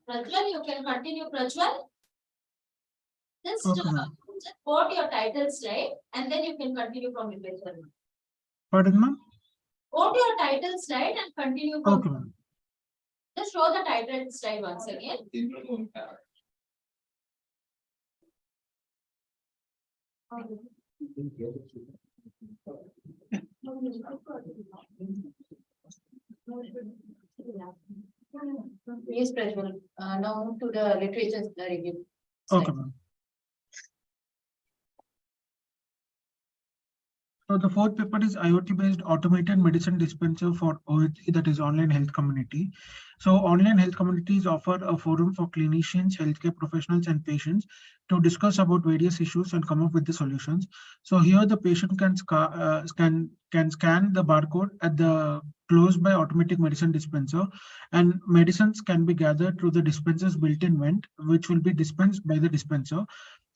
Prajwal, you can continue, Prajwal. Just, Okay, just go to your title slide and then you can continue from your page. pardon, ma'am? Go to your title slide and continue from. Okay, ma'am. Just show the title slide once again. Yes, Prajwal. Now to the literature review. Okay, ma'am. So the fourth paper is IoT-based automated medicine dispenser for OHC, that is online health community. So online health communities offer a forum for clinicians, healthcare professionals, and patients to discuss about various issues and come up with the solutions. So here the patient can scan the barcode at the close by automatic medicine dispenser, and medicines can be gathered through the dispenser's built-in vent, which will be dispensed by the dispenser.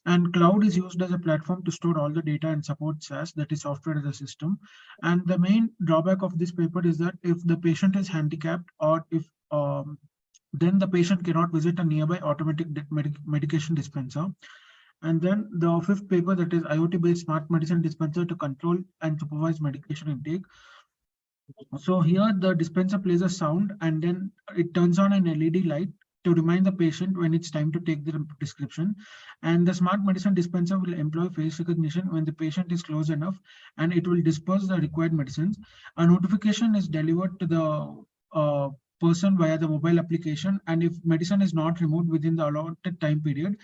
And cloud is used as a platform to store all the data and support SaaS, that is software as a system. And the main drawback of this paper is that if the patient is handicapped, or if then the patient cannot visit a nearby automatic medication dispenser. And then the fifth paper, that is IoT-based smart medicine dispenser to control and supervise medication intake. So here the dispenser plays a sound and then it turns on an LED light to remind the patient when it's time to take the prescription. And the smart medicine dispenser will employ face recognition when the patient is close enough, and it will disperse the required medicines. A notification is delivered to the person via the mobile application, and if medicine is not removed within the allotted time period,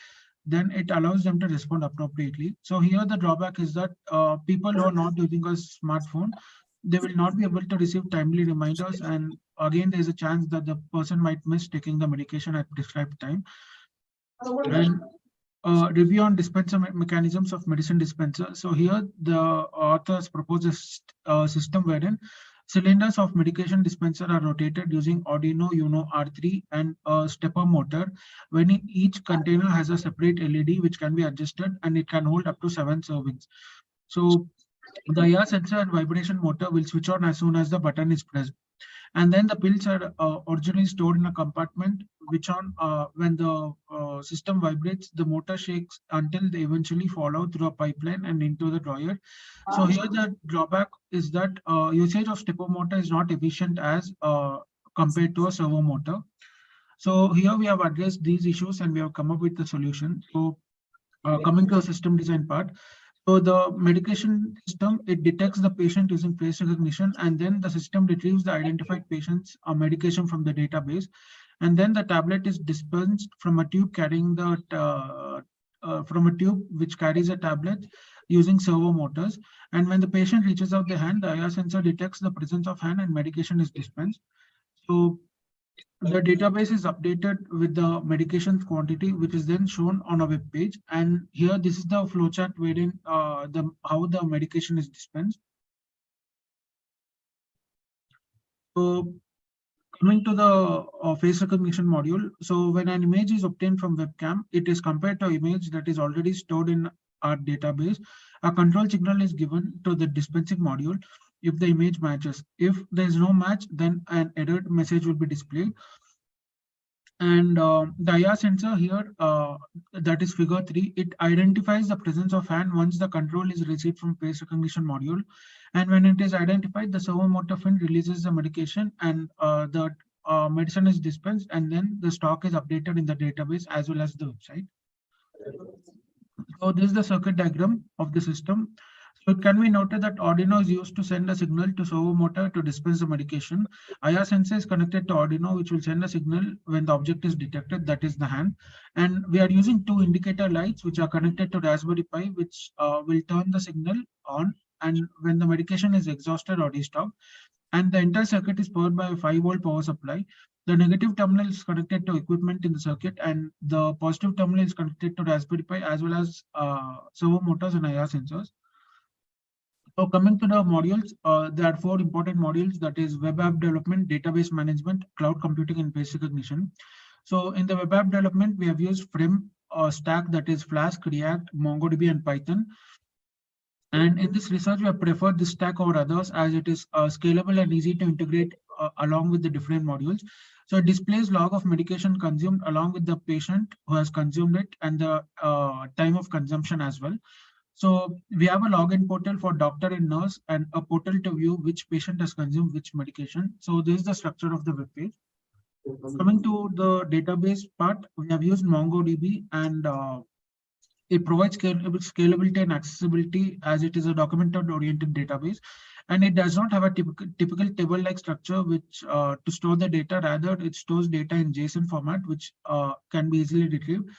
then it allows them to respond appropriately. So here the drawback is that people who are not using a smartphone, they will not be able to receive timely reminders, and again there is a chance that the person might miss taking the medication at prescribed time. And review on dispenser mechanisms of medicine dispenser. So here the authors propose a system wherein cylinders of medication dispenser are rotated using Arduino Uno R3 and a stepper motor, when each container has a separate LED which can be adjusted, and it can hold up to 7 servings. So the IR sensor and vibration motor will switch on as soon as the button is pressed. And then the pills are originally stored in a compartment, which when the system vibrates, the motor shakes until they eventually fall out through a pipeline and into the dryer. So here the drawback is that usage of stepper motor is not efficient as compared to a servo motor. So here we have addressed these issues and we have come up with the solution. So coming to the system design part. So the medication system, it detects the patient using face recognition, and then the system retrieves the identified patient's medication from the database. And then the tablet is dispensed from a tube carrying the from a tube which carries a tablet using servo motors. And when the patient reaches out the hand, the IR sensor detects the presence of hand and medication is dispensed. So the database is updated with the medications quantity, which is then shown on a web page. And here, this is the flowchart wherein how the medication is dispensed. So coming to the face recognition module. So when an image is obtained from webcam, it is compared to an image that is already stored in our database. A control signal is given to the dispensing module if the image matches. If there is no match, then an error message will be displayed. And the IR sensor here, that is figure 3, it identifies the presence of hand once the control is received from face recognition module. And when it is identified, the servo motor fin releases the medication, and the medicine is dispensed, and then the stock is updated in the database as well as the website. So this is the circuit diagram of the system. So it can be noted that Arduino is used to send a signal to servo motor to dispense the medication. IR sensor is connected to Arduino, which will send a signal when the object is detected, that is the hand. And we are using 2 indicator lights which are connected to Raspberry Pi, which will turn the signal on and when the medication is exhausted or restocked. And the entire circuit is powered by a 5-volt power supply. The negative terminal is connected to equipment in the circuit, and the positive terminal is connected to Raspberry Pi as well as servo motors and IR sensors. So coming to the modules, there are 4 important modules, that is web app development, database management, cloud computing, and face recognition. So in the web app development, we have used Frame stack, that is Flask, React, MongoDB, and Python. And in this research, we have preferred this stack over others as it is scalable and easy to integrate along with the different modules. So it displays log of medication consumed along with the patient who has consumed it and the time of consumption as well. So we have a login portal for doctor and nurse and a portal to view which patient has consumed which medication. So this is the structure of the web page. Coming to the database part, we have used MongoDB and it provides scalability and accessibility as it is a documented oriented database, and it does not have a typical table-like structure which to store the data. Rather, it stores data in JSON format, which can be easily retrieved.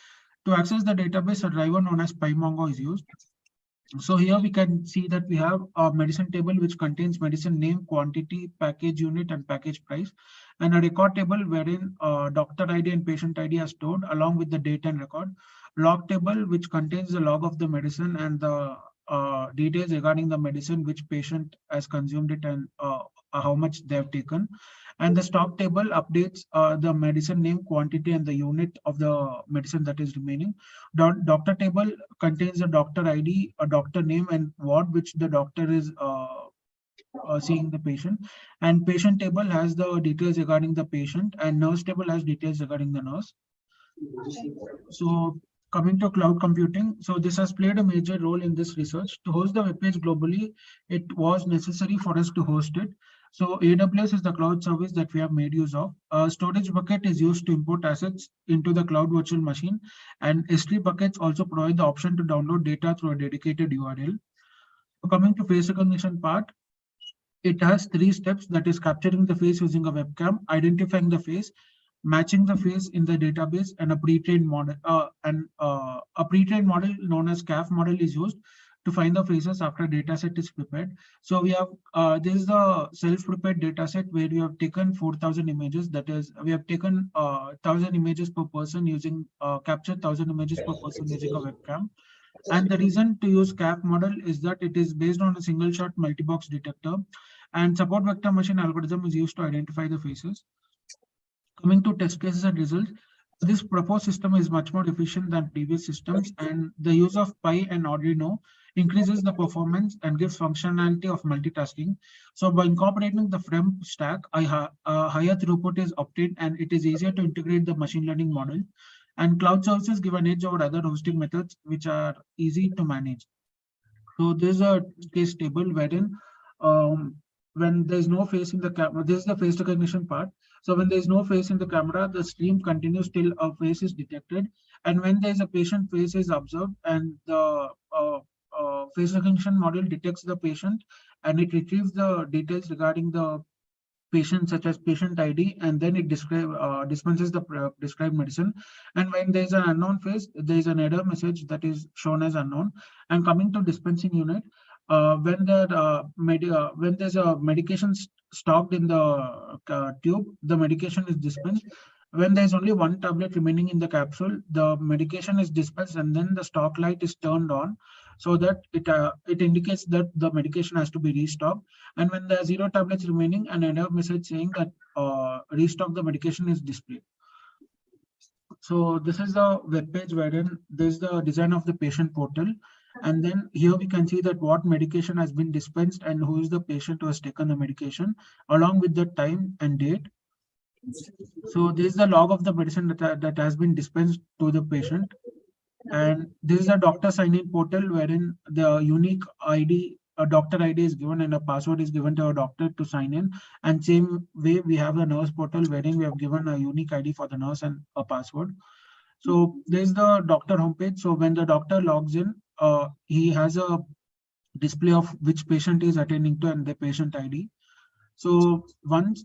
To access the database, a driver known as PyMongo is used. So here we can see that we have a medicine table which contains medicine name, quantity, package unit, and package price, and a record table wherein doctor ID and patient ID are stored along with the date and record. Log table which contains the log of the medicine and the details regarding the medicine, which patient has consumed it and how much they have taken. And the stock table updates the medicine name, quantity, and the unit of the medicine that is remaining. Doctor table contains the doctor ID, a doctor name, and ward which the doctor is seeing the patient. And patient table has the details regarding the patient, and nurse table has details regarding the nurse. So coming to cloud computing, so this has played a major role in this research. To host the web page globally, it was necessary for us to host it. So AWS is the cloud service that we have made use of. A storage bucket is used to import assets into the cloud virtual machine, and S3 buckets also provide the option to download data through a dedicated URL. So coming to face recognition part, it has 3 steps, that is capturing the face using a webcam, identifying the face, matching the face in the database, and a pre-trained model. A pre-trained model known as CAF model is used to find the faces after data set is prepared. So we have this is the self-prepared data set where we have taken 4,000 images. That is, we have taken 1,000 images per person using captured 1,000 images per person using a webcam. And the reason to use CAF model is that it is based on a single shot multi-box detector, and support vector machine algorithm is used to identify the faces. Coming to test cases and results, this proposed system is much more efficient than previous systems, and the use of Pi and Arduino increases the performance and gives functionality of multitasking. So by incorporating the frame stack, a higher throughput is obtained, and it is easier to integrate the machine learning model. And cloud services give an edge over other hosting methods, which are easy to manage. So there's a case table wherein when there's no face in the camera, this is the face recognition part. So when there's no face in the camera, the stream continues till a face is detected. And when there's a patient face is observed, and the face recognition model detects the patient, and it retrieves the details regarding the patient, such as patient ID, and then it dispenses the prescribed medicine. And when there's an unknown face, there's an error message that is shown as unknown. And coming to dispensing unit, when there's a medication stocked in the tube, the medication is dispensed. When there's only 1 tablet remaining in the capsule, the medication is dispensed, and then the stock light is turned on, so that it indicates that the medication has to be restocked. And when there are 0 tablets remaining, an error message saying that restock the medication is displayed. So this is the web page wherein there's the design of the patient portal. And then here we can see that what medication has been dispensed and who is the patient who has taken the medication, along with the time and date. So this is the log of the medicine that has been dispensed to the patient. And this is a doctor sign-in portal wherein the unique ID, a doctor ID is given and a password is given to a doctor to sign in. And same way we have the nurse portal wherein we have given a unique ID for the nurse and a password. So there's the doctor homepage. So when the doctor logs in, he has a display of which patient is attending to and the patient ID. So once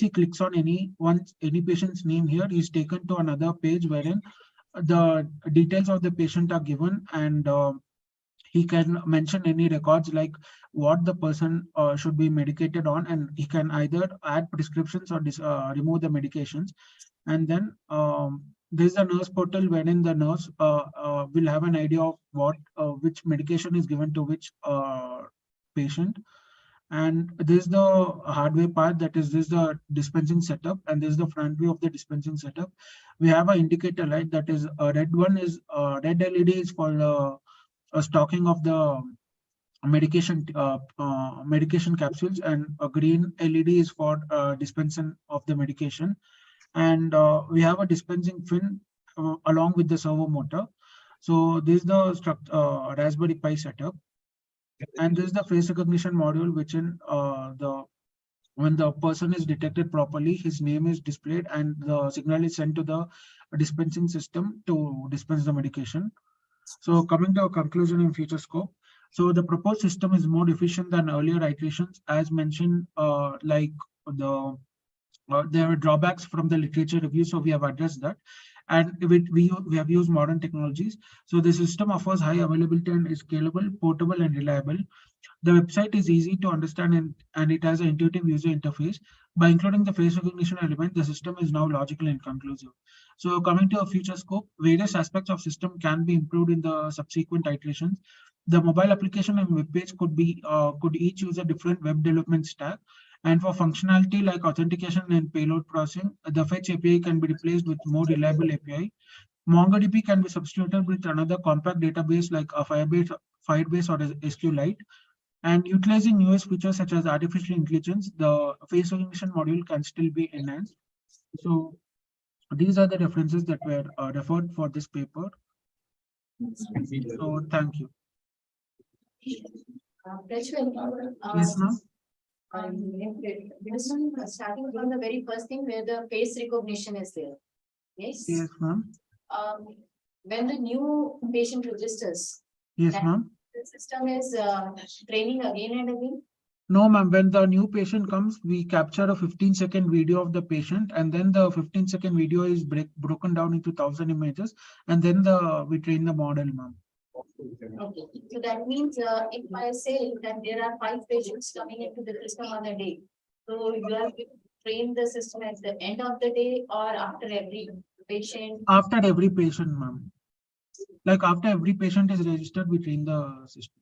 he clicks on any patient's name here, he's taken to another page wherein the details of the patient are given, and he can mention any records like what the person should be medicated on, and he can either add prescriptions or remove the medications. And then there's a nurse portal wherein the nurse will have an idea of which medication is given to which patient. And this is the hardware part, that is this the dispensing setup, and this is the front view of the dispensing setup. We have an indicator light, that is red LED is for the stocking of the medication capsules, and a green LED is for dispensing of the medication. And we have a dispensing fin along with the servo motor. So this is the Raspberry Pi setup, and this is the face recognition module, which in when the person is detected properly, his name is displayed and the signal is sent to the dispensing system to dispense the medication. So coming to a conclusion and future scope. So the proposed system is more efficient than earlier iterations, as mentioned, there were drawbacks from the literature review, so we have addressed that. And we have used modern technologies. So the system offers high availability and is scalable, portable, and reliable. The website is easy to understand, and it has an intuitive user interface. By including the face recognition element, the system is now logical and conclusive. So coming to a future scope, various aspects of system can be improved in the subsequent iterations. The mobile application and web page could each use a different web development stack. And for functionality like authentication and payload processing, the Fetch API can be replaced with more reliable API. MongoDB can be substituted with another compact database like a Firebase or SQLite. And utilizing newest features such as artificial intelligence, the face recognition module can still be enhanced. So these are the references that were referred for this paper. So thank you. Yes, ma'am. Starting from the very first thing where the face recognition is there. Yes. Yes, ma'am. When the new patient registers. Yes, ma'am. The system is training again and again. No, ma'am. When the new patient comes, we capture a 15-second video of the patient, and then the 15-second video is broken down into 1,000 images, and then we train the model, ma'am. Okay, so that means if I say that there are 5 patients coming into the system on a day, so you have to train the system at the end of the day or after every patient? After every patient, ma'am. Like after every patient is registered, we train the system.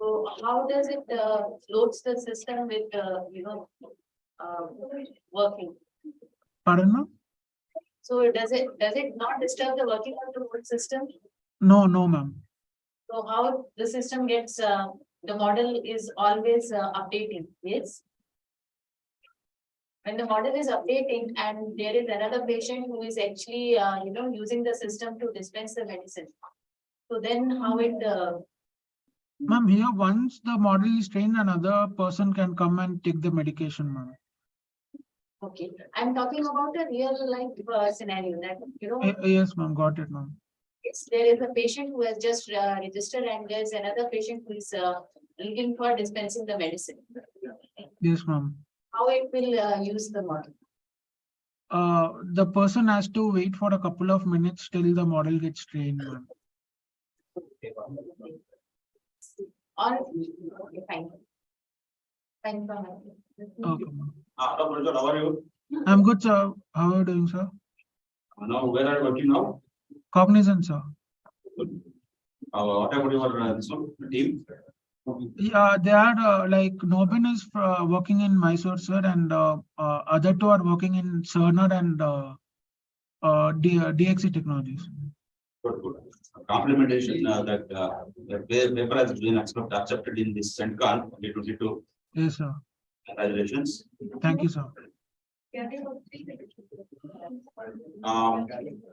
So how does it loads the system with working? Pardon, ma'am? So does it not disturb the working of the whole system? No, ma'am. So how the system gets the model is always updating, yes? When the model is updating and there is another patient who is actually using the system to dispense the medicine. So then how it Ma'am, here once the model is trained, another person can come and take the medication, ma'am. Okay, I'm talking about a real life scenario that Yes, ma'am, got it, ma'am. Yes, there is a patient who has just registered and there's another patient who is looking for dispensing the medicine. Yes, ma'am. How it will use the model? The person has to wait for a couple of minutes till the model gets trained, ma'am. Or okay, fine. Fine. Okay, ma'am. Dr. Prajwal, how are you? I'm good, sir. How are you doing, sir? Now, where are you working now? Cognizant, sir. What about your team? Yeah, they are like Nobin is working in Mysore, sir, and other two are working in Cerner and DXC Technologies. Good, good. Complementation that paper has been accepted in this CENTCON 2022. Yes, sir. Congratulations. Thank you, sir.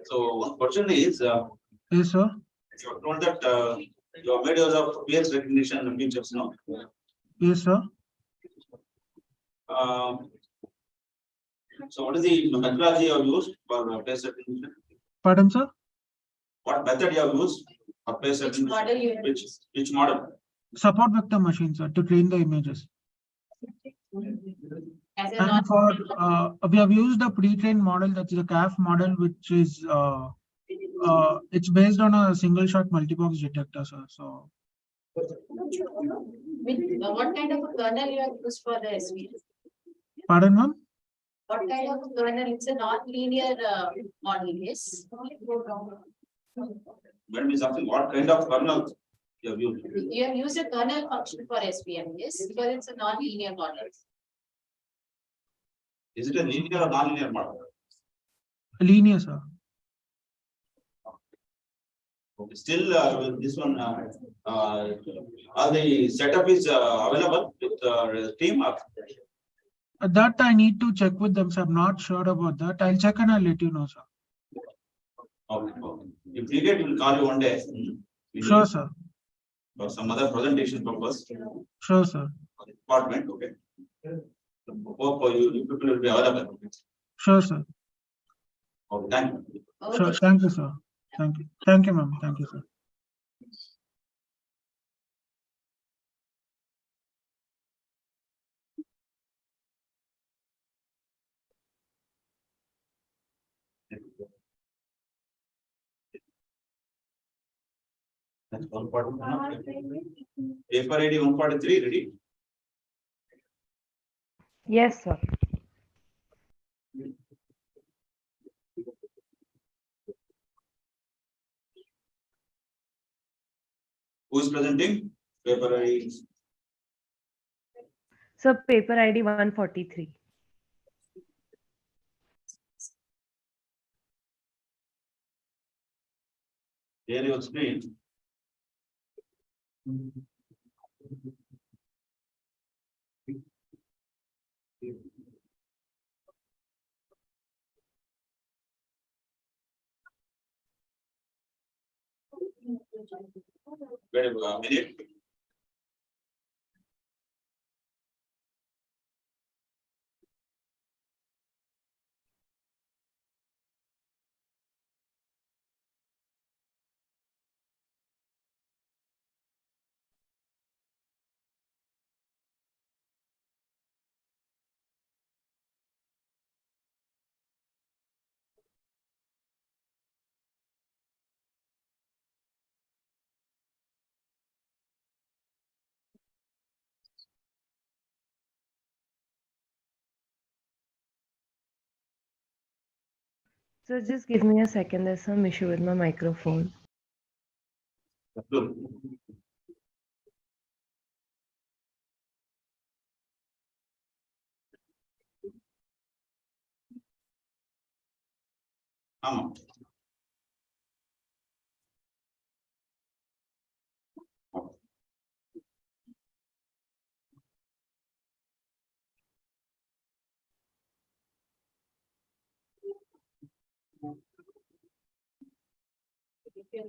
So, question is, Yes, sir. you told that you have made use of face recognition features, no? Yes, sir. So, what is the methodology you have used for face recognition? Pardon, sir? What method you have used for face Which recognition? model you have Which model? Support vector machine, sir, to train the images. as a And for we have used a pre-trained model, that's the CAF model, which is it's based on a single shot multibox detector, sir. So what kind of a kernel you have used for the SVM? pardon, ma'am? What kind of kernel? It's a non-linear model, yes. When is something, what kind of kernel you have used? You have used a kernel function for SVM, yes, because it's a non-linear model. Is it a linear or non-linear model? Linear, sir. Okay. Still, this one, the setup is available with the team. That I need to check with them, so I'm not sure about that. I'll check and I'll let you know, sir. Okay, okay. If needed, we'll call you one day. We Sure, need sir. for some other presentation purpose. Sure, sir. Department, okay. Hope you people will be available. Sure, sir. Okay, thank you. Sure. Okay. Thank you, sir. Thank you. Thank you, ma'am. Thank you, sir. That's 141. Paper ID 143, ready? Yes, sir. Who is presenting? Paper ID. So paper ID 143. Share your screen. Wait a minute. So just give me a second. There's some issue with my microphone. Look. Come on. They have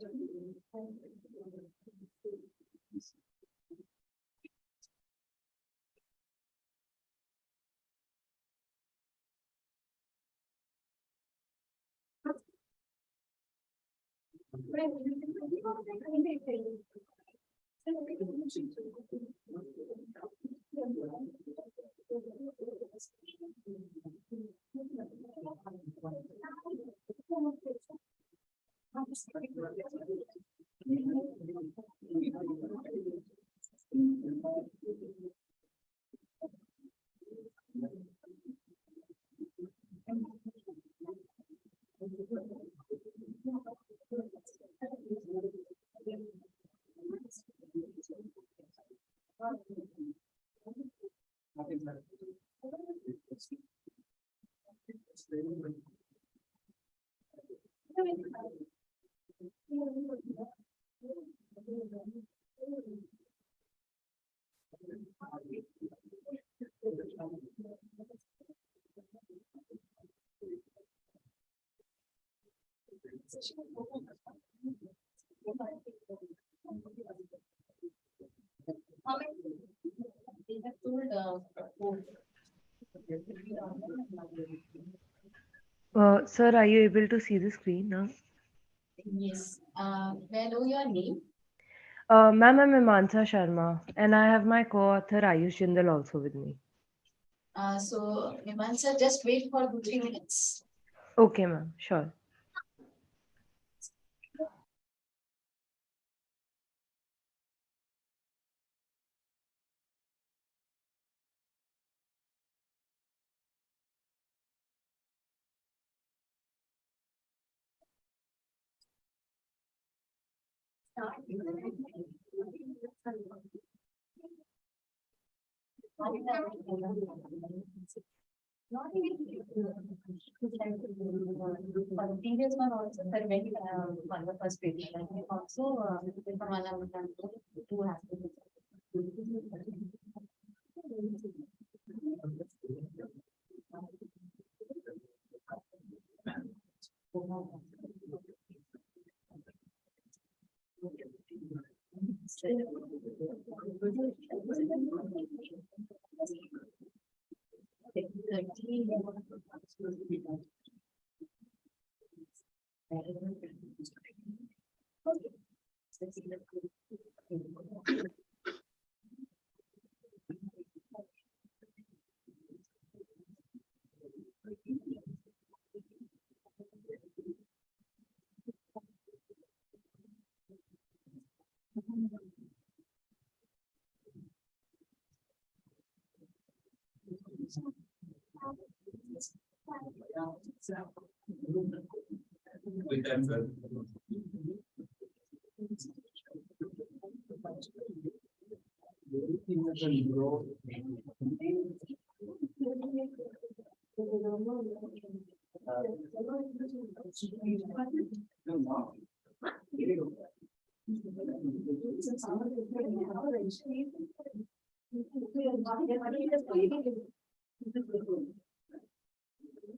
told, code. Sir, are you able to see the screen now? Yes, may I know your name? Ma'am, I'm Imansa Sharma, and I have my co-author Ayush Jindal also with me. So, Himansa, just wait for 2-3 minutes. Okay, ma'am. Sure. Not even. For the previous one also, sir, when, on the first page, and also, from one two has to be.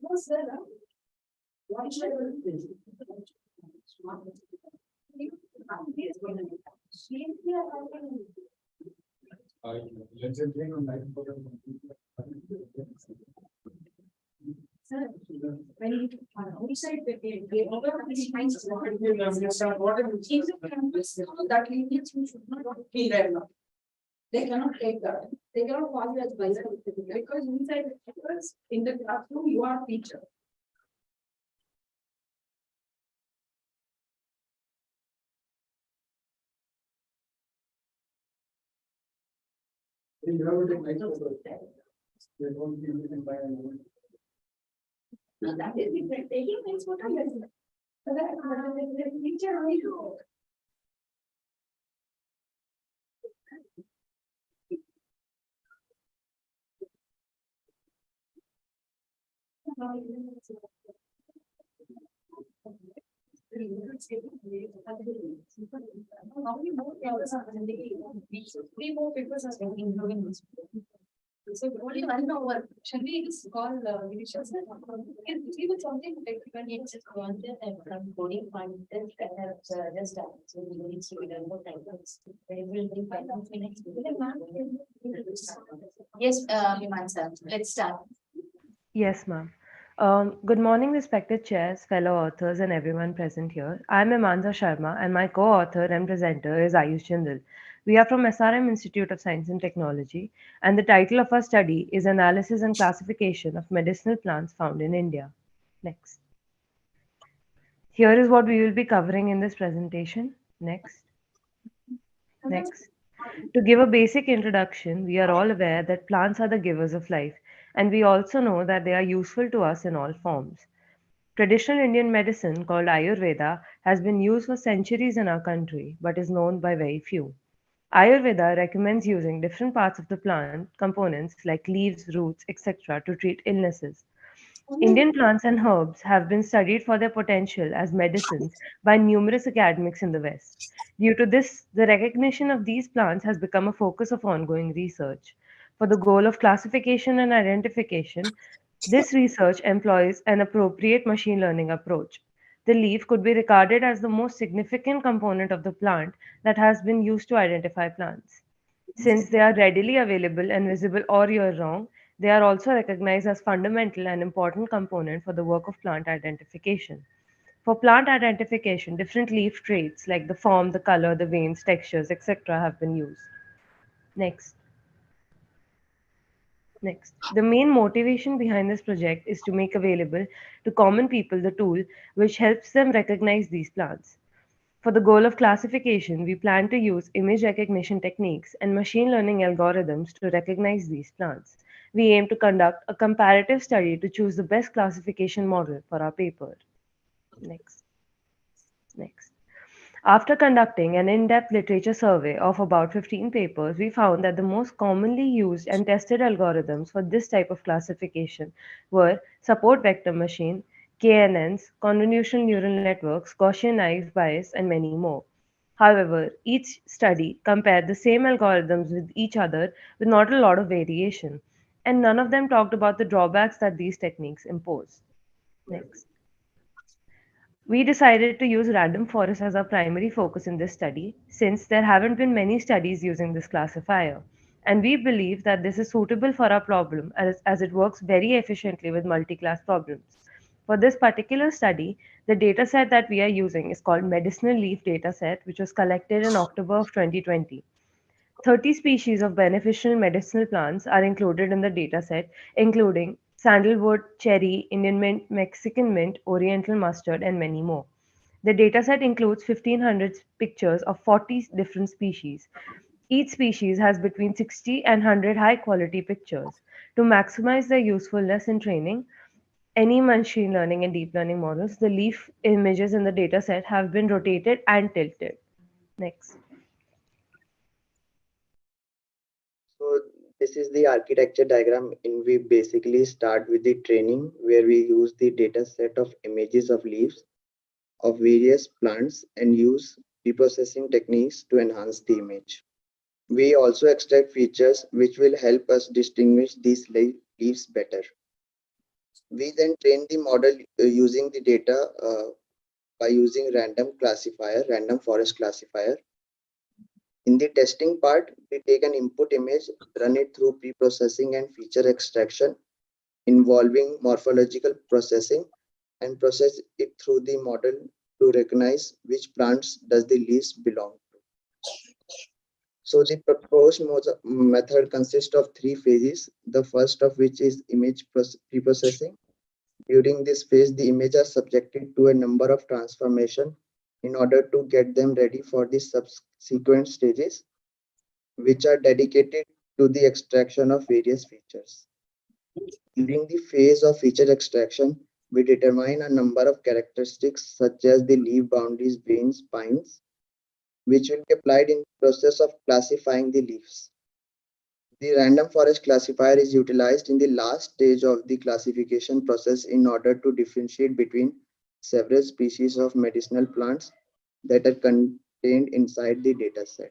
No, sir. Why should I do this? Sir, when you outside they over these kinds of that Indians should not be there now. They cannot take that. They cannot call you as bicycle because inside the campus, in the classroom, you are teacher. No, that is different. Taking means what I said. So that teacher only go. How many more papers are three more papers are including this. So only one hour. Should we just call Divisha sir? Give it something like when it's just gone there and from coding fund then just done. So we need to be done more time. It will be fine. Yes, Viman sir, let's start. Yes, ma'am. Good morning, respected chairs, fellow authors, and everyone present here. I'm Imanza Sharma, and my co-author and presenter is Ayush Jindal. We are from SRM Institute of Science and Technology, and the title of our study is Analysis and Classification of Medicinal Plants Found in India. Next. Here is what we will be covering in this presentation. Next. Next. To give a basic introduction, we are all aware that plants are the givers of life, and we also know that they are useful to us in all forms. Traditional Indian medicine called Ayurveda has been used for centuries in our country, but is known by very few. Ayurveda recommends using different parts of the plant components like leaves, roots, etc. to treat illnesses. Indian plants and herbs have been studied for their potential as medicines by numerous academics in the West. Due to this, the recognition of these plants has become a focus of ongoing research. For the goal of classification and identification, this research employs an appropriate machine learning approach. The leaf could be regarded as the most significant component of the plant that has been used to identify plants. Since they are readily available and visible all year round, they are also recognized as fundamental and important component for the work of plant identification. For plant identification, different leaf traits like the form, the color, the veins, textures, etc. have been used. Next. Next. The main motivation behind this project is to make available to common people the tool which helps them recognize these plants. For the goal of classification, we plan to use image recognition techniques and machine learning algorithms to recognize these plants. We aim to conduct a comparative study to choose the best classification model for our paper. Next. Next. After conducting an in-depth literature survey of about 15 papers, we found that the most commonly used and tested algorithms for this type of classification were support vector machine, KNNs, convolutional neural networks, Gaussian bias, and many more. However, each study compared the same algorithms with each other with not a lot of variation, and none of them talked about the drawbacks that these techniques impose. Next. We decided to use random forest as our primary focus in this study since there haven't been many studies using this classifier. And we believe that this is suitable for our problem as it works very efficiently with multi-class problems. For this particular study, the dataset that we are using is called Medicinal Leaf Dataset, which was collected in October of 2020. 30 species of beneficial medicinal plants are included in the dataset, including sandalwood, cherry, Indian mint, Mexican mint, oriental mustard, and many more. The dataset includes 1,500 pictures of 40 different species. Each species has between 60 and 100 high quality pictures. To maximize their usefulness in training any machine learning and deep learning models, the leaf images in the dataset have been rotated and tilted. Next. So this is the architecture diagram in we basically start with the training where we use the data set of images of leaves of various plants and use reprocessing techniques to enhance the image. We also extract features which will help us distinguish these leaves better. We then train the model using the data by using random forest classifier. In the testing part, we take an input image, run it through pre-processing and feature extraction involving morphological processing and process it through the model to recognize which plants does the leaves belong to. So the proposed method consists of three phases, the first of which is image pre-processing. During this phase, the images are subjected to a number of transformations in order to get them ready for the subsequent stages, which are dedicated to the extraction of various features. During the phase of feature extraction, we determine a number of characteristics such as the leaf boundaries, veins, spines, which will be applied in the process of classifying the leaves. The random forest classifier is utilized in the last stage of the classification process in order to differentiate between several species of medicinal plants that are contained inside the dataset.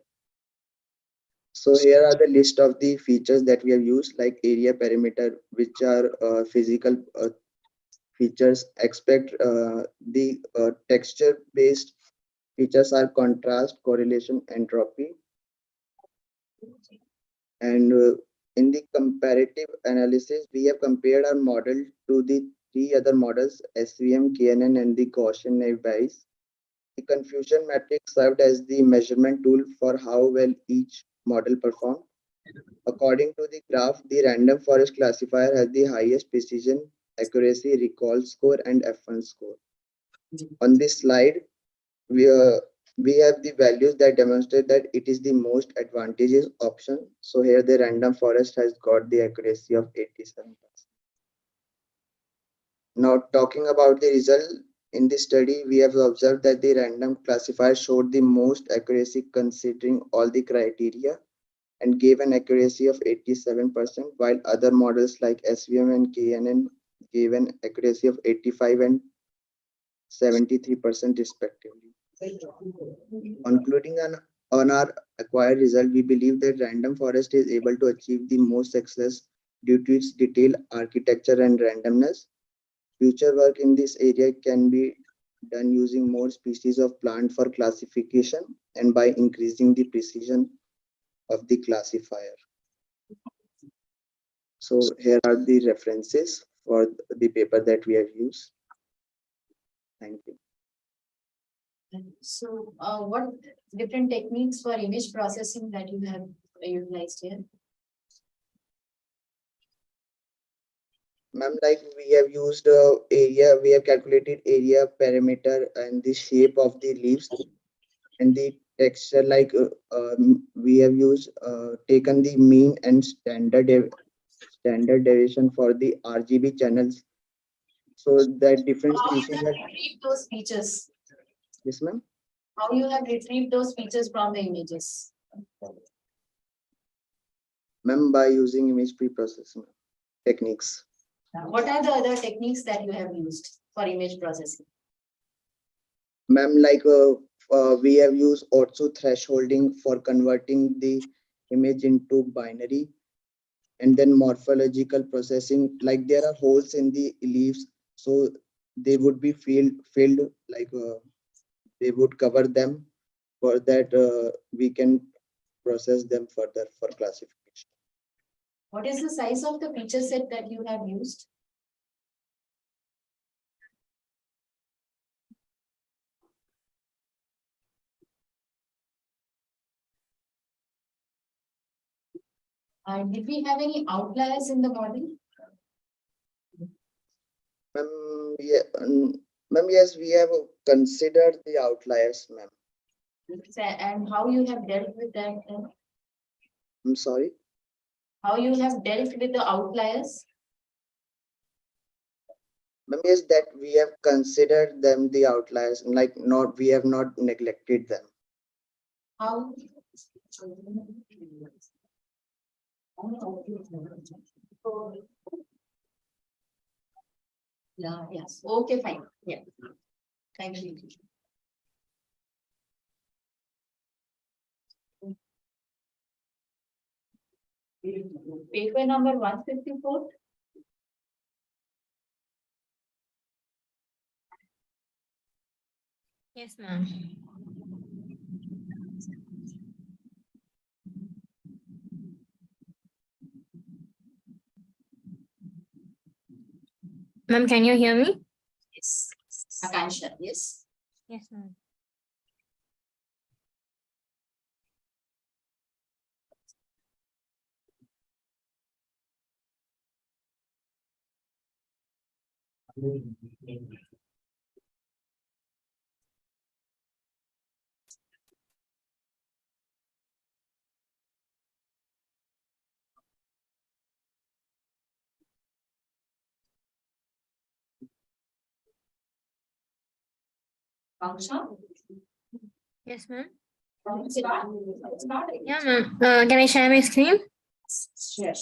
So here are the list of the features that we have used, like area perimeter, which are physical features. Expect the texture based features are contrast, correlation, entropy. And in the comparative analysis, we have compared our model to the three other models, SVM, KNN, and the Gaussian bias. The confusion matrix served as the measurement tool for how well each model performed. According to the graph, the random forest classifier has the highest precision, accuracy, recall score, and F1 score. On this slide, we have the values that demonstrate that it is the most advantageous option. So here the random forest has got the accuracy of 87%. Now talking about the result, in this study, we have observed that the random classifier showed the most accuracy considering all the criteria and gave an accuracy of 87%, while other models like SVM and KNN gave an accuracy of 85 and 73% respectively. Concluding on our acquired result, we believe that random forest is able to achieve the most success due to its detailed architecture and randomness. Future work in this area can be done using more species of plant for classification and by increasing the precision of the classifier. So here are the references for the paper that we have used. Thank you. So, what different techniques for image processing that you have utilized here? Ma'am, like we have used area, we have calculated area, perimeter, and the shape of the leaves and the texture. Like we have used taken the mean and standard deviation for the RGB channels, so that different How you species can have. retrieve those features? Yes, ma'am. How you have retrieved those features from the images? Ma'am, by using image preprocessing techniques. What are the other techniques that you have used for image processing? Ma'am, we have used auto thresholding for converting the image into binary, and then morphological processing, like there are holes in the leaves, so they would be filled they would cover them. For that, we can process them further for classification. What is the size of the feature set that you have used? And did we have any outliers in the model? Ma'am, yes, we have considered the outliers, ma'am. And how you have dealt with that? I'm sorry. How you have dealt with the outliers? Ma'am, yes, that we have considered them the outliers, we have not neglected them. How? Yeah, yes, okay, fine, yeah. Thank you. Paper number 154. Yes, ma'am. Ma'am, can you hear me? Yes. Akansha, yes. Yes, ma'am. Aksha? Yes, ma'am. Start. Yeah, ma'am. Can I share my screen? Sure.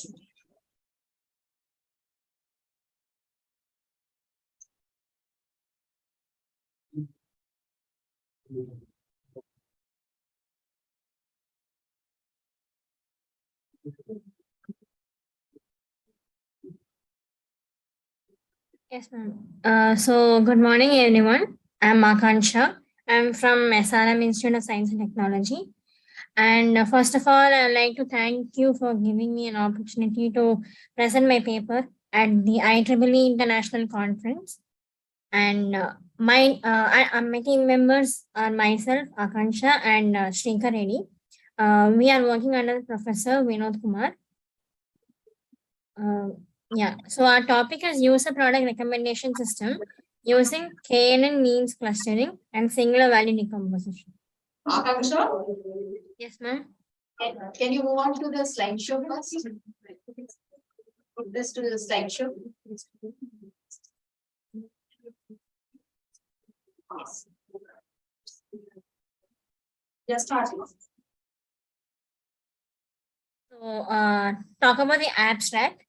Yes, ma'am. So good morning, everyone. I'm Akansha. I'm from SRM Institute of Science and Technology. And first of all, I'd like to thank you for giving me an opportunity to present my paper at the IEEE International Conference. And my team members are myself, Akansha, and Shrikar Reddy. We are working under Professor Vinod Kumar. Yeah, so our topic is user product recommendation system using KNN means clustering and singular value decomposition. Aksha? Yes, ma'am. Can you move on to the slideshow first? Put this to the slideshow. Yes. Just start. So, talk about the abstract.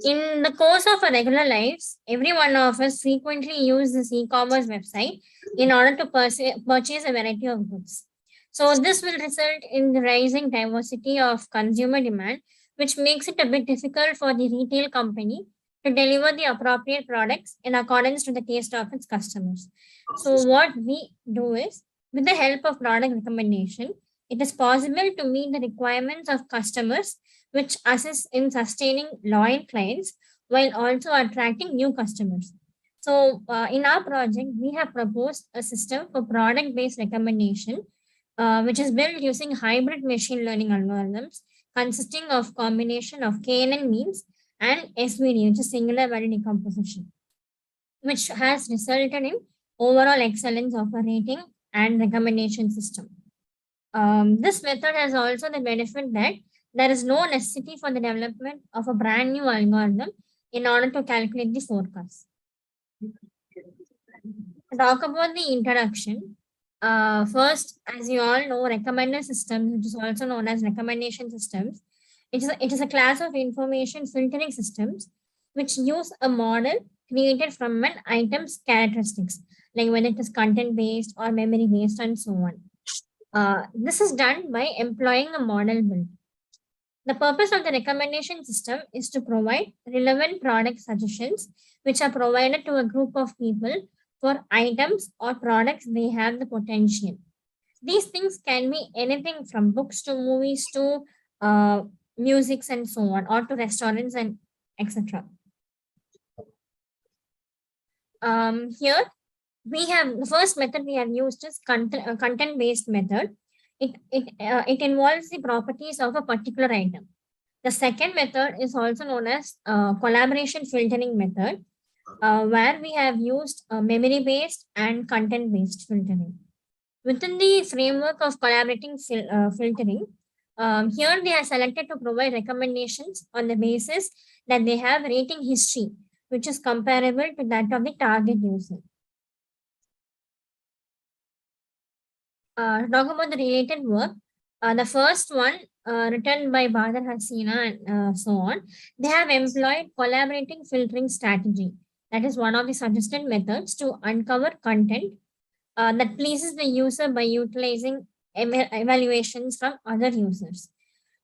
In the course of our regular lives, every one of us frequently use this e-commerce website in order to purchase a variety of goods. So this will result in the rising diversity of consumer demand, which makes it a bit difficult for the retail company to deliver the appropriate products in accordance to the taste of its customers. So what we do is, with the help of product recommendation, it is possible to meet the requirements of customers, which assists in sustaining loyal clients while also attracting new customers. So, in our project, we have proposed a system for product based recommendation, which is built using hybrid machine learning algorithms consisting of combination of KNN means and SVD, which is singular value decomposition, which has resulted in overall excellence of a rating and recommendation system. This method has also the benefit that there is no necessity for the development of a brand new algorithm in order to calculate the forecast. To talk about the introduction, First, as you all know, recommender systems, which is also known as recommendation systems, it is a class of information filtering systems which use a model created from an item's characteristics, like whether it is content based or memory based, and so on. This is done by employing a model build. The purpose of the recommendation system is to provide relevant product suggestions, which are provided to a group of people for items or products they have the potential. These things can be anything from books to movies to musics and so on, or to restaurants and etc. Here we have the first method we have used is content based method. It involves the properties of a particular item. The second method is also known as collaboration filtering method, where we have used memory based and content based filtering. Within the framework of collaborating filtering, here they are selected to provide recommendations on the basis that they have rating history, which is comparable to that of the target user. Talk about the related work. The first one, written by Badar Hasina and so on, they have employed collaborating filtering strategy. That is one of the suggested methods to uncover content that pleases the user by utilizing evaluations from other users.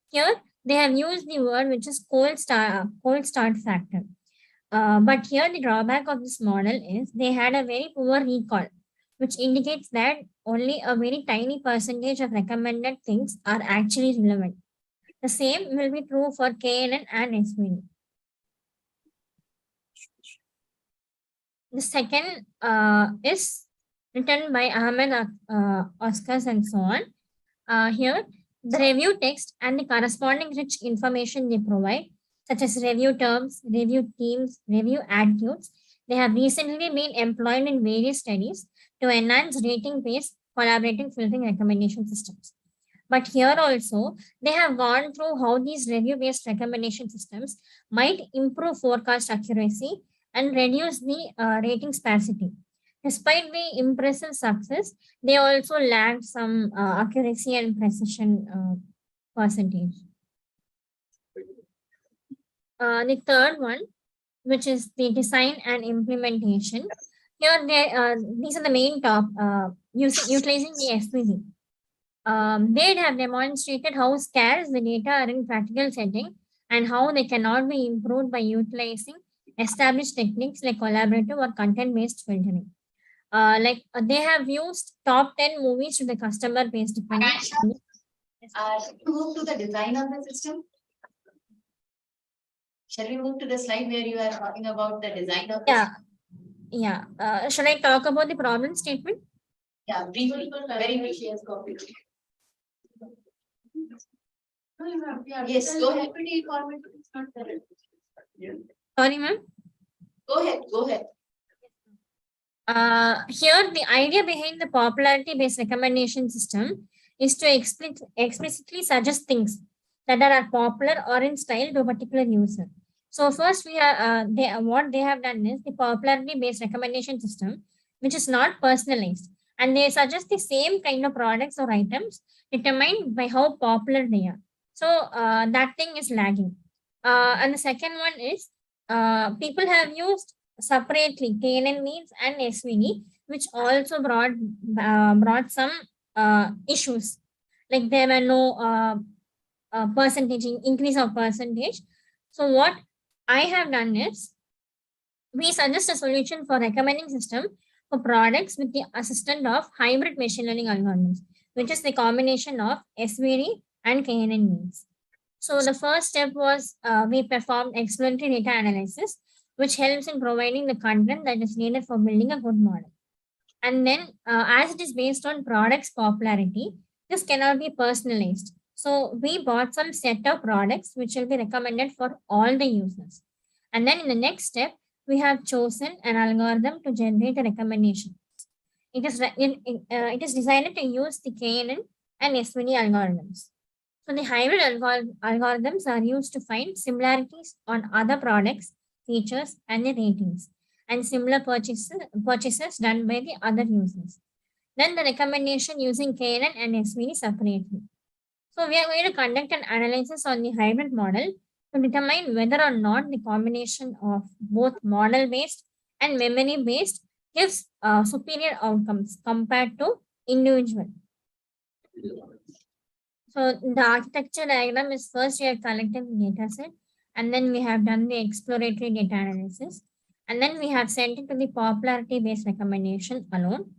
Here, they have used the word which is cold start factor. But here, the drawback of this model is they had a very poor recall, which indicates that only a very tiny percentage of recommended things are actually relevant. The same will be true for KNN and SVD. The second is written by Ahmed Oscars and so on. Here, the review text and the corresponding rich information they provide, such as review terms, review themes, review attitudes, they have recently been employed in various studies to enhance rating-based collaborating filtering recommendation systems. But here also, they have gone through how these review-based recommendation systems might improve forecast accuracy and reduce the rating sparsity. Despite the impressive success, they also lacked some accuracy and precision percentage. The third one, which is the design and implementation. Here, these are the main top utilizing the SPC. They have demonstrated how scarce the data are in practical setting and how they cannot be improved by utilizing established techniques like collaborative or content-based filtering. They have used top 10 movies to the customer base depending. To move to the design of the system. Shall we move to the slide where you are talking about the design of the system? Yeah. Should I talk about the problem statement? Yeah, briefly, very briefly. Yes, go ahead. Sorry, ma'am. Go ahead. Here, the idea behind the popularity-based recommendation system is to explicitly suggest things that are popular or in style to a particular user. So first, what they have done is the popularity-based recommendation system, which is not personalized, and they suggest the same kind of products or items determined by how popular they are. So that thing is lagging. And the second one is people have used separately KNN needs and SVD, which also brought some issues, like there were no increase of percentage. So what I have done is we suggest a solution for recommending system for products with the assistance of hybrid machine learning algorithms, which is the combination of SVD and KNN needs. So the first step was we performed exploratory data analysis, which helps in providing the content that is needed for building a good model. And then as it is based on product's popularity, this cannot be personalized. So we bought some set of products which will be recommended for all the users. And then in the next step, we have chosen an algorithm to generate a recommendation. It is designed to use the KNN and SVD algorithms. So the hybrid algorithms are used to find similarities on other products, features, and the ratings, and similar purchases done by the other users. then the recommendation using KNN and SVD separately. So we are going to conduct an analysis on the hybrid model to determine whether or not the combination of both model-based and memory-based gives superior outcomes compared to individual. So the architecture diagram is first we have collected the data set, and then we have done the exploratory data analysis, and then we have sent it to the popularity-based recommendation alone.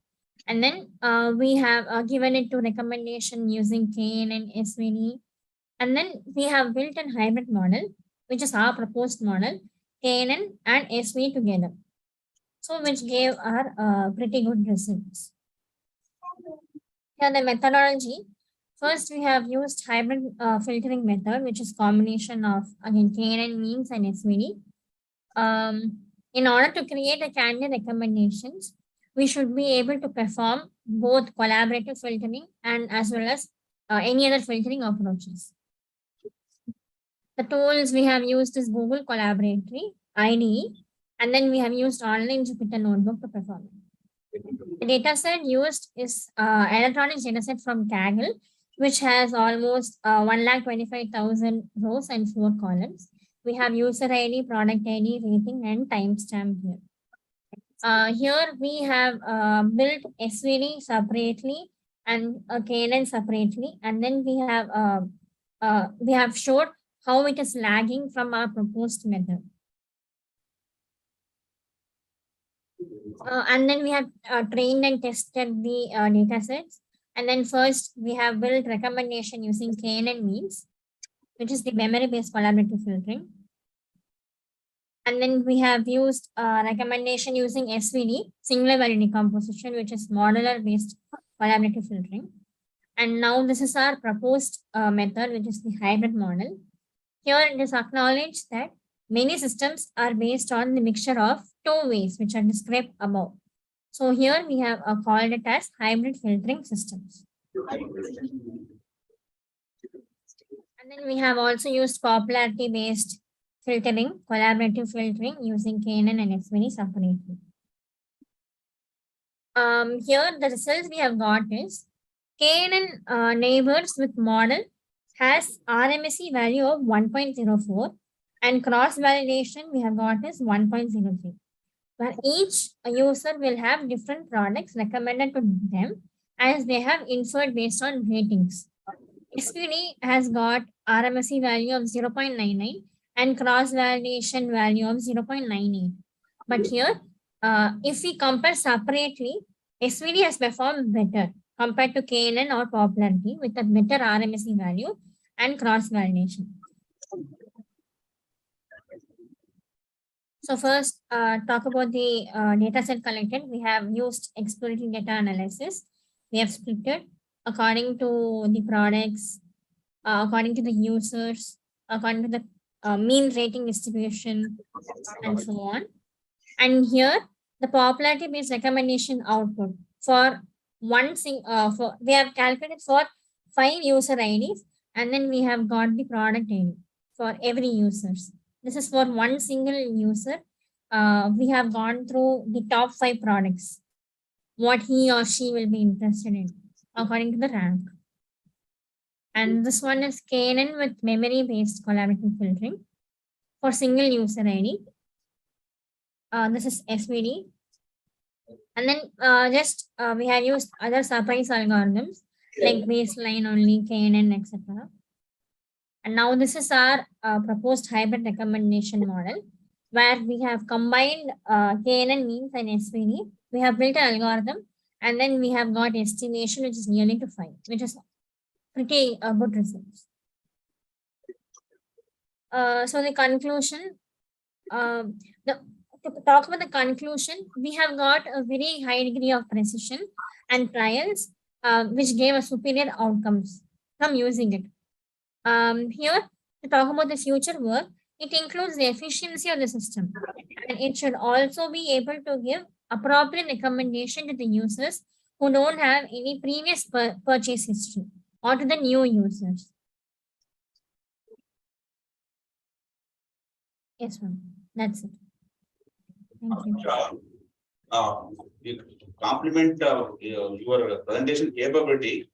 And then we have given it to recommendation using KN and SVD. And then we have built a hybrid model, which is our proposed model, KNN and SVD together. So which gave our pretty good results. Here the methodology. First, we have used hybrid filtering method, which is combination of again KNN means and SVD. In order to create a candidate recommendations, we should be able to perform both collaborative filtering and as well as any other filtering approaches. The tools we have used is Google Collaboratory, IDE, and then we have used online Jupyter Notebook to perform it. The dataset used is electronic dataset from Kaggle, which has almost 125,000 rows and 4 columns. We have user ID, product ID, rating, and timestamp here. Here we have built SVD separately and KNN separately, and then we have showed how it is lagging from our proposed method. And then we have trained and tested the data sets. And then first we have built recommendation using KNN means, which is the memory-based collaborative filtering. And then we have used recommendation using SVD, singular value decomposition, which is modular-based collaborative filtering. And now this is our proposed method, which is the hybrid model. Here it is acknowledged that many systems are based on the mixture of two ways, which are described above. So here we have called it as hybrid filtering systems. And then we have also used popularity-based filtering, collaborative filtering using KNN and SVD separately. Here the results we have got is KNN neighbors with model has RMSE value of 1.04 and cross validation we have got is 1.03. Where each user will have different products recommended to them as they have inferred based on ratings. SVD has got RMSE value of 0.99 and cross validation value of 0.98. But here, if we compare separately, SVD has performed better compared to KNN or popularity with a better RMSE value and cross validation. So first, talk about the data set collected. We have used exploratory data analysis. We have split it according to the products, according to the users, according to the mean rating distribution, and so on. And here, the popularity-based recommendation output for we have calculated for 5 user IDs, and then we have got the product ID for every users. This is for one single user. We have gone through the top 5 products, what he or she will be interested in according to the rank. And this one is KNN with memory-based collaborative filtering for single user ID. This is SVD. And then we have used other surprise algorithms like baseline only, KNN, etc. And now this is our proposed hybrid recommendation model where we have combined KNN means and SVD. We have built an algorithm and then we have got estimation which is nearly to 5, which is pretty good results. So the conclusion, to talk about the conclusion, we have got a very high degree of precision and trials which gave us superior outcomes from using it. Here, to talk about the future work, it includes the efficiency of the system, and it should also be able to give appropriate recommendation to the users who don't have any previous purchase history or to the new users. Yes, ma'am. That's it. Thank you. compliment your presentation capability,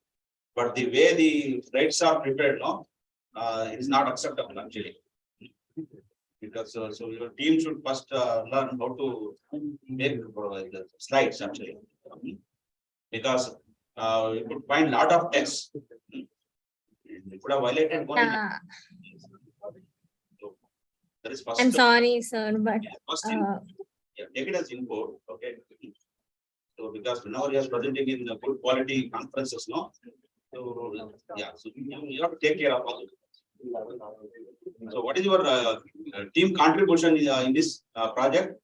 but the way the slides are prepared, no, it is not acceptable actually. Because so your team should first learn how to make the slides actually. Because you could find lot of text. You could have violated one. Yeah, So that is first. I'm sorry, sir, but First thing, take it as input, okay? So because now you are presenting in the good quality conferences, no? So yeah, so you have to take care of all. So what is your team contribution in this project?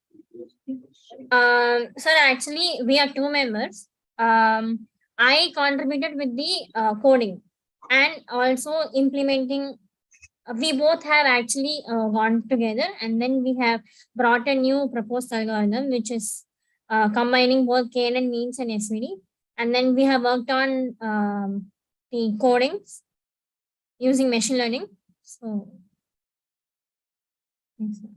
sir, actually, we are 2 members. I contributed with the coding and also implementing. We both have actually gone together, and then we have brought a new proposed algorithm, which is combining both KNN means and SVD. And then we have worked on the codings using machine learning. So, yes, sir.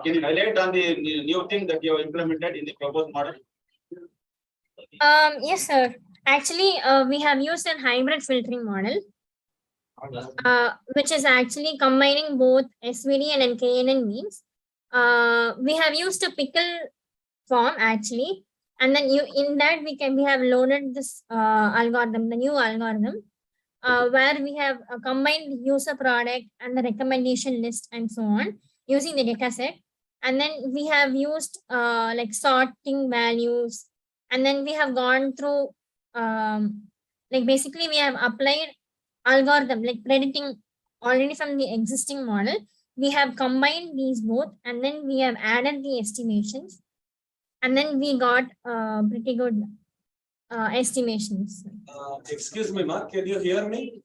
Can you highlight on the new thing that you have implemented in the proposed model? Yes, sir. Actually, we have used a hybrid filtering model, which is actually combining both SVD and KNN means. We have used a pickle form actually, and then in that we have loaded this algorithm, the new algorithm, where we have combined user product and the recommendation list and so on using the data set. And then we have used like sorting values, and then we have gone through like basically we have applied algorithm like predicting already from the existing model. We have combined these both, and then we have added the estimations, and then we got pretty good estimations. Excuse me, Mark, can you hear me?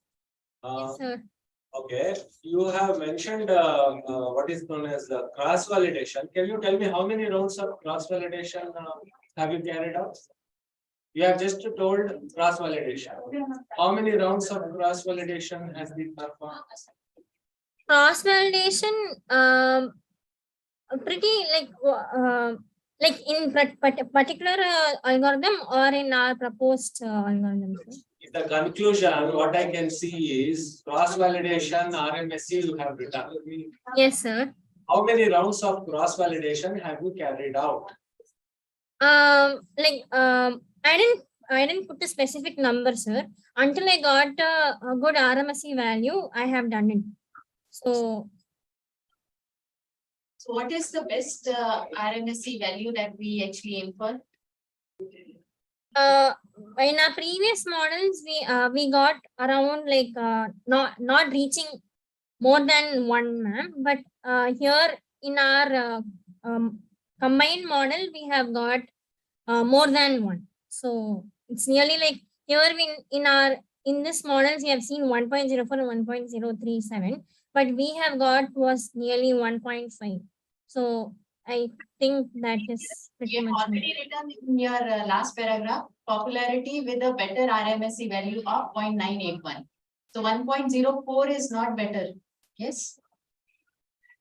Yes, sir. Okay, you have mentioned what is known as cross validation. Can you tell me how many rounds of cross validation have you carried out? You have just told cross validation. How many rounds of cross validation has been performed? Cross validation, pretty like in particular algorithm or in our proposed algorithm. Sir? The conclusion, what I can see is cross validation RMSE you have written. Yes, sir. How many rounds of cross validation have you carried out? I didn't put a specific number, sir. Until I got a good RMSE value, I have done it. So what is the best RMSE value that we actually aim for? in our previous models, we got around like not reaching more than 1, ma'am. But here in our combined model, we have got more than 1. So it's nearly like here in this models we have seen 1.04 and 1.037, but we have got was nearly 1.5. So I think that is pretty You have much. already written in your last paragraph, popularity with a better RMSE value of 0.981. So 1.04 is not better. Yes.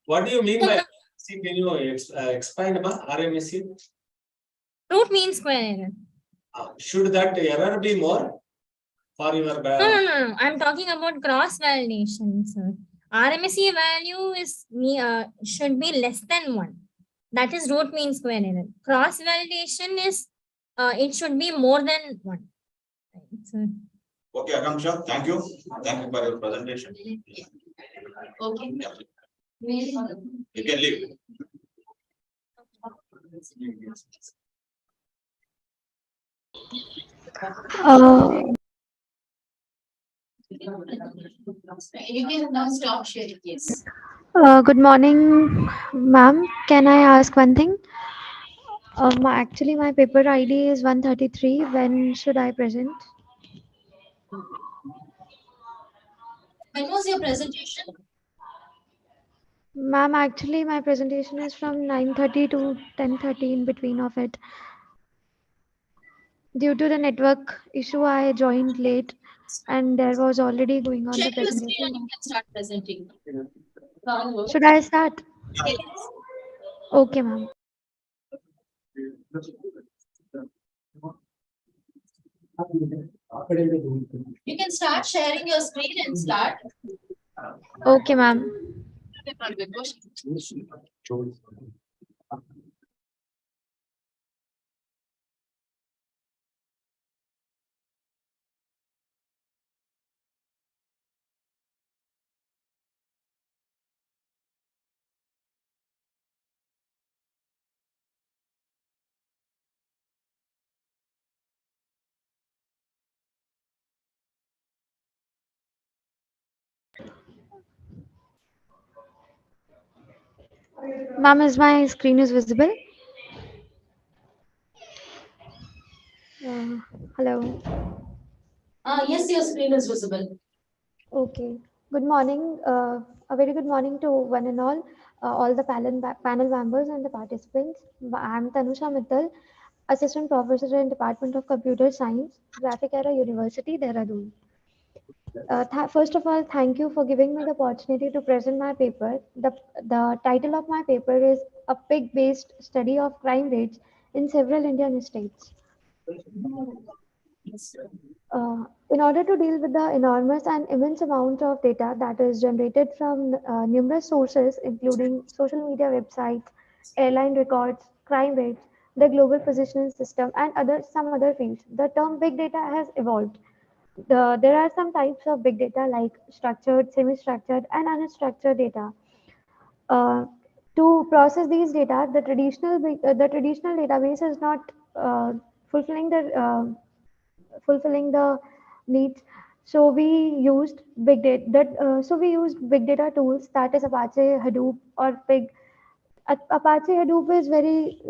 What do you mean by RMSE? Can you expand about RMSE? Root mean square error. Should that error be more for your No. I'm talking about cross validation, sir. RMSE value is should be less than 1. That is root mean square error. Cross validation is it should be more than 1. Right, sir. Okay, Akamsha, thank you. Thank you for your presentation. Okay. You can leave. You can now stop sharing. Yes. Good morning, ma'am. Can I ask one thing? Actually, my paper ID is 133. When should I present? When was your presentation? Ma'am, actually, my presentation is from 9:30 to 10:30 in between of it. Due to the network issue, I joined late. and there was already going on the Share your screen and presentation. you can start presenting. Should I start? Yes. Okay, ma'am. You can start sharing your screen and start. Okay, ma'am. Ma'am, is my screen is visible? Uh, hello. Yes, your screen is visible. Okay. Good morning. A very good morning to one and all the panel members and the participants. I'm Tanusha Mittal, Assistant Professor in Department of Computer Science, Graphic Era University, Dehradun. First of all, thank you for giving me the opportunity to present my paper. The title of my paper is A Pig-Based Study of Crime Rates in Several Indian States. In order to deal with the enormous and immense amount of data that is generated from numerous sources, including social media websites, airline records, crime rates, the global positioning system, and some other fields, the term big data has evolved. There are some types of big data like structured, semi-structured, and unstructured data. Uh, to process these data, the traditional database is not uh, fulfilling the needs. So we used big data tools, that is Apache Hadoop or Pig. Apache Hadoop is very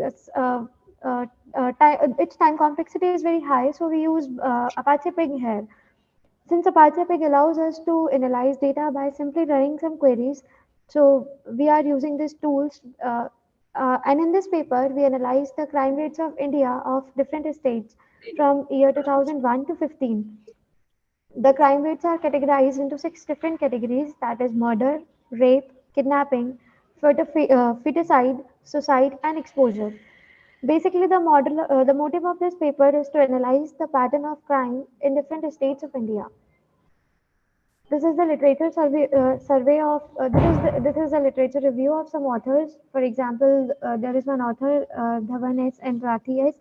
its time complexity is very high, so we use Apache Pig here. Since Apache Pig allows us to analyze data by simply running some queries, so we are using these tools. And in this paper, we analyze the crime rates of India of different states from year 2001 to 15. The crime rates are categorized into 6 different categories, that is murder, rape, kidnapping, feticide, suicide, and exposure. Basically, the motive of this paper is to analyze the pattern of crime in different states of India. This is the literature survey of this is a literature review of some authors. For example, there is one author, Dhawan S. and Rathi S.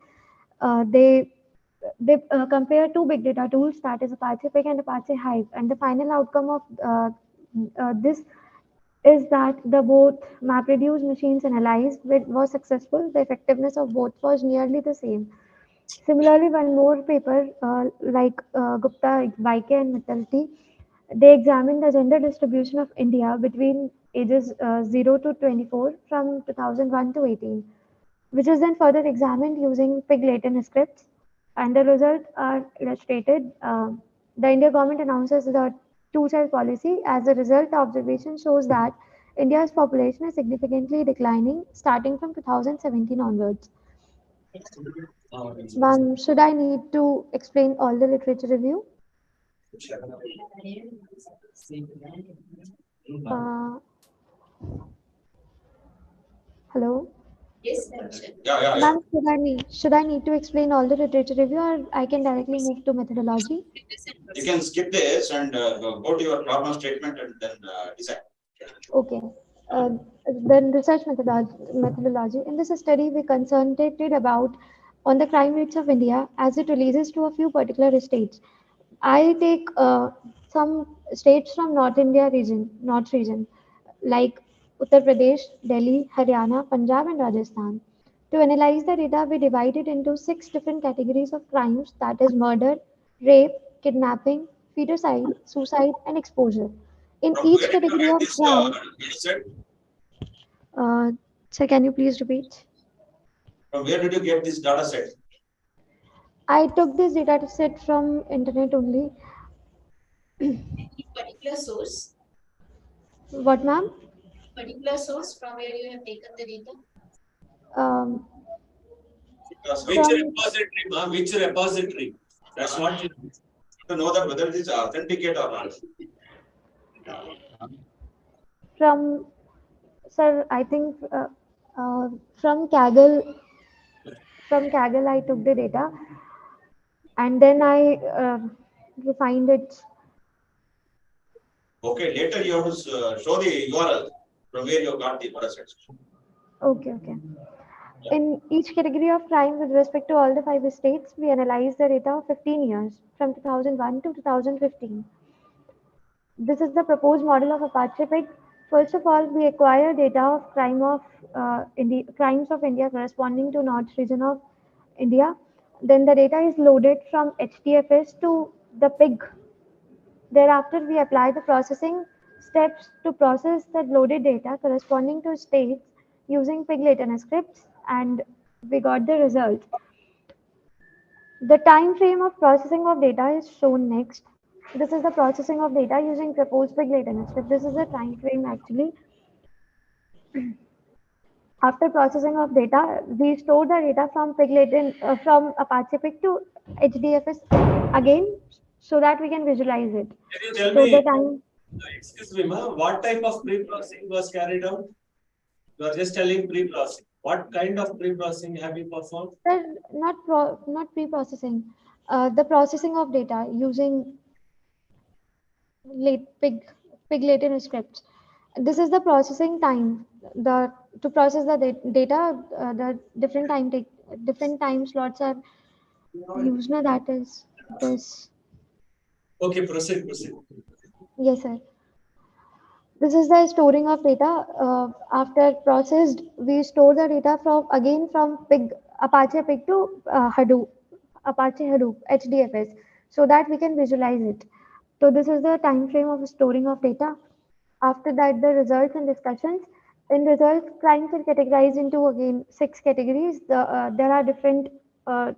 They compare two big data tools, that is Apache Pig and Apache Hive, and the final outcome of this is that the both MapReduce machines analyzed was successful. The effectiveness of both was nearly the same. Similarly, one more paper Gupta, Vaike, and Mittalti, they examined the gender distribution of India between ages 0 to 24 from 2001 to 18, which is then further examined using pig Latin scripts. And the results are illustrated. The India government announces the two-child policy. As a result, the observation shows that India's population is significantly declining starting from 2017 onwards. Ma'am, should I need to explain all the literature review? Uh, hello? Yes. Ma'am, should I need to explain all the literature review, or I can directly move to methodology? You can skip this and go to your problem statement and then decide. Okay. Uh, then research methodology. In this study, we concentrated about on the crime rates of India as it releases to a few particular states. I take some states from North region, like Uttar Pradesh, Delhi, Haryana, Punjab, and Rajasthan. To analyze the data, we divide it into 6 different categories of crimes, that is murder, rape, kidnapping, feticide, suicide, and exposure. In From each where did you category get of this crime, set? uh, sir, can you please repeat? From where did you get this data set? I took this data set from internet only. Any particular source? What, ma'am? Particular source from where you have taken the data? Um, Which from repository, ma'am? Which repository? That's what you. to know that whether it is authenticate or not. From, sir, I think from Kaggle, I took the data and then I refined it. Okay, later you have to show the URL from where you got the data sets. Okay, okay. In each category of crime with respect to all the 5 states, we analyzed the data of 15 years from 2001 to 2015. This is the proposed model of Apache Pig. First of all, we acquire data of crimes of India corresponding to North region of India. Then the data is loaded from HDFS to the pig. Thereafter, we apply the processing steps to process the loaded data corresponding to states using pig latent scripts, and we got the result. The time frame of processing of data is shown next. This is the processing of data using proposed pig latent script. This is the time frame actually. After processing of data, we store the data from from Apache Pig to HDFS again, so that we can visualize it. Can you tell So me, the time, excuse me, ma'am, what type of pre-processing was carried out? You are just telling pre-processing. What kind of pre-processing have you performed? not pre-processing, the processing of data using late pig latent scripts. This is the processing time. The to process the data, the different time slots are used. No, that is this. Okay, proceed. Yes, sir. This is the storing of data. After processed, we store the data from Apache Pig to Apache Hadoop, HDFS, so that we can visualize it. So this is the time frame of storing of data. After that, the results and discussions. In results, crimes are categorized into again 6 categories. There are different uh,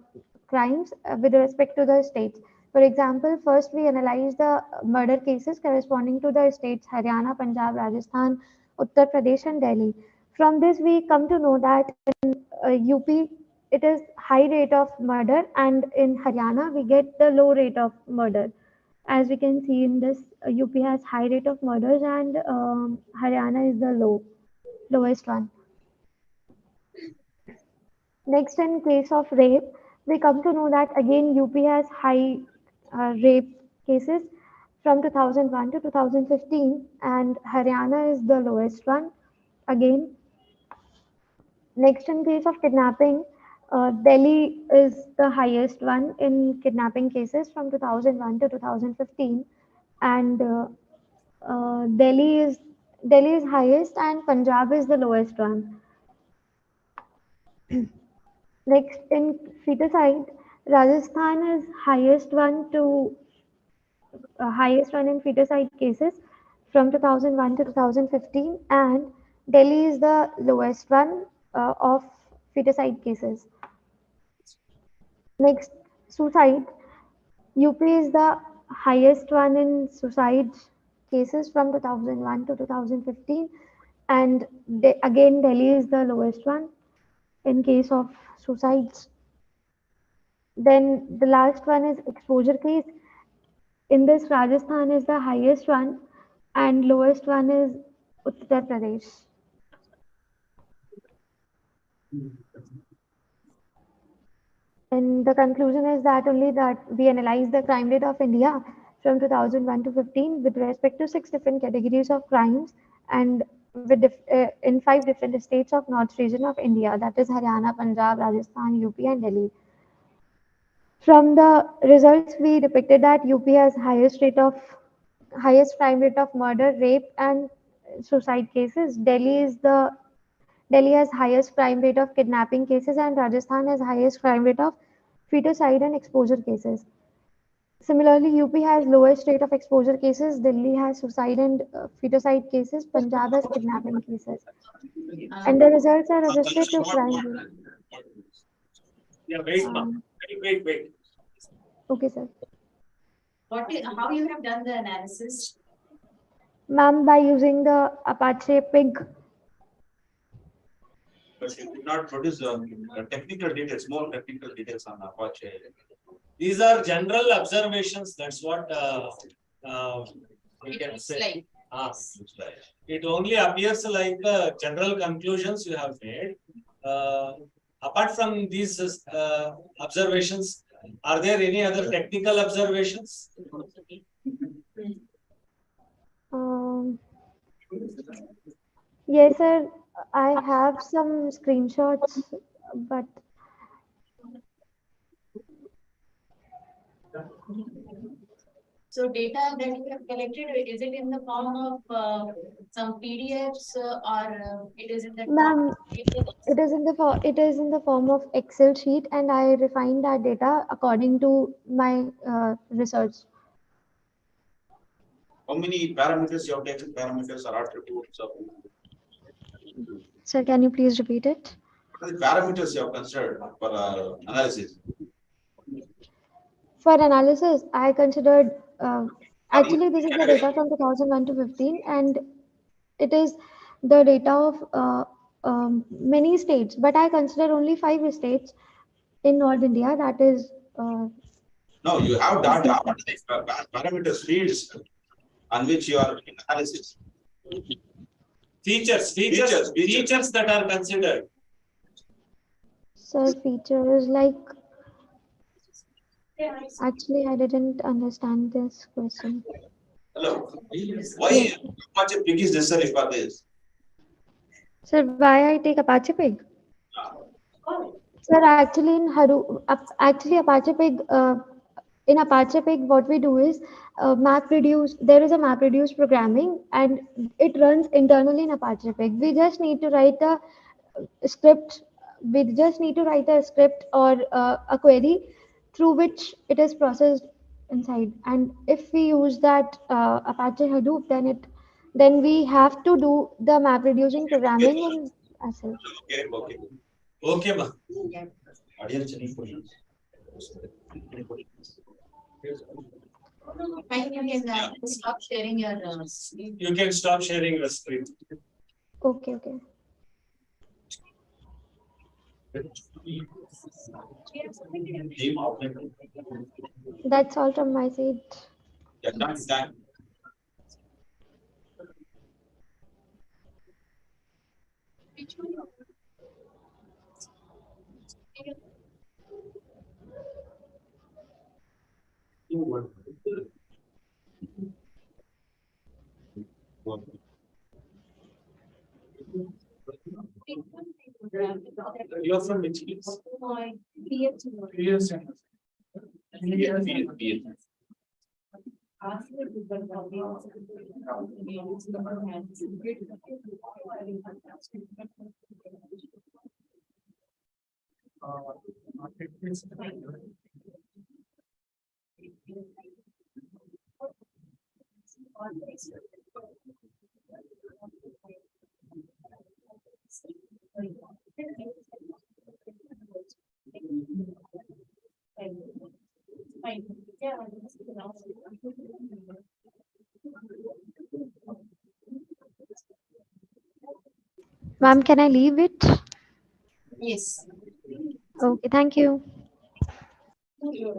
crimes with respect to the states. For example, first we analyze the murder cases corresponding to the states Haryana, Punjab, Rajasthan, Uttar Pradesh, and Delhi. From this, we come to know that in UP it is high rate of murder, and in Haryana we get the low rate of murder. As we can see in this, UP has high rate of murders, and Haryana is the lowest one. Next, in case of rape, we come to know that again UP has high rape cases from 2001 to 2015, and Haryana is the lowest one. Again, next in case of kidnapping, Delhi is the highest one in kidnapping cases from 2001 to 2015, and Delhi is highest, and Punjab is the lowest one. Next, in feticide, Rajasthan is highest one in feticide cases from 2001 to 2015, and Delhi is the lowest one of feticide cases. Next, suicide. UP is the highest one in suicide cases from 2001 to 2015, and again Delhi is the lowest one in case of suicides. Then the last one is exposure case. In this, Rajasthan is the highest one, and lowest one is Uttar Pradesh. And the conclusion is that only that we analyze the crime rate of India from 2001 to 15 with respect to 6 different categories of crimes, and in 5 different states of North region of India, that is Haryana, Punjab, Rajasthan, UP, and Delhi. From the results, we depicted that UP has highest crime rate of murder, rape, and suicide cases. Delhi has highest crime rate of kidnapping cases, and Rajasthan has highest crime rate of feticide and exposure cases. Similarly, UP has lowest rate of exposure cases. Delhi has suicide and feticide cases. Punjab has kidnapping cases. And the results are adjusted to crime rate. Yeah, wait, ma'am. Wait. Okay, sir. How you have done the analysis? Ma'am, by using the Apache Pig. But you did not produce technical details, more technical details on Apache. These are general observations. That's what we It can looks say. like. It only appears like general conclusions you have made. Apart from these observations, are there any other technical observations? Um, yes, sir. I have some screenshots, but So data that you have collected, is it in the form of some PDFs or it is in the ma'am, form? it is in the form of Excel sheet, and I refine that data according to my research. How many parameters you have taken, parameters or attributes of? Sir, can you please repeat it? What are the parameters you have considered for analysis? For analysis, I considered, Not actually this is the category. data from 2001 to 15, and it is the data of many states, but I consider only 5 states in North India, that is. No, you have data. What are the parameters fields on which you are in analysis? Features that are considered. Sir, features like, actually I didn't understand this question. Hello. Why much a pig is necessary for this? Sir, why I take Apache Pig? Sir, actually in Apache Pig, in Apache Pig, what we do is there is a MapReduce programming, and it runs internally in Apache Pig. We just need to write a script. We just need to write a script or a query through which it is processed inside. And if we use that Apache Hadoop, then we have to do the map reducing programming in ourselves. Okay, ma. Audience, any questions? Fine, you can stop sharing your You can stop sharing your screen. Okay. Team outlet. That's all from my side. Yeah, done. You are from which place? Yes. Ma'am, can I leave it? Yes. Okay, thank you. You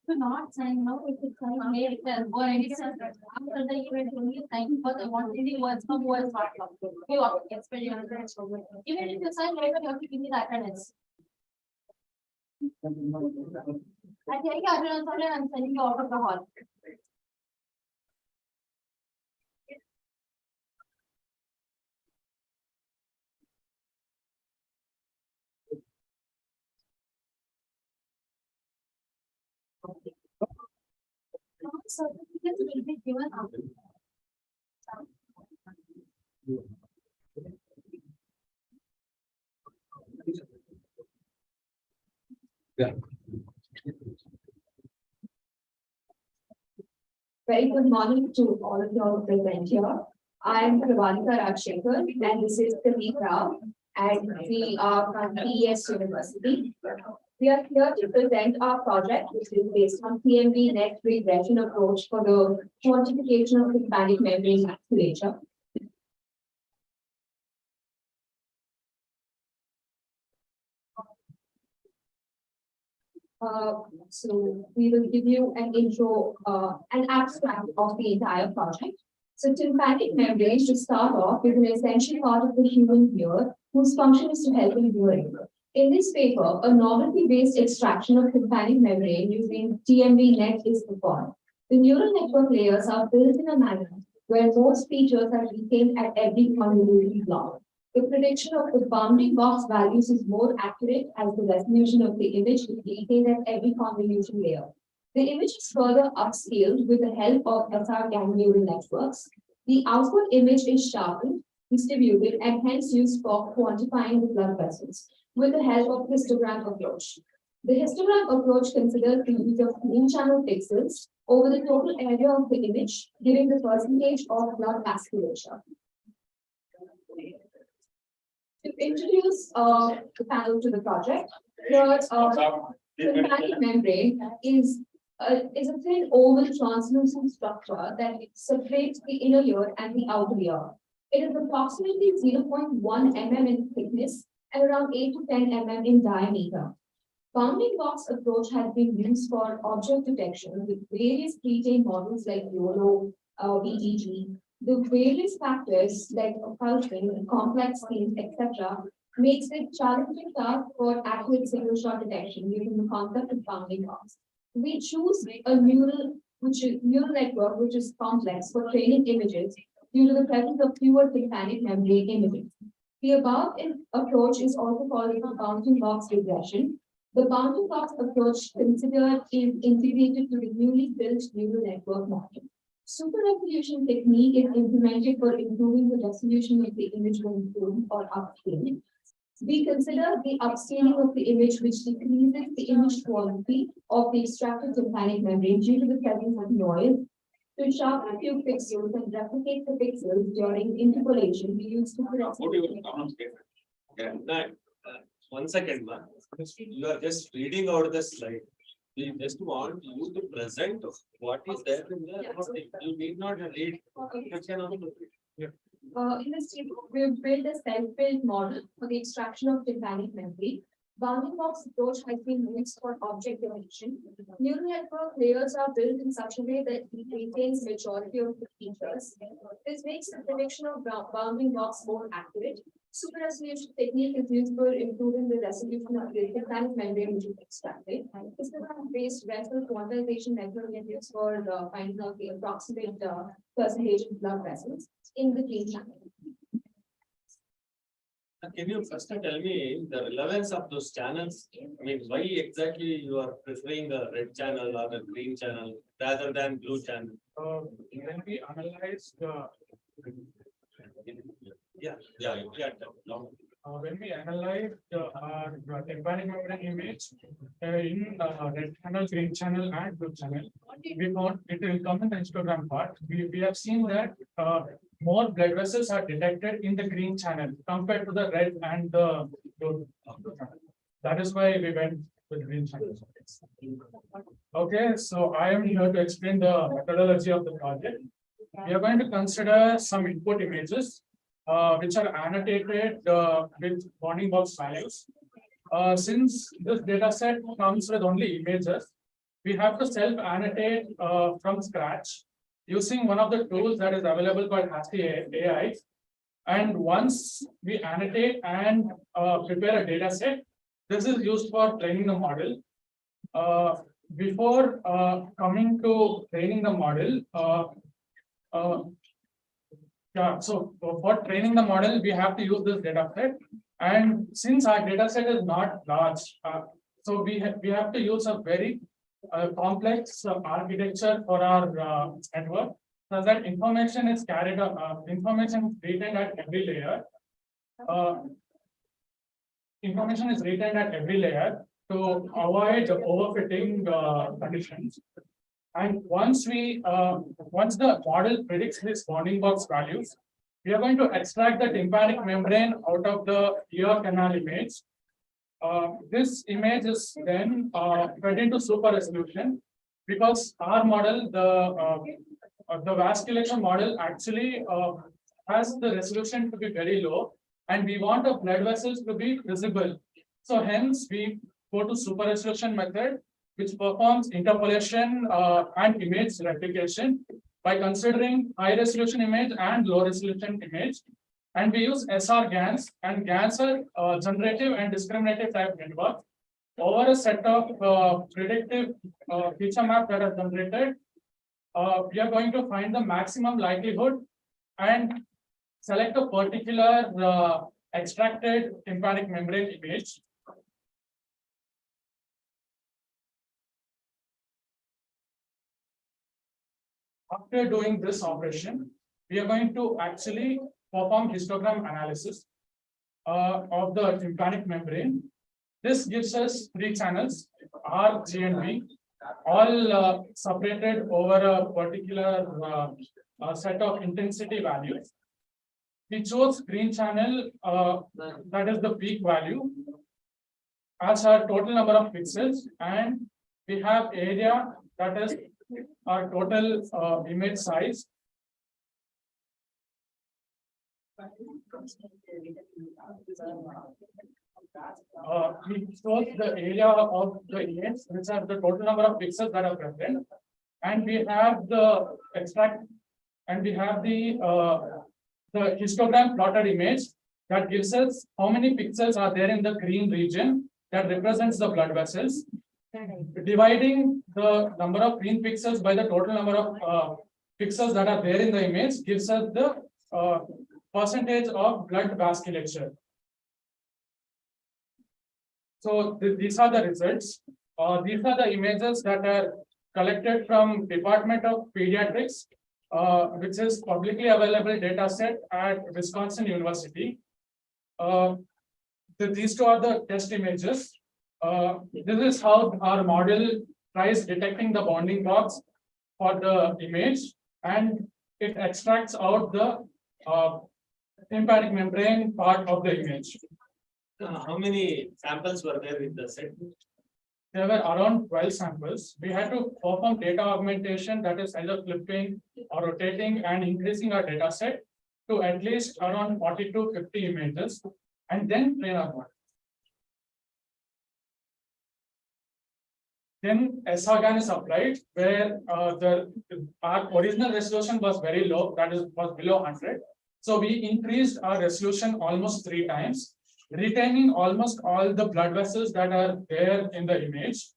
cannot sign now, if you sign later, or anything after the event, only sign for the one thing was some was part of. You are expecting attendance. Even if you sign later, you have to give me the attendance. I take attendance only and sending you out of the hall. Certificates will be given out. Very good morning to all of you all present here. I am Pravalika Rajshekhar and this is Kavit Rao and we are from PES University. We are here to present our project which is based on PMV net regression approach for the quantification of tympanic membrane vasculature. So we will give you an intro, an abstract of the entire project. So tympanic membrane, to start off, is an essential part of the human ear whose function is to help in hearing. In this paper, a novelty-based extraction of tympanic membrane using TMV net is performed. The neural network layers are built in a manner where most features are retained at every convolution block. The prediction of the bounding box values is more accurate as the resolution of the image is retained at every convolution layer. The image is further upscaled with the help of SR gang neural networks. The output image is sharpened, distributed, and hence used for quantifying the blood vessels with the help of histogram approach. The histogram approach considers the use of clean channel pixels over the total area of the image, giving the percentage of blood vasculature. To introduce the panel to the project, here tympanic membrane is a thin oval translucent structure that separates the inner ear and the outer ear. It is approximately 0.1 mm in thickness and around 8 to 10 mm in diameter. Bounding box approach has been used for object detection with various pre-trained models like YOLO, VGG. The various factors like occulting, complex schemes, etc., makes it challenging task for accurate single shot detection using the concept of bounding box. We choose a neural network which is complex for training images due to the presence of fewer tympanic membrane images. The above approach is also called the bounding box regression. The bounding box approach considered is integrated to the newly built neural network model. Super resolution technique is implemented for improving the resolution of the image when zoomed or upscaling. We consider the upscaling of the image which decreases the image quality of the extracted tympanic membrane due to the presence of noise. To sharpen a few pixels and replicate the pixels during interpolation, we use super resolution. One second, ma'am. You are just reading out the slide. We just want you to present what is there in the. You need not read. In this table, we've built a self-built model for the extraction of tympanic membrane. Bounding box approach has been used for object detection. Neural network layers are built in such a way that it retains majority of the features. This makes the prediction of bounding box more accurate. Super resolution technique is used for improving the resolution of the tympanic membrane which is extracted. Histogram-based vessel quantization method is used for finding out the approximate percentage of blood vessels in the clean channel. Can you first tell me the relevance of those channels? I mean, why exactly you are preferring a red channel or a green channel rather than blue channel? When we analyze the when we analyze our tympanic membrane image in red channel, green channel, and blue channel, we found it will come in the histogram part. We have seen that more blood vessels are detected in the green channel compared to the red and the blue channel. That is why we went with green channel. Okay, so I am here to explain the methodology of the project. We are going to consider some input images which are annotated with bounding box values. Since this data set comes with only images, we have to self-annotate from scratch using one of the tools that is available called AI. And once we annotate and prepare a data set, this is used for training the model. Before coming to training the model, so for training the model, we have to use this data set. And since our data set is not large, so we have to use a very complex architecture for our network, so that information is carried information is retained at every layer. Information is retained at every layer, to avoid overfitting conditions. And once the model predicts this bounding box values, we are going to extract the tympanic membrane out of the ear canal image. This image is then fed into super resolution, because our model, the vasculature model, actually has the resolution to be very low, and we want the blood vessels to be visible. So hence we go to super resolution method, which performs interpolation and image replication by considering high resolution image and low resolution image. And we use SR GANs, and GANs are generative and discriminative type network. Over a set of predictive feature map that are generated, we are going to find the maximum likelihood and select a particular extracted tympanic membrane image. After doing this operation, we are going to actually perform histogram analysis of the tympanic membrane. This gives us 3 channels, R, G, and V, all separated over a particular set of intensity values. We chose green channel, that is the peak value, as our total number of pixels, and we have area, that is our total image size. We chose the area of the image, which are the total number of pixels that are present, and we have the extract, and we have the histogram plotted image that gives us how many pixels are there in the green region that represents the blood vessels. Dividing the number of green pixels by the total number of pixels that are there in the image gives us the percentage of blood vasculature. So these are the results. These are the images that are collected from Department of Pediatrics, which is publicly available data set at Wisconsin University. These 2 are the test images. This is how our model tries detecting the bounding box for the image, and it extracts out the tympanic membrane part of the image. How many samples were there in the set? There were around 12 samples. We had to perform data augmentation, that is either flipping or rotating and increasing our data set to at least around 40 to 50 images, and then train our model. Then SR-GAN is applied, where our original resolution was very low, that is was below 100. So we increased our resolution almost 3 times, retaining almost all the blood vessels that are there in the image.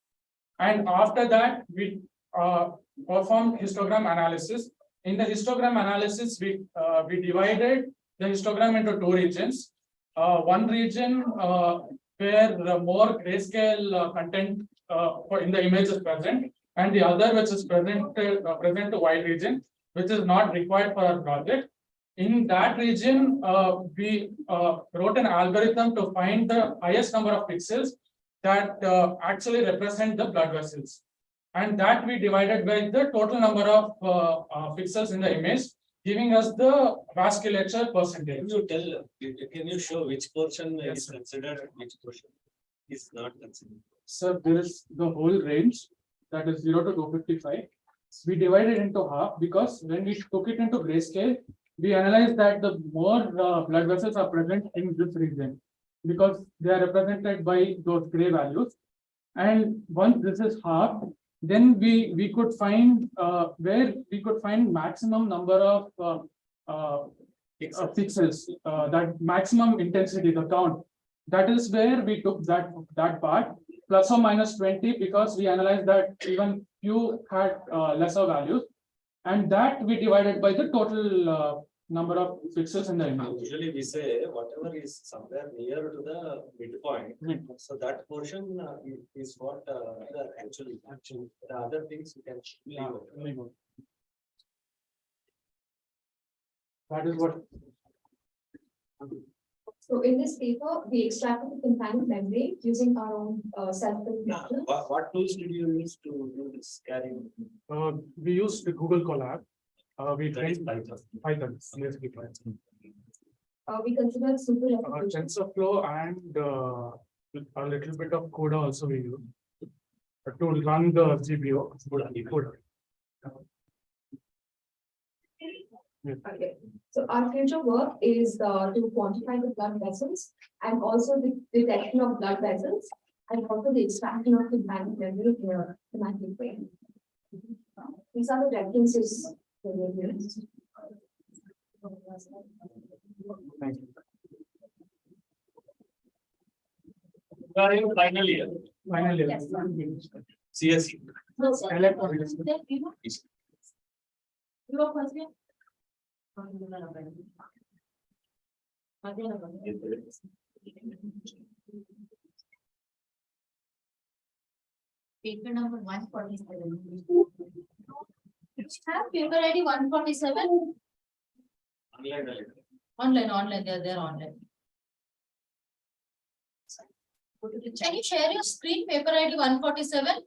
And after that, we performed histogram analysis. In the histogram analysis, we divided the histogram into 2 regions. One region where the more grayscale content in the image is present, and the other which is present to white region, which is not required for our project. In that region, we wrote an algorithm to find the highest number of pixels that actually represent the blood vessels, and that we divided by the total number of pixels in the image, giving us the vasculature percentage. Can you show which portion is considered, which portion is not considered? So there is the whole range, that is 0 to 255. We divided into half because when we took it into grayscale, we analyzed that the more blood vessels are present in this region because they are represented by those gray values. And once this is half, then we could find where we could find maximum number of pixels, that maximum intensity, the count. That is where we took that part, plus or minus 20, because we analyzed that even few had lesser values, and that we divided by the total number of pixels in the image. Usually we say whatever is somewhere near to the midpoint, so that portion is what the actually the other things you can leave. That is what. So in this paper, we extracted the tympanic membrane using our own self-filtration. What tools did you use to do this carrying? We used the Google Colab. We That is trained Python. Basically Python. We consider simple application. TensorFlow and a little bit of CUDA also we use to run the GPU. CUDA. Okay, so our future work is to quantify the blood vessels and also the detection of blood vessels and also the extraction of the tympanic membrane in a thematic way. These are the references. Thank you. You are in final year, Finally. Yes. CSE. No, sir. Electronics. You are first year? Paper number 147. Have paper ID 147? Online, they're online. Can you share your screen, paper ID 147?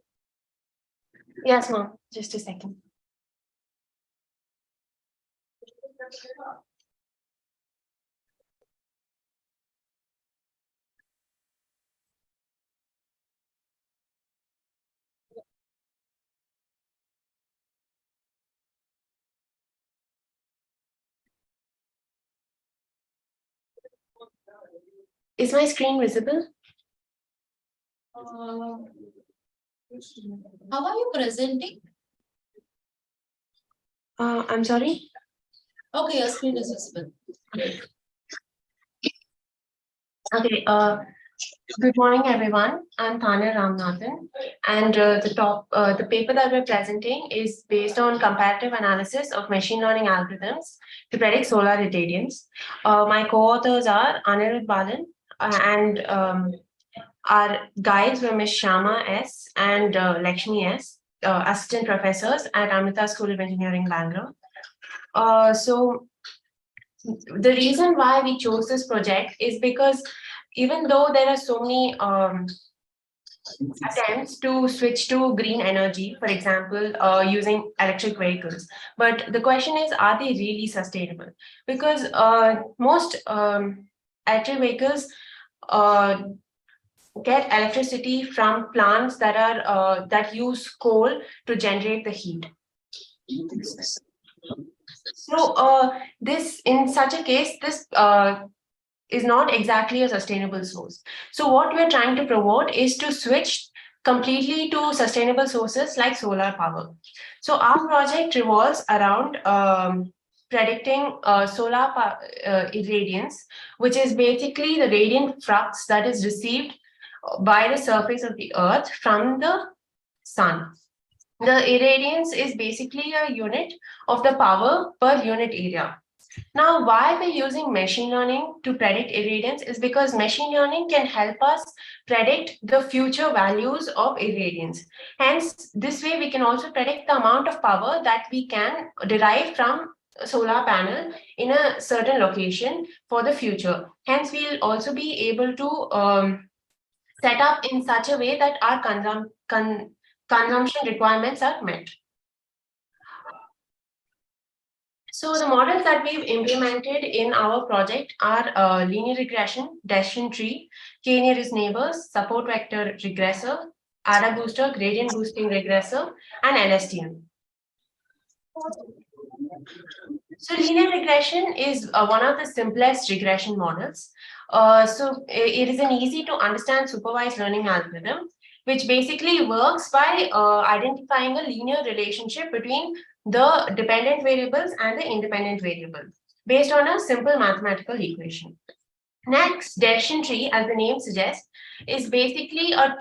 Yes, ma'am. Just a second. Is my screen visible? How are you presenting? I'm sorry. Okay, your screen is visible. Okay. Good morning, everyone. I'm Tanya Ramanathan, and the paper that we're presenting is based on comparative analysis of machine learning algorithms to predict solar irradiance. My co-authors are Anirudh Balan and our guides were Ms. Shama S. and Lakshmi S., assistant professors at Amrita School of Engineering, Bangalore. So the reason why we chose this project is because even though there are so many attempts to switch to green energy, for example, using electric vehicles, but the question is, are they really sustainable? Because most electric vehicles get electricity from plants that are that use coal to generate the heat. So this, in such a case, this is not exactly a sustainable source. So what we're trying to promote is to switch completely to sustainable sources like solar power. So our project revolves around predicting solar irradiance, which is basically the radiant flux that is received by the surface of the earth from the sun. The irradiance is basically a unit of the power per unit area. Now, why we're using machine learning to predict irradiance is because machine learning can help us predict the future values of irradiance. Hence, this way we can also predict the amount of power that we can derive from a solar panel in a certain location for the future. Hence, we'll also be able to set up in such a way that our consumption requirements are met. So the models that we've implemented in our project are linear regression, decision tree, k-nearest neighbors, support vector regressor, ADA booster, gradient boosting regressor, and LSTM. So linear regression is one of the simplest regression models. So it is an easy to understand supervised learning algorithm, which basically works by identifying a linear relationship between the dependent variables and the independent variables based on a simple mathematical equation. Next, decision tree, as the name suggests, is basically a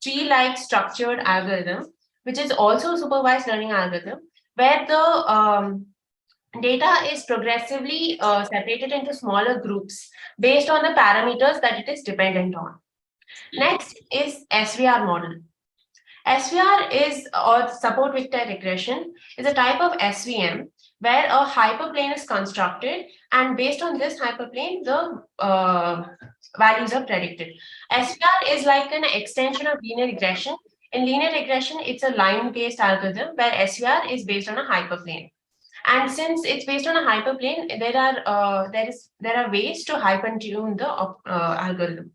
tree-like structured algorithm, which is also a supervised learning algorithm, where the data is progressively separated into smaller groups based on the parameters that it is dependent on. Next is SVR model. SVR is, or support vector regression, is a type of SVM where a hyperplane is constructed, and based on this hyperplane, the values are predicted. SVR is like an extension of linear regression. In linear regression, it's a line-based algorithm where SVR is based on a hyperplane. And since it's based on a hyperplane, there are ways to hyper-tune the algorithm.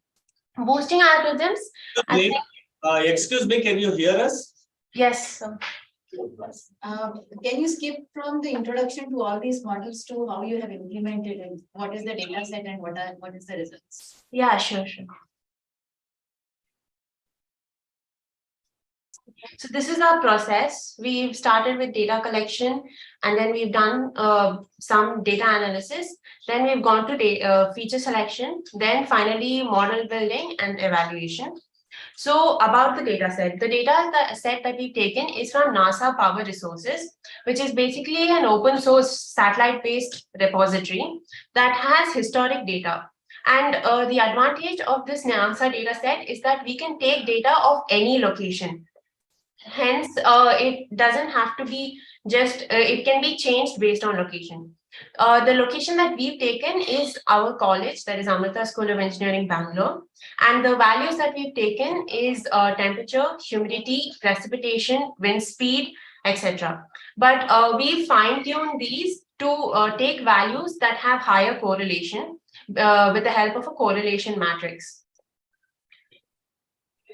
Boosting algorithms. Excuse me, can you hear us? Yes. Can you skip from the introduction to all these models to how you have implemented and what is the data set and what is the results? Yeah, sure. So this is our process. We've started with data collection, and then we've done some data analysis. Then we've gone to feature selection, then finally model building and evaluation. So about the data set that we've taken is from NASA Power Resources, which is basically an open source satellite-based repository that has historic data. And the advantage of this NASA data set is that we can take data of any location. Hence, it doesn't have to be just, it can be changed based on location. The location that we've taken is our college, that is Amrita School of Engineering, Bangalore. And the values that we've taken is temperature, humidity, precipitation, wind speed, etc. But we fine-tune these to take values that have higher correlation with the help of a correlation matrix.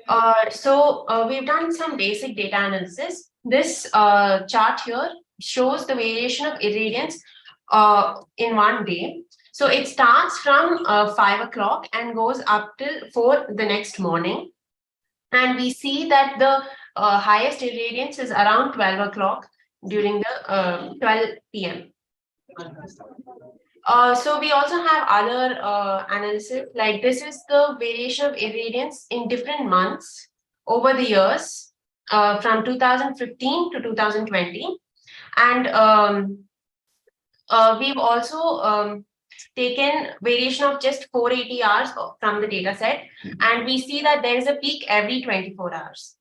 We've done some basic data analysis. This chart here shows the variation of irradiance in one day. So it starts from 5 o'clock and goes up till 4 the next morning. And we see that the highest irradiance is around 12 o'clock during the 12 p.m. So we also have other analysis, like this is the variation of irradiance in different months over the years from 2015 to 2020. And we've also taken variation of just 480 hours from the data set, and we see that there is a peak every 24 hours.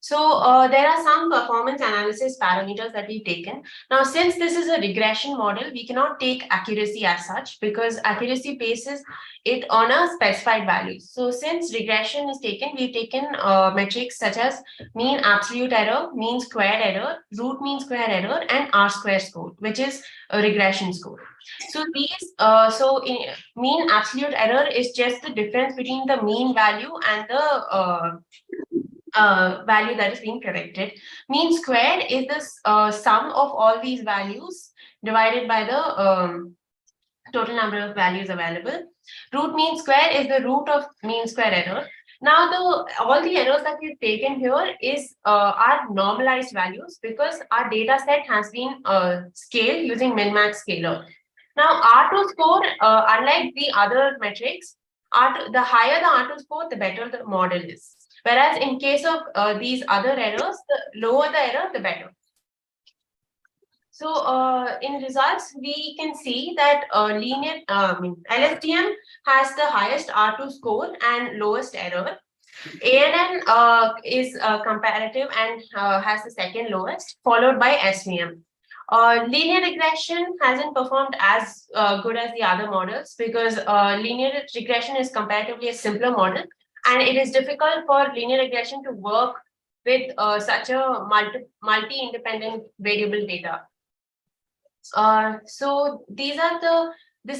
So there are some performance analysis parameters that we've taken. Now, since this is a regression model, we cannot take accuracy as such because accuracy bases it on a specified value. So since regression is taken, we've taken metrics such as mean absolute error, mean squared error, root mean square error, and R-square score, which is a regression score. So these, mean absolute error is just the difference between the mean value and the value that is being corrected. Mean squared is the sum of all these values divided by the total number of values available. Root mean square is the root of mean square error. Now, all the errors that we've taken here is are normalized values because our data set has been scaled using min-max scaler. Now, R2 score, unlike the other metrics, the higher the R2 score, the better the model is. Whereas in case of these other errors, the lower the error, the better. So in results, we can see that LSTM has the highest R2 score and lowest error. ANN is comparative and has the second lowest, followed by SVM. Linear regression hasn't performed as good as the other models because linear regression is comparatively a simpler model, and it is difficult for linear regression to work with such a multi-independent variable data. So this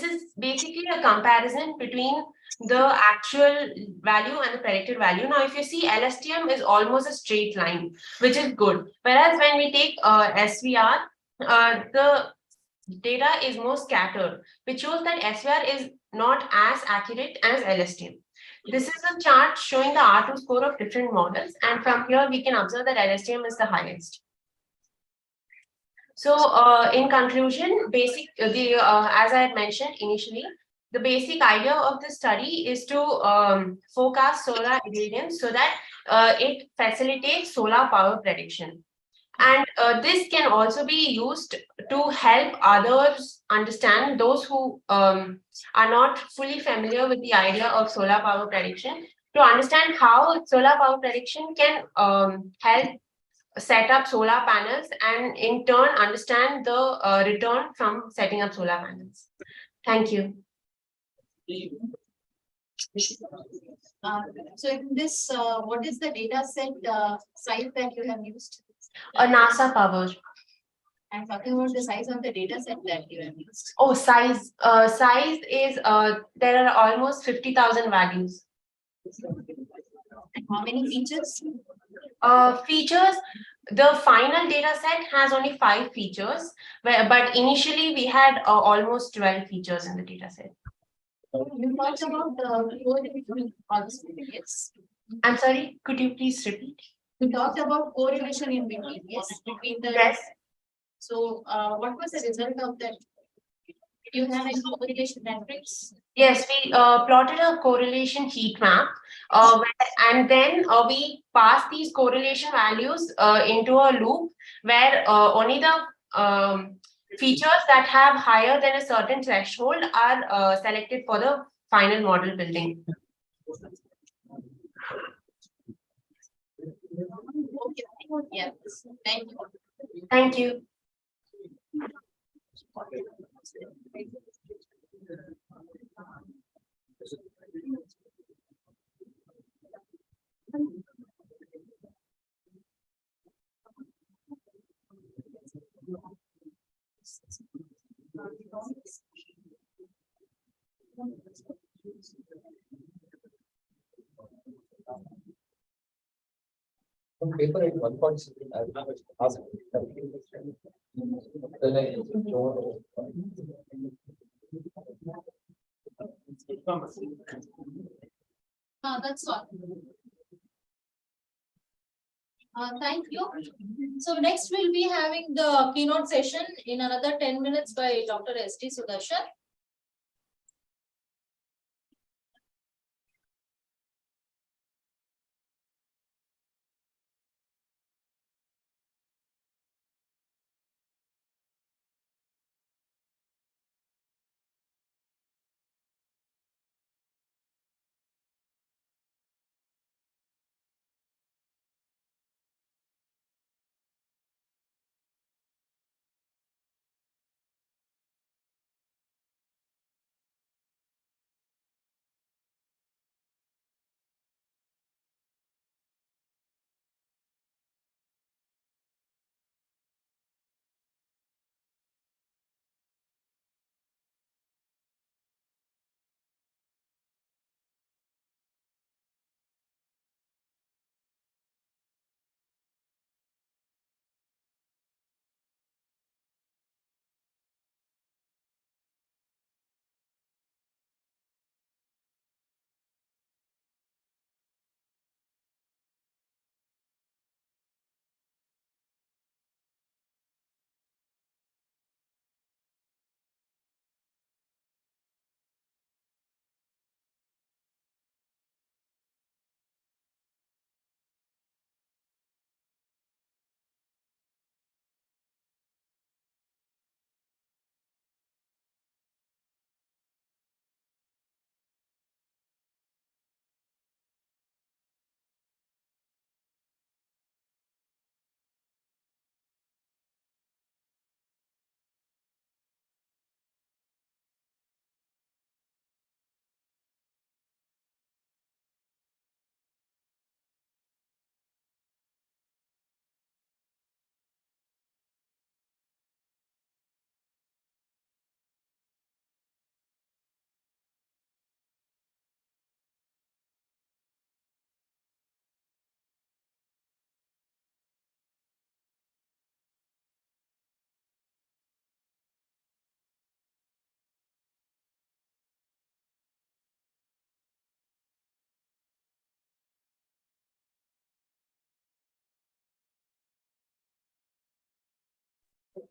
is basically a comparison between the actual value and the predicted value. Now, if you see, LSTM is almost a straight line, which is good. Whereas when we take SVR, the data is more scattered, which shows that SVR is not as accurate as LSTM. This is a chart showing the R2 score of different models, and from here we can observe that LSTM is the highest. So in conclusion, as I had mentioned initially, the basic idea of the study is to forecast solar irradiance so that it facilitates solar power prediction. And this can also be used to help others understand, those who are not fully familiar with the idea of solar power prediction, to understand how solar power prediction can help set up solar panels and in turn understand the return from setting up solar panels. Thank you. So in this, what is the data set size that you have used? A NASA power. I'm talking about the size of the data set that you have used. Oh, size. Size is there are almost 50,000 values. And how many features? Features. The final data set has only 5 features, but initially we had almost 12 features in the data set. You talked about the correlation also, yes. I'm sorry, could you please repeat? You talked about correlation in between, yes, between the. Yes. So, what was the result of that? Did you have any correlation metrics? Yes, we plotted a correlation heat map, and then we passed these correlation values into a loop where only the features that have higher than a certain threshold are selected for the final model building. Okay, yes, thank you. Thank you. Paper at 1.6. That's all. Thank you. So next we'll be having the keynote session in another 10 minutes by Dr. S.T. Sudarshan.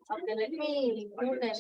Okay, let me move that.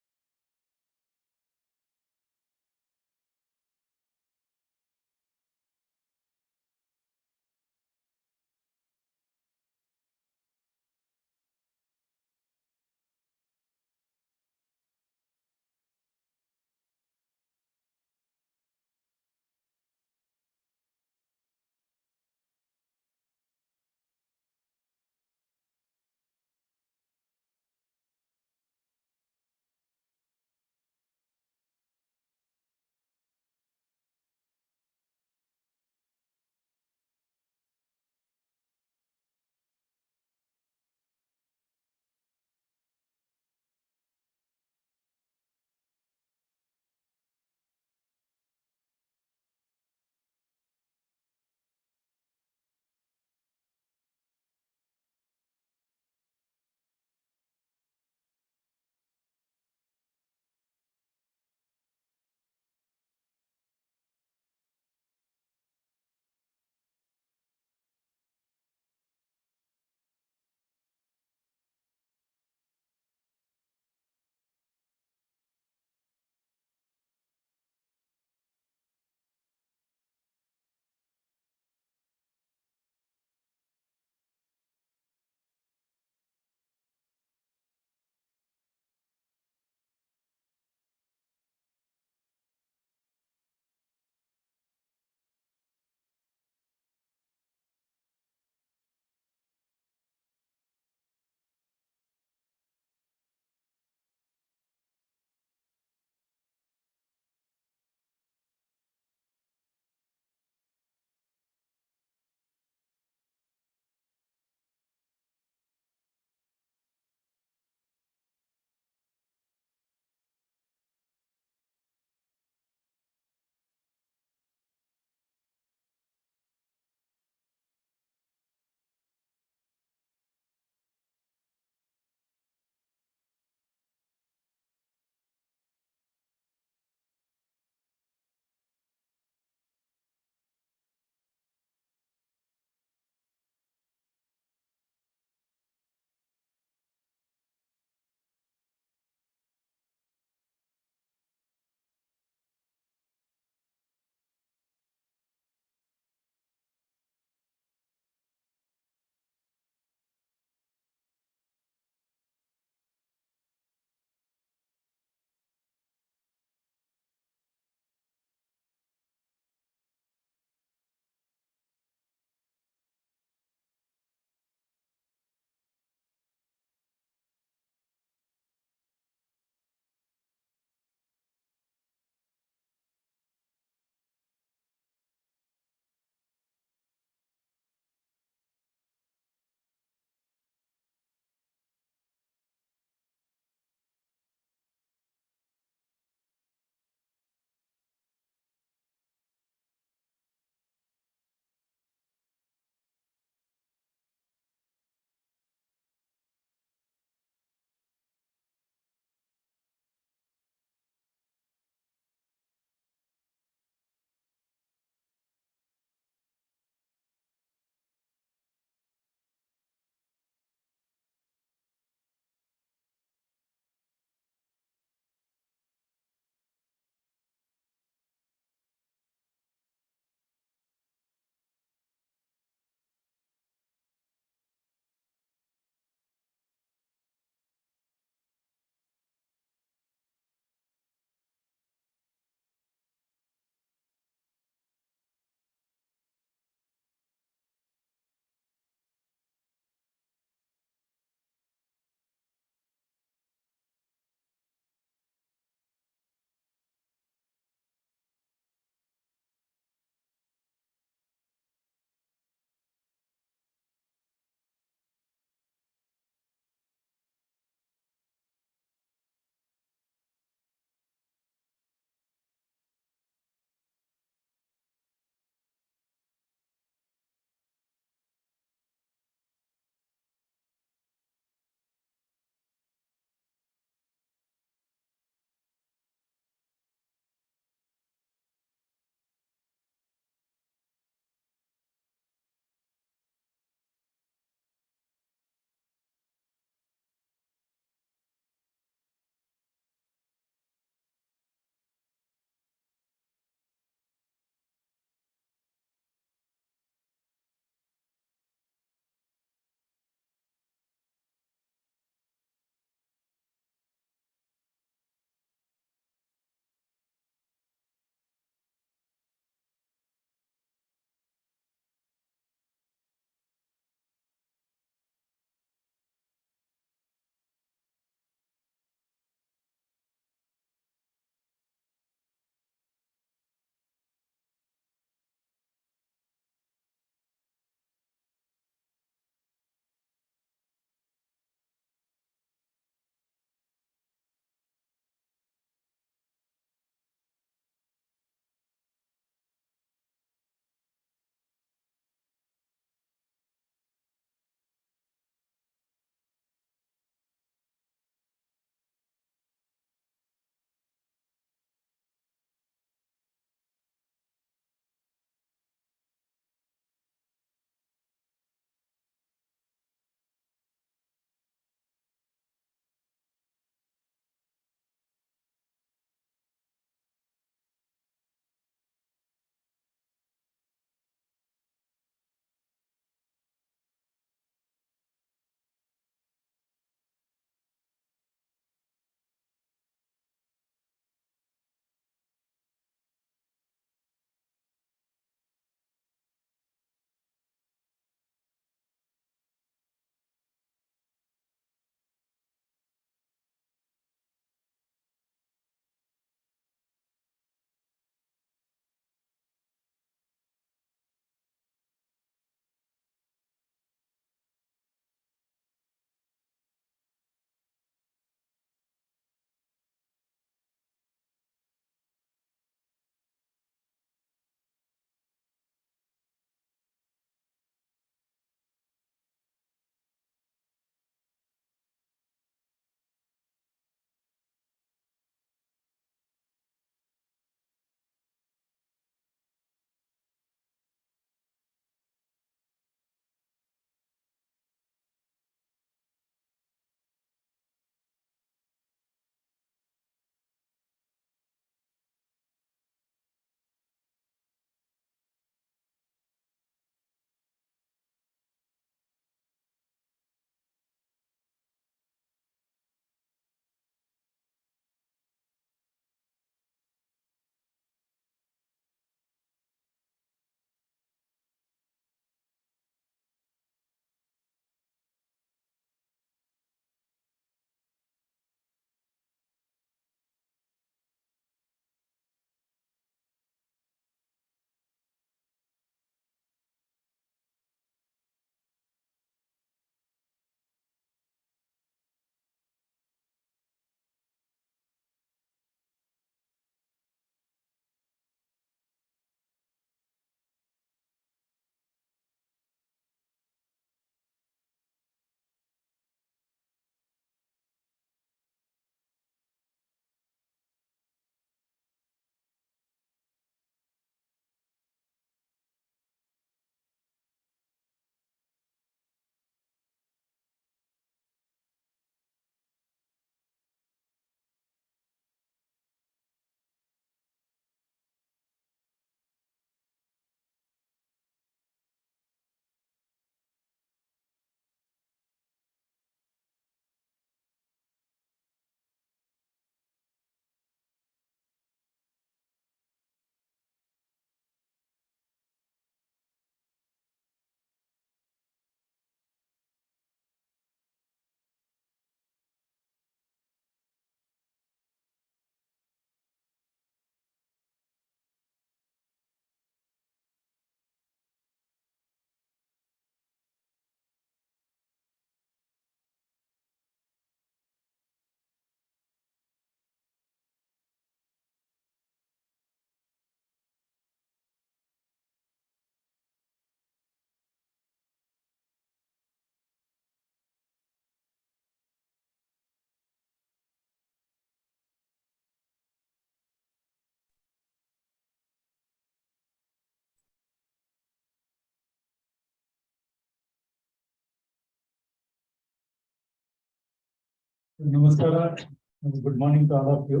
Namaskara. Good morning to all of you.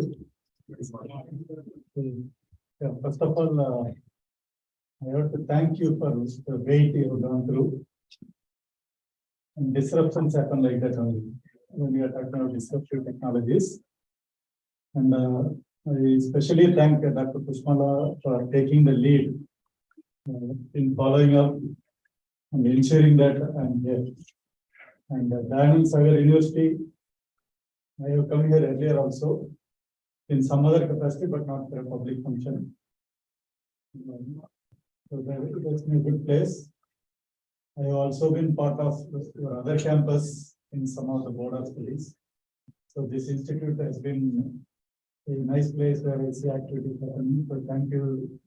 First of all, I have to thank you for the wait you have gone through. And disruptions happen like that only when we are talking about disruptive technologies. And I especially thank Dr. Pushmala for taking the lead in following up and ensuring that I'm here. And Dayanand Sagar University, I have come here earlier also in some other capacity, but not for a public function. So that's a good place. I have also been part of your other campus in some of the board of studies. So this institute has been a nice place where I see activities happening. So thank you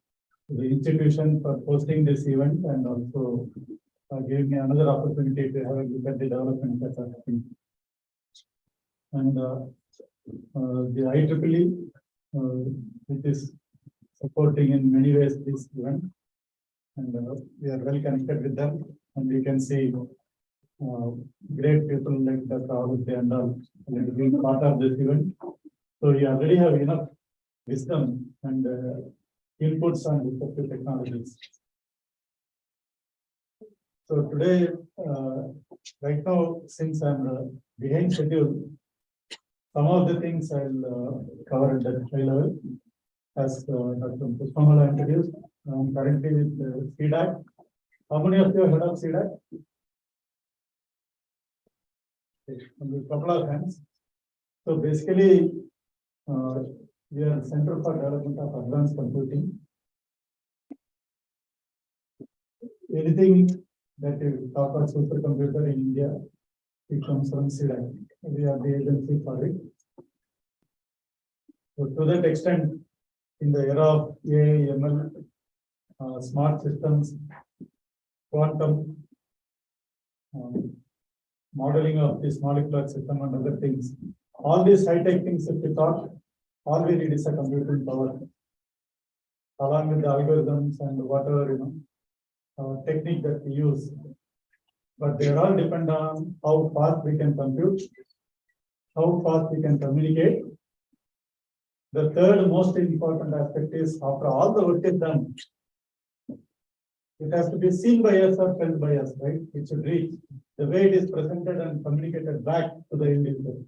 to the institution for hosting this event and also giving me another opportunity to have a look at the development that's happening. And the IEEE, which is supporting in many ways this event, and we are well connected with them, and we can see great people like Dr. Avudhi and all being part of this event. So we already have enough wisdom and inputs on disruptive technologies. So today, right now, since I'm behind schedule, some of the things I'll cover at that high level. As Dr. Pushmala introduced, I'm currently with CDAC. How many of you have heard of CDAC? A couple of hands. So basically, we are Center for Development of Advanced Computing. Anything that you talk about supercomputer in India, it comes from CDAC. We are the agency for it. So to that extent, in the era of AI, ML, smart systems, quantum, modeling of this molecular system and other things, all these high-tech things, if we thought, all we need is a computing power, along with the algorithms and whatever, technique that we use. But they all depend on how fast we can compute, how fast we can communicate. The third most important aspect is, after all the work is done, it has to be seen by us or felt by us, right? It should reach the way it is presented and communicated back to the individual.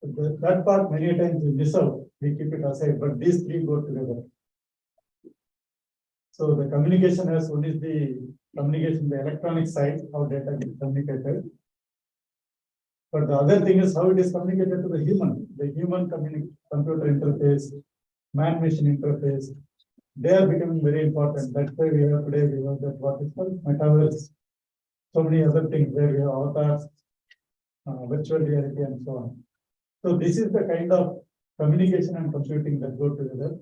That part many times we miss out, we keep it aside, but these three go together. So the communication has one is the communication, the electronic side, how data is communicated. But the other thing is how it is communicated to the human computer interface, man-machine interface. They are becoming very important. That's why we have today, we have that what is called metaverse, so many other things where we have avatars, virtual reality and so on. So this is the kind of communication and computing that go together.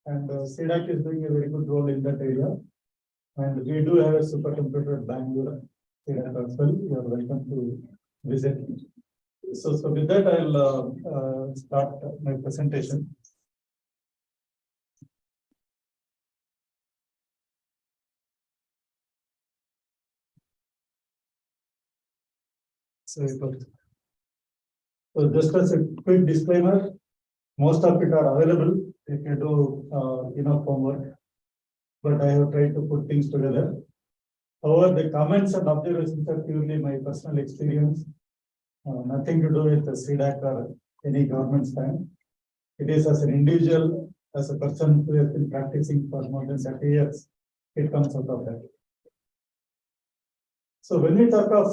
And CDAC is doing a very good role in that area. And we do have a supercomputer at Bangalore, CDAC as well. You are welcome to visit. So with that, I'll start my presentation. So just as a quick disclaimer, most of it are available if you do enough homework, but I have tried to put things together. However, the comments and observations are purely my personal experience, nothing to do with the CDAC or any government stand. It is as an individual, as a person who has been practicing for more than 30 years, it comes out of that. So when we talk of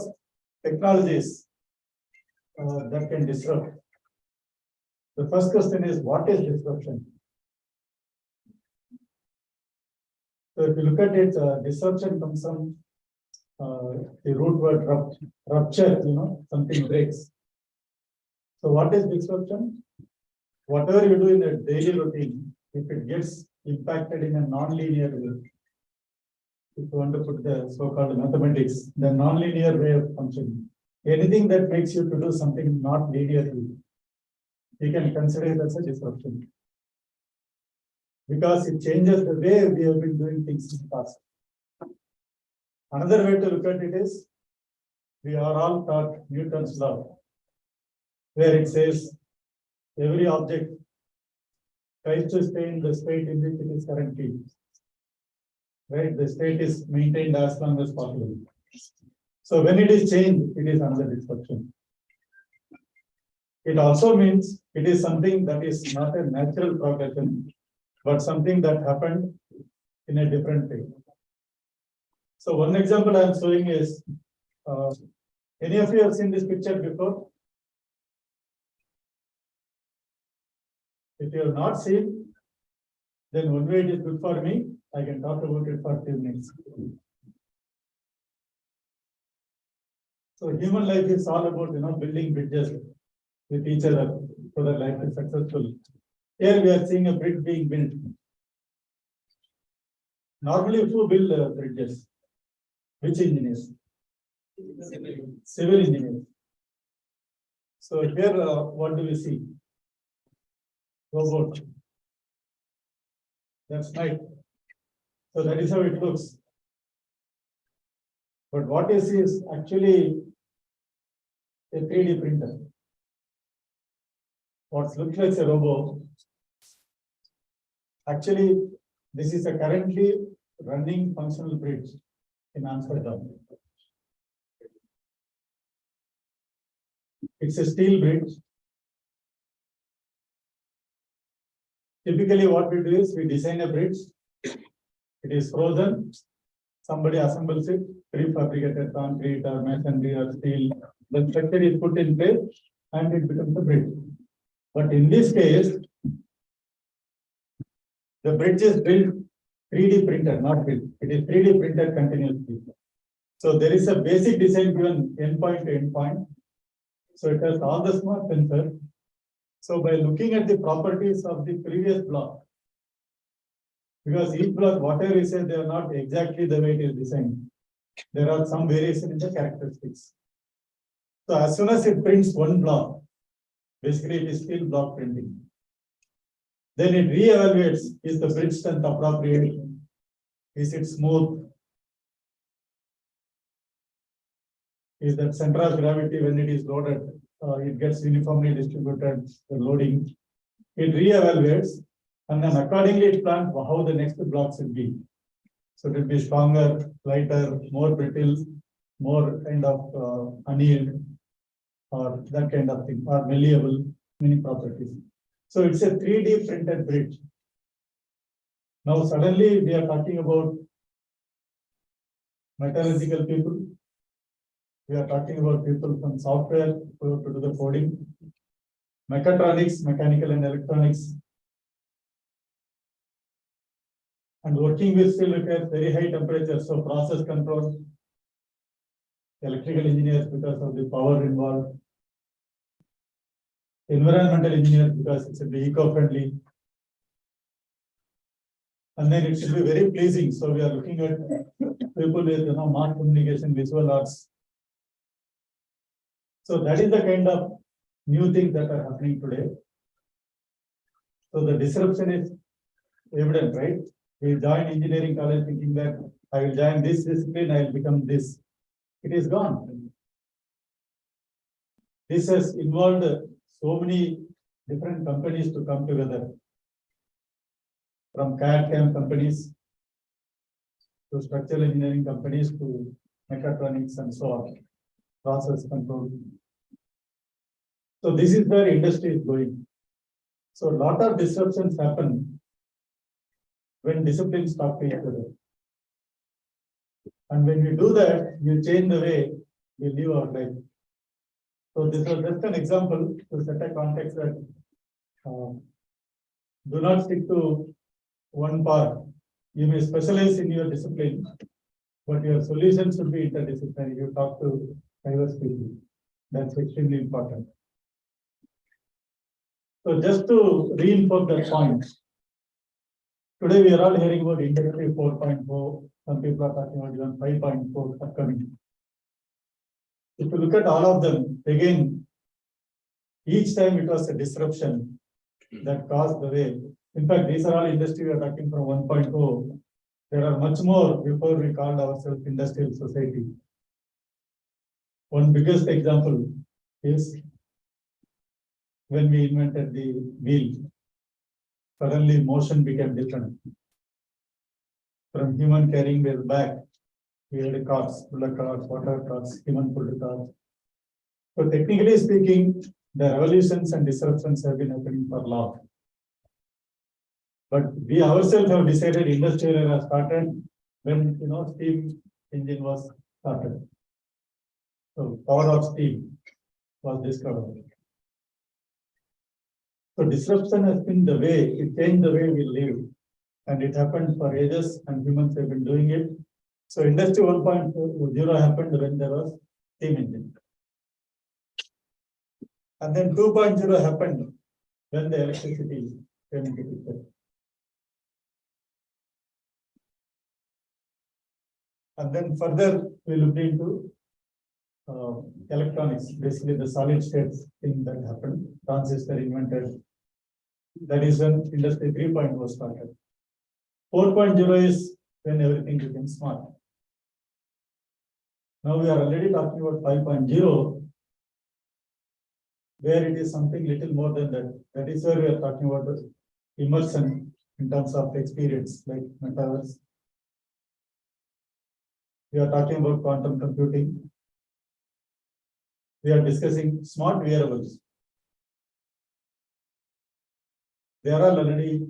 technologies that can disrupt, the first question is, what is disruption? So if you look at it, disruption comes from the root word rupture, something breaks. So what is disruption? Whatever you do in a daily routine, if it gets impacted in a non-linear way, if you want to put the so-called mathematics, the non-linear way of functioning, anything that makes you to do something not linearly, we can consider it as a disruption. Because it changes the way we have been doing things in the past. Another way to look at it is, we are all taught Newton's law. where it says every object tries to stay in the state in which it is currently. Right, the state is maintained as long as possible. So when it is changed, it is another disruption. It also means it is something that is not a natural progression, but something that happened in a different way. So one example I am showing is, any of you have seen this picture before? If you have not seen, then one way it is good for me, I can talk about it for a few minutes. So human life is all about, building bridges with each other so that life is successful. Here we are seeing a bridge being built. Normally, who build bridges? Which engineers? Civil engineers. So here, what do we see? Robot. That's right. So that is how it looks. But what you see is actually a 3D printer. What looks like a robot. Actually, this is a currently running functional bridge in Amsterdam. It's a steel bridge. Typically, what we do is we design a bridge. It is frozen. Somebody assembles it, prefabricated concrete or masonry or steel. The structure is put in place and it becomes a bridge. But in this case, the bridge is built 3D printer, not built. It is 3D printed continuously. So there is a basic design given endpoint to endpoint. So it has all the smart sensors. So by looking at the properties of the previous block, because each block, whatever you say, they are not exactly the way it is designed. There are some variation in the characteristics. So as soon as it prints one block, basically it is still block printing. Then it re-evaluates, is the bridge strength appropriate? Is it smooth? Is that center of gravity when it is loaded, it gets uniformly distributed, the loading. It re-evaluates and then accordingly it plans how the next block should be. So it will be stronger, lighter, more brittle, more kind of annealed, or that kind of thing, or malleable, many properties. So it's a 3D printed bridge. Now suddenly we are talking about metallurgical people. We are talking about people from software to do the coding, mechatronics, mechanical and electronics, and working with still requires very high temperatures, so process control, electrical engineers because of the power involved, environmental engineers because it's a eco-friendly, and then it should be very pleasing. So we are looking at people with mass communication, visual arts. So that is the kind of new things that are happening today. So the disruption is evident, right? We join engineering college thinking that I will join this discipline, I will become this. It is gone. This has involved so many different companies to come together. From CAD/CAM companies to structural engineering companies to mechatronics and so on, process control. So this is where industry is going. So a lot of disruptions happen when disciplines talk to each other. And when we do that, you change the way we live our life. So this was just an example to set a context that do not stick to one part. You may specialize in your discipline, but your solutions should be interdisciplinary. You talk to diverse people. That's extremely important. So just to reinforce that point, today we are all hearing about Industry 4.0. Some people are talking about even 5.4 upcoming. If you look at all of them, again, each time it was a disruption that caused the way. In fact, these are all industry we are talking from 1.0. There are much more before we called ourselves industrial society. One biggest example is when we invented the wheel, suddenly motion became different. From human carrying their bag, we had cars, bullock cars, water cars, human pulled cars. So technically speaking, the revolutions and disruptions have been happening for long. But we ourselves have decided industrial era started when steam engine was started. So power of steam was discovered. So disruption has been the way, it changed the way we live. And it happened for ages and humans have been doing it. So industry 1.0 happened when there was steam engine. And then 2.0 happened when the electricity came into picture. And then further we looked into electronics, basically the solid state thing that happened, transistor invented. That is when industry 3.0 started. 4.0 is when everything became smart. Now we are already talking about 5.0, where it is something little more than that. That is where we are talking about the immersion in terms of experience, like metaverse. We are talking about quantum computing. We are discussing smart wearables. They are already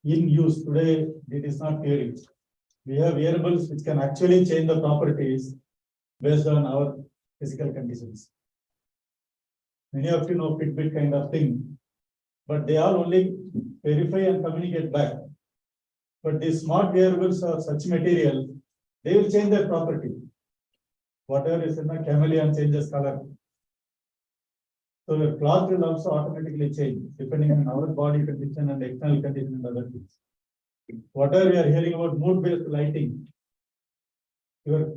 in use today. It is not theory. We have wearables which can actually change the properties based on our physical conditions. Many of you know Fitbit kind of thing, but they all only verify and communicate back. But these smart wearables are such material, they will change their property. Whatever is in the chameleon changes color. So the cloth will also automatically change depending on our body condition and external condition and other things. Whatever we are hearing about mood-based lighting, your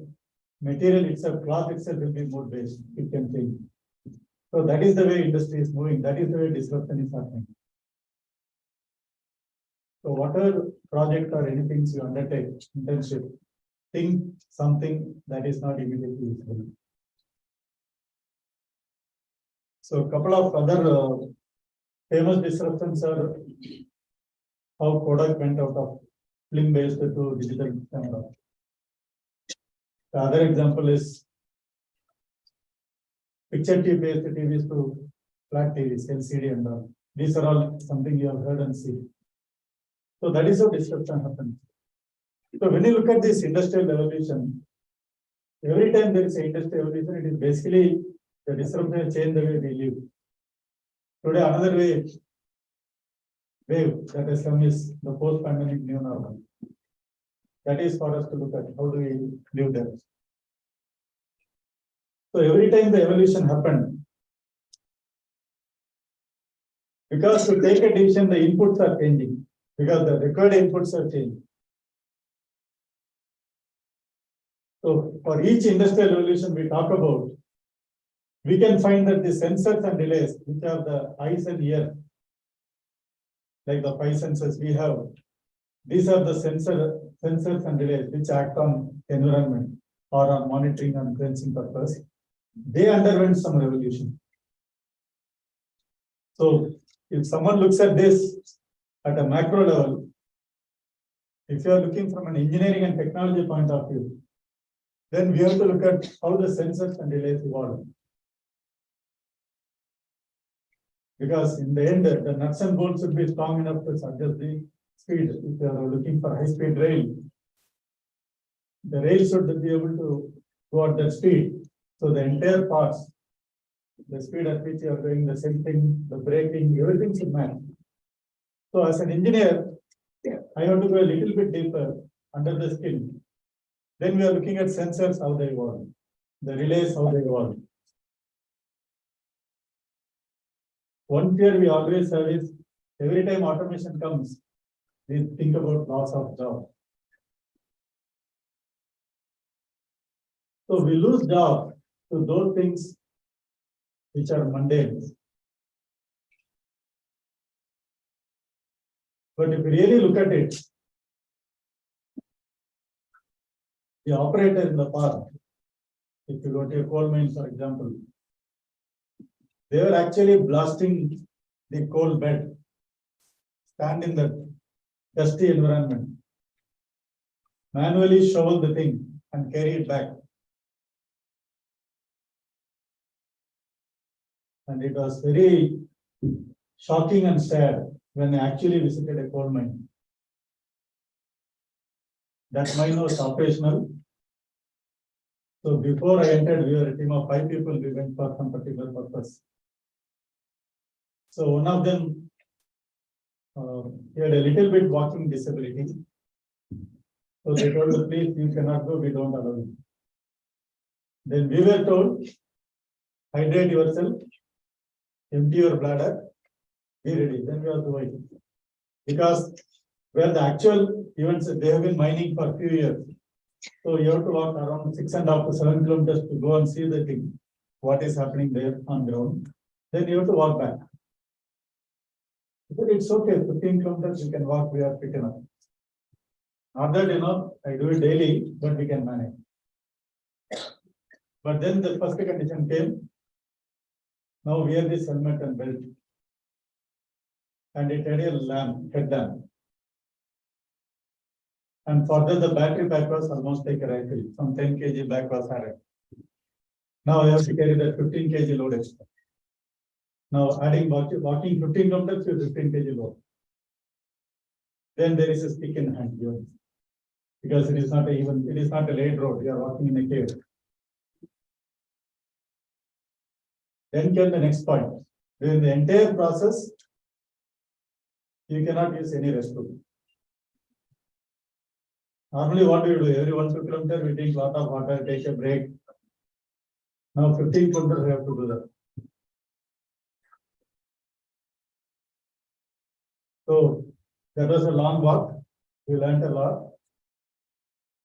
material itself, cloth itself will be mood-based. It can change. So that is the way industry is moving. That is the way disruption is happening. So whatever project or anything you undertake, internship, think something that is not immediately visible. So a couple of other famous disruptions are how Kodak went out of film-based to digital camera. The other example is picture tube-based TVs to flat TVs, LCD and all. These are all something you have heard and seen. So that is how disruption happens. So when you look at this industrial revolution, every time there is an industrial revolution, it is basically the disruption change the way we live. Today, another wave that has come is the post-pandemic new normal. That is for us to look at how do we live there. So every time the evolution happened, because to take a decision, the inputs are changing, because the required inputs are changing. So for each industrial revolution we talk about, we can find that the sensors and relays, which are the eyes and ears, like the 5 sensors we have, these are the sensors and relays which act on environment or on monitoring and sensing purpose. They underwent some revolution. So if someone looks at this at a macro level, if you are looking from an engineering and technology point of view, then we have to look at how the sensors and relays evolve. Because in the end, the nuts and bolts should be strong enough to adjust the speed. If you are looking for high-speed rail, the rail should be able to go at that speed. So the entire parts, the speed at which you are doing the sensing, the braking, everything should match. So as an engineer, I have to go a little bit deeper under the skin. Then we are looking at sensors, how they evolve, the relays, how they evolve. One fear we always have is every time automation comes, we think about loss of job. So we lose job to those things which are mundane. But if you really look at it, the operator in the park, if you go to a coal mine, for example, They were actually blasting the coal bed, stand in the dusty environment, manually shovel the thing and carry it back. And it was very shocking and sad when I actually visited a coal mine. That mine was operational. So before I entered, we were a team of 5 people. We went for some particular purpose. So one of them, he had a little bit walking disability. So they told the police, you cannot go, we don't allow you. Then we were told, hydrate yourself, empty your bladder, be ready. Then we have to wait. Because where the actual events, they have been mining for a few years. So you have to walk around 6.5 to 7 kilometers to go and see the thing, what is happening there on ground. Then you have to walk back. But it's okay, 15 kilometers you can walk, we are fit enough. Not that, I do it daily, but we can manage. But then the first condition came. Now wear this helmet and belt. And it had a lamp, head lamp. And further, the battery pack was almost like a rifle. Some 10 kg back was added. Now I have to carry that 15 kg load extra. Now adding walking 15 kilometers to 15 kg load. Then there is a stick in hand here. Because it is not a laid road. You are walking in a cave. Then came the next point. During the entire process, you cannot use any restroom. Normally, what do you do? Every 1 kilometer, we drink a lot of water, take a break. Now, 15 kilometers, we have to do that. So, that was a long walk. We learned a lot.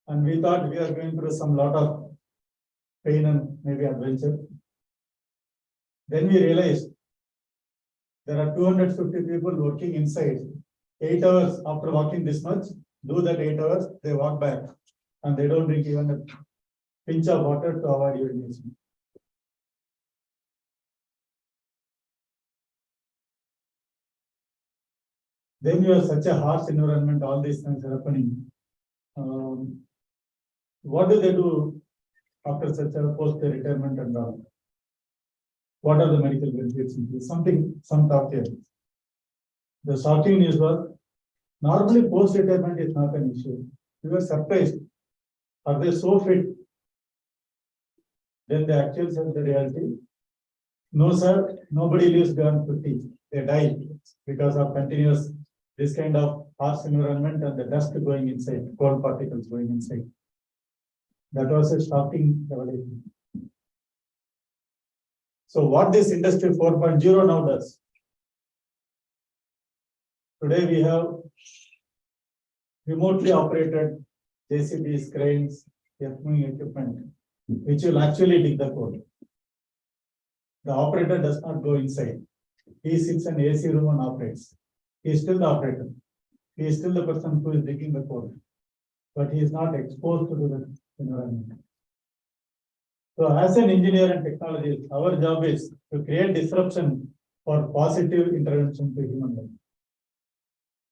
And we thought we are going through some lot of pain and maybe adventure. Then we realized there are 250 people working inside. 8 hours after walking this much, do that 8 hours, they walk back and they don't drink even a pinch of water to avoid urination. Then you have such a harsh environment, all these things are happening. What do they do after such a post-retirement and all? What are the medical benefits? Some talk here. The shocking news was, normally post-retirement is not an issue. We were surprised. Are they so fit? Then they actually said the reality. No, sir, nobody lives beyond 50. They die because of continuous this kind of harsh environment and the dust going inside, cold particles going inside. That was a shocking revelation. So what this industry 4.0 now does? Today we have remotely operated JCBs, cranes, moving equipment, which will actually dig the coal. The operator does not go inside. He sits in AC room and operates. He is still the operator. He is still the person who is digging the coal, but he is not exposed to the environment. So as an engineer and technologist, our job is to create disruption for positive intervention to human life.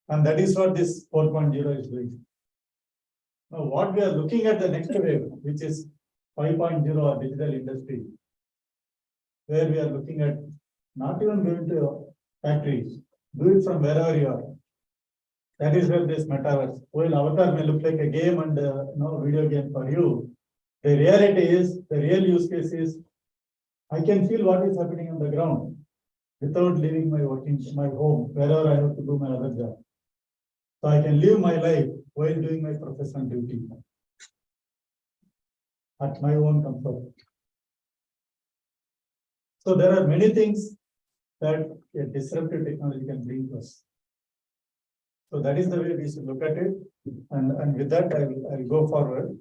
And that is what this 4.0 is doing. Now, what we are looking at the next wave, which is 5.0 or digital industry, where we are looking at not even going to factories, do it from wherever you are. That is where this metaverse. While avatar may look like a game and video game for you, the reality is, the real use case is, I can feel what is happening on the ground without leaving my home, wherever I have to do my other job. So I can live my life while doing my professional duty at my own comfort. So there are many things that a disruptive technology can bring to us. So that is the way we should look at it. And with that, I'll go forward.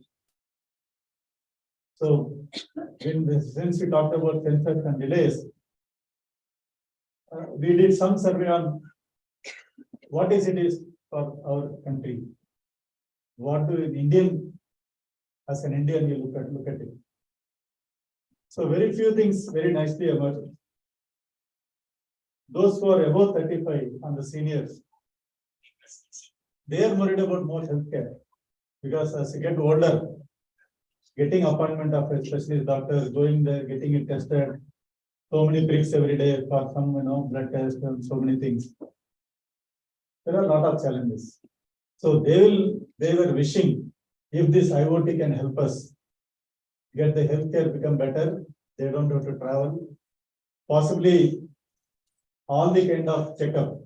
So since we talked about sensors and delays, we did some survey on what is for our country. What do as an Indian, you look at it. So very few things very nicely emerged. those who are above 35 and the seniors, they are worried about more healthcare. Because as you get older, getting appointment of a specialist doctor, going there, getting it tested, so many pricks every day for some, blood test and so many things. There are a lot of challenges. So they were wishing if this IoT can help us get the healthcare become better, they don't have to travel. Possibly all the kind of checkup,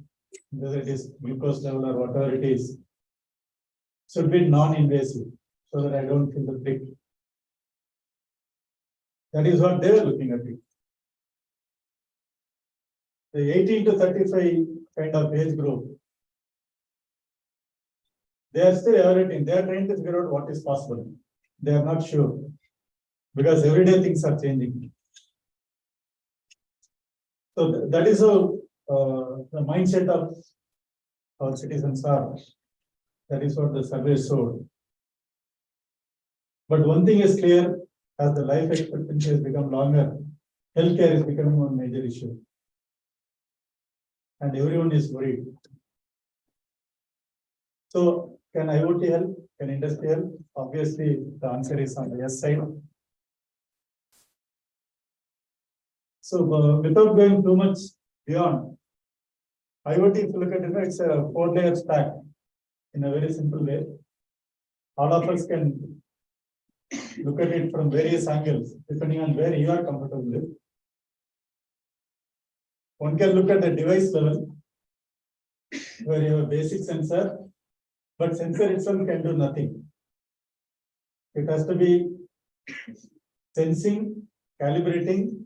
whether it is glucose level or whatever it is, should be non-invasive so that I don't feel the prick. That is what they were looking at it. The 18 to 35 kind of age group, they are still evaluating. They are trying to figure out what is possible. They are not sure because every day things are changing. So that is how the mindset of our citizens are. That is what the survey showed. But one thing is clear, as the life expectancy has become longer, healthcare is becoming one major issue. And everyone is worried. So can IoT help? Can industry help? Obviously, the answer is on the yes side. So without going too much beyond, IoT, if you look at it, it's a 4-layer stack in a very simple way. All of us can look at it from various angles, depending on where you are comfortable with. One can look at the device level, where you have a basic sensor, but sensor itself can do nothing. It has to be sensing, calibrating,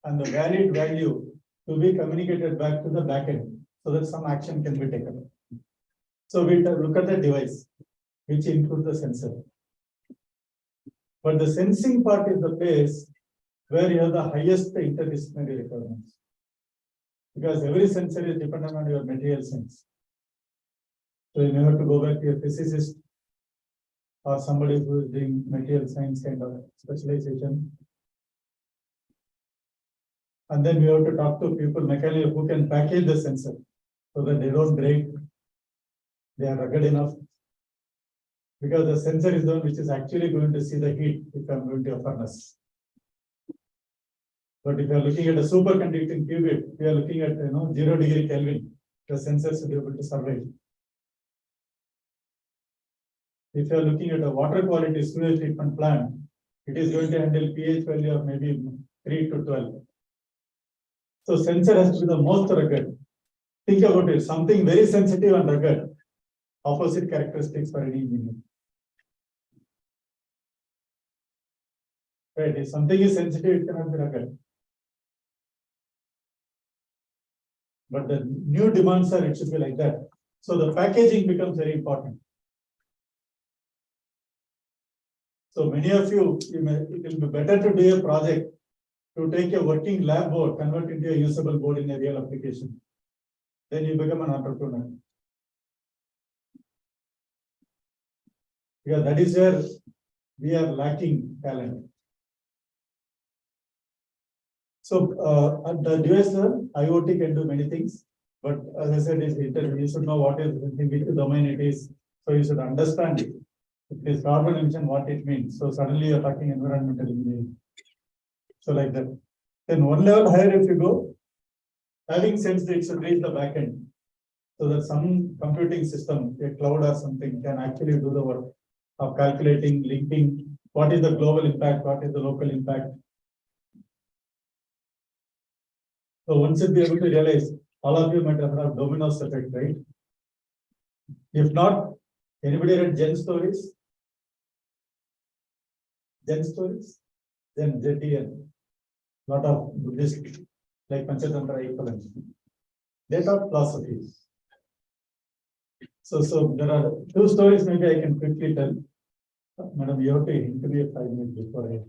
and the valid value to be communicated back to the backend so that some action can be taken. So we look at the device, which includes the sensor. But the sensing part is the place where you have the highest interdisciplinary requirements. Because every sensor is dependent on your material science. So you may have to go back to a physicist or somebody who is doing material science kind of specialization. And then we have to talk to people mechanically who can package the sensor so that they don't break. They are rugged enough. Because the sensor is the one which is actually going to see the heat if I'm going to a furnace. But if you are looking at a superconducting qubit, we are looking at 0 degree Kelvin, the sensor should be able to survive. If you are looking at a water quality sewage treatment plant, it is going to handle pH value of maybe 3 to 12. So sensor has to be the most rugged. Think about it, something very sensitive and rugged, opposite characteristics for any engineer. Right, if something is sensitive, it cannot be rugged. But the new demands are, it should be like that. So the packaging becomes very important. So many of you, it will be better to do a project to take a working lab board, convert into a usable board in a real application. Then you become an entrepreneur. Because that is where we are lacking talent. So at the device level, IoT can do many things, but as I said, you should know what is in which domain it is. So you should understand it. If it is carbon emission, what it means. So suddenly you're talking environmental engineering. So like that. Then one level higher if you go, having sensed it should reach the backend. So that some computing system, a cloud or something, can actually do the work of calculating, linking, what is the global impact, what is the local impact. So one should be able to realize, all of you might have heard of dominoes effect, right? If not, anybody read Zen stories? Zen stories? Then ZDN. Lot of Buddhist, like Panchatantra equivalents. They taught philosophy. So there are 2 stories maybe I can quickly tell. Madam, you have to interview 5 minutes before I.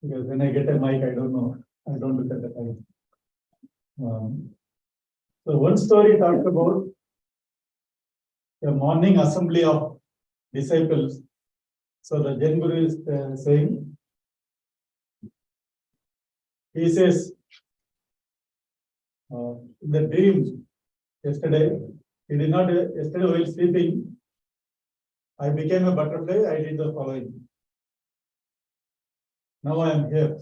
Because when I get a mic, I don't know. I don't look at the time. So one story talked about a morning assembly of disciples. So the Zen Guru is saying, he says, In the dream yesterday, he did not, yesterday while sleeping, I became a butterfly, I did the following. Now I am here.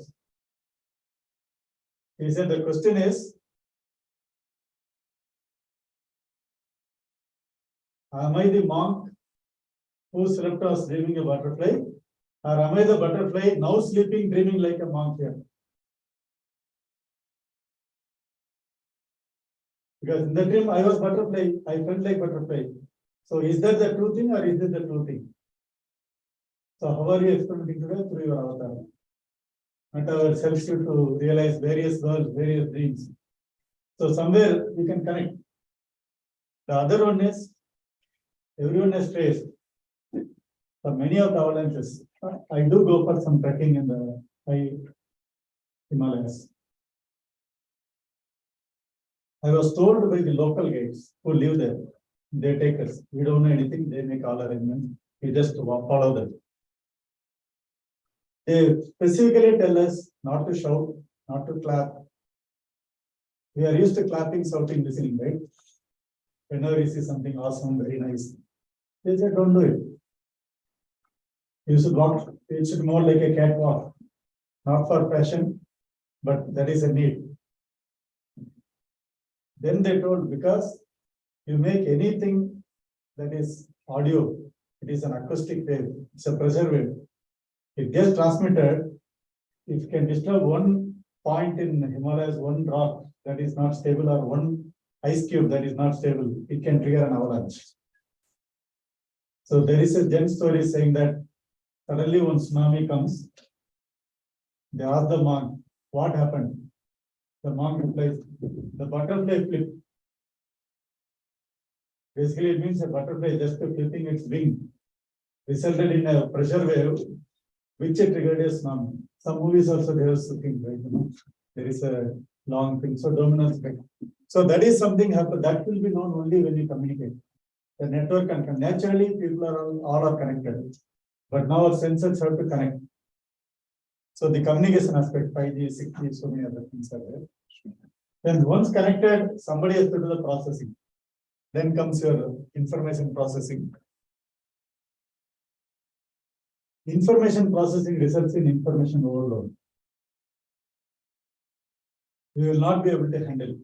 He said the question is, am I the monk who slept was dreaming a butterfly? Or am I the butterfly now sleeping, dreaming like a monk here? Because in the dream I was butterfly, I felt like butterfly. So is that the true thing or is it the true thing? So how are you experimenting today through your avatar? At our helps you to realize various worlds, various dreams. So somewhere you can connect. The other one is everyone has faced. For many of the avalanches, I do go for some trekking in the high Himalayas. I was told by the local guides who live there, they take us. We don't know anything, they make all arrangements. We just follow them. They specifically tell us not to shout, not to clap. We are used to clapping, shouting, listening, right? Whenever we see something awesome, very nice, they say don't do it. You should walk, it should be more like a catwalk, not for passion, but that is a need. Then they told, because you make anything that is audio, it is an acoustic wave, it's a pressure wave. It gets transmitted, if it can disturb one point in Himalayas, one rock that is not stable, or one ice cube that is not stable, it can trigger an avalanche. So there is a Zen story saying that suddenly when tsunami comes, they ask the monk, what happened? The monk replies, the butterfly flipped. Basically, it means a butterfly just flipping its wing resulted in a pressure wave, which triggered a tsunami. Some movies also there is something, right? You know, there is a long thing. So domino effect. So that is something happen that will be known only when you communicate. The network can naturally people are all are connected, but now our sensors have to connect. So the communication aspect, 5G, 6G, so many other things are there. Then once connected, somebody has to do the processing. Then comes your information processing. Information processing results in information overload. We will not be able to handle.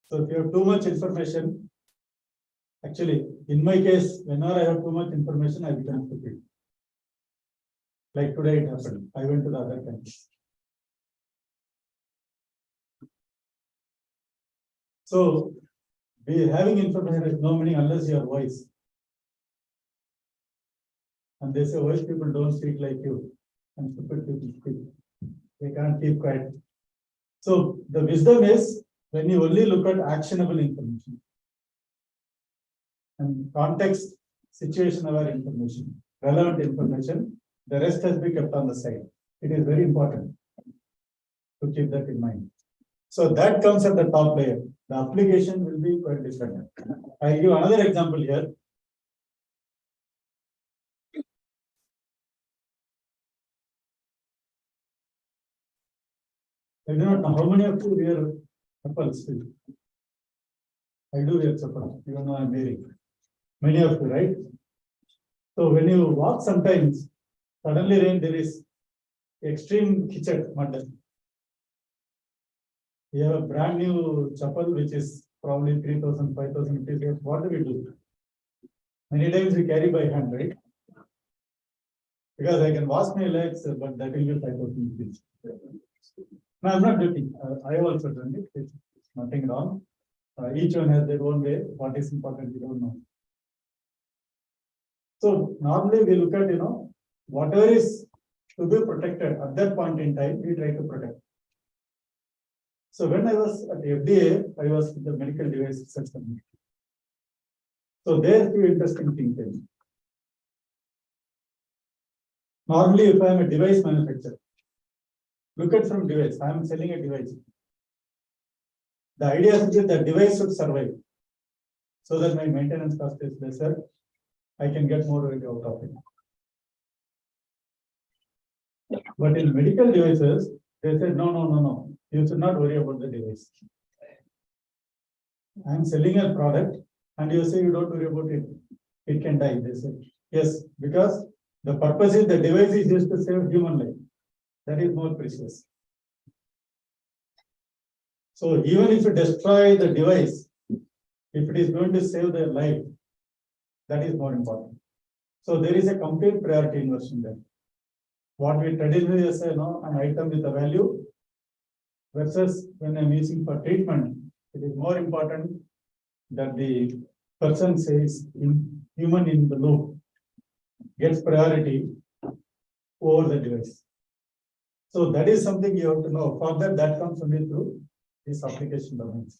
So if you have too much information, actually, in my case, whenever I have too much information, I become stupid. Like today it happened. I went to the other country. So having information has no meaning unless you are wise. And they say wise people don't speak like you, and stupid people speak. They can't keep quiet. So the wisdom is when you only look at actionable information and context, situation aware information, relevant information, the rest has been kept on the side. It is very important to keep that in mind. So that comes at the top layer. The application will be quite different. I'll give another example here. I do not know how many of you wear chappals. I do wear chappals, even though I'm wearing. Many of you, right? So when you walk sometimes, suddenly there is extreme kitchen mud. You have a brand new chappal which is probably 3,000, 5,000 rupees. What do we do? Many times we carry by hand, right? Because I can wash my legs, but that will be 5,000 rupees. No, I'm not joking. I also done it. It's nothing wrong. Each one has their own way. What is important, we don't know. So normally we look at, whatever is to be protected at that point in time, we try to protect. So when I was at FDA, I was with the medical device research community. So there are few interesting things. Normally, if I am a device manufacturer, look at from device, I am selling a device. The idea is that the device should survive so that my maintenance cost is lesser. I can get more value out of it. But in medical devices, they said, no. you should not worry about the device. I am selling a product and you say you don't worry about it. It can die. They say, yes, because the purpose is the device is used to save human life. That is more precious. So even if you destroy the device, if it is going to save their life, that is more important. So there is a complete priority inversion there. What we traditionally say, no, an item with a value versus when I'm using for treatment, it is more important that the person says human in the loop gets priority over the device. So that is something you have to know. For that comes only through this application domains.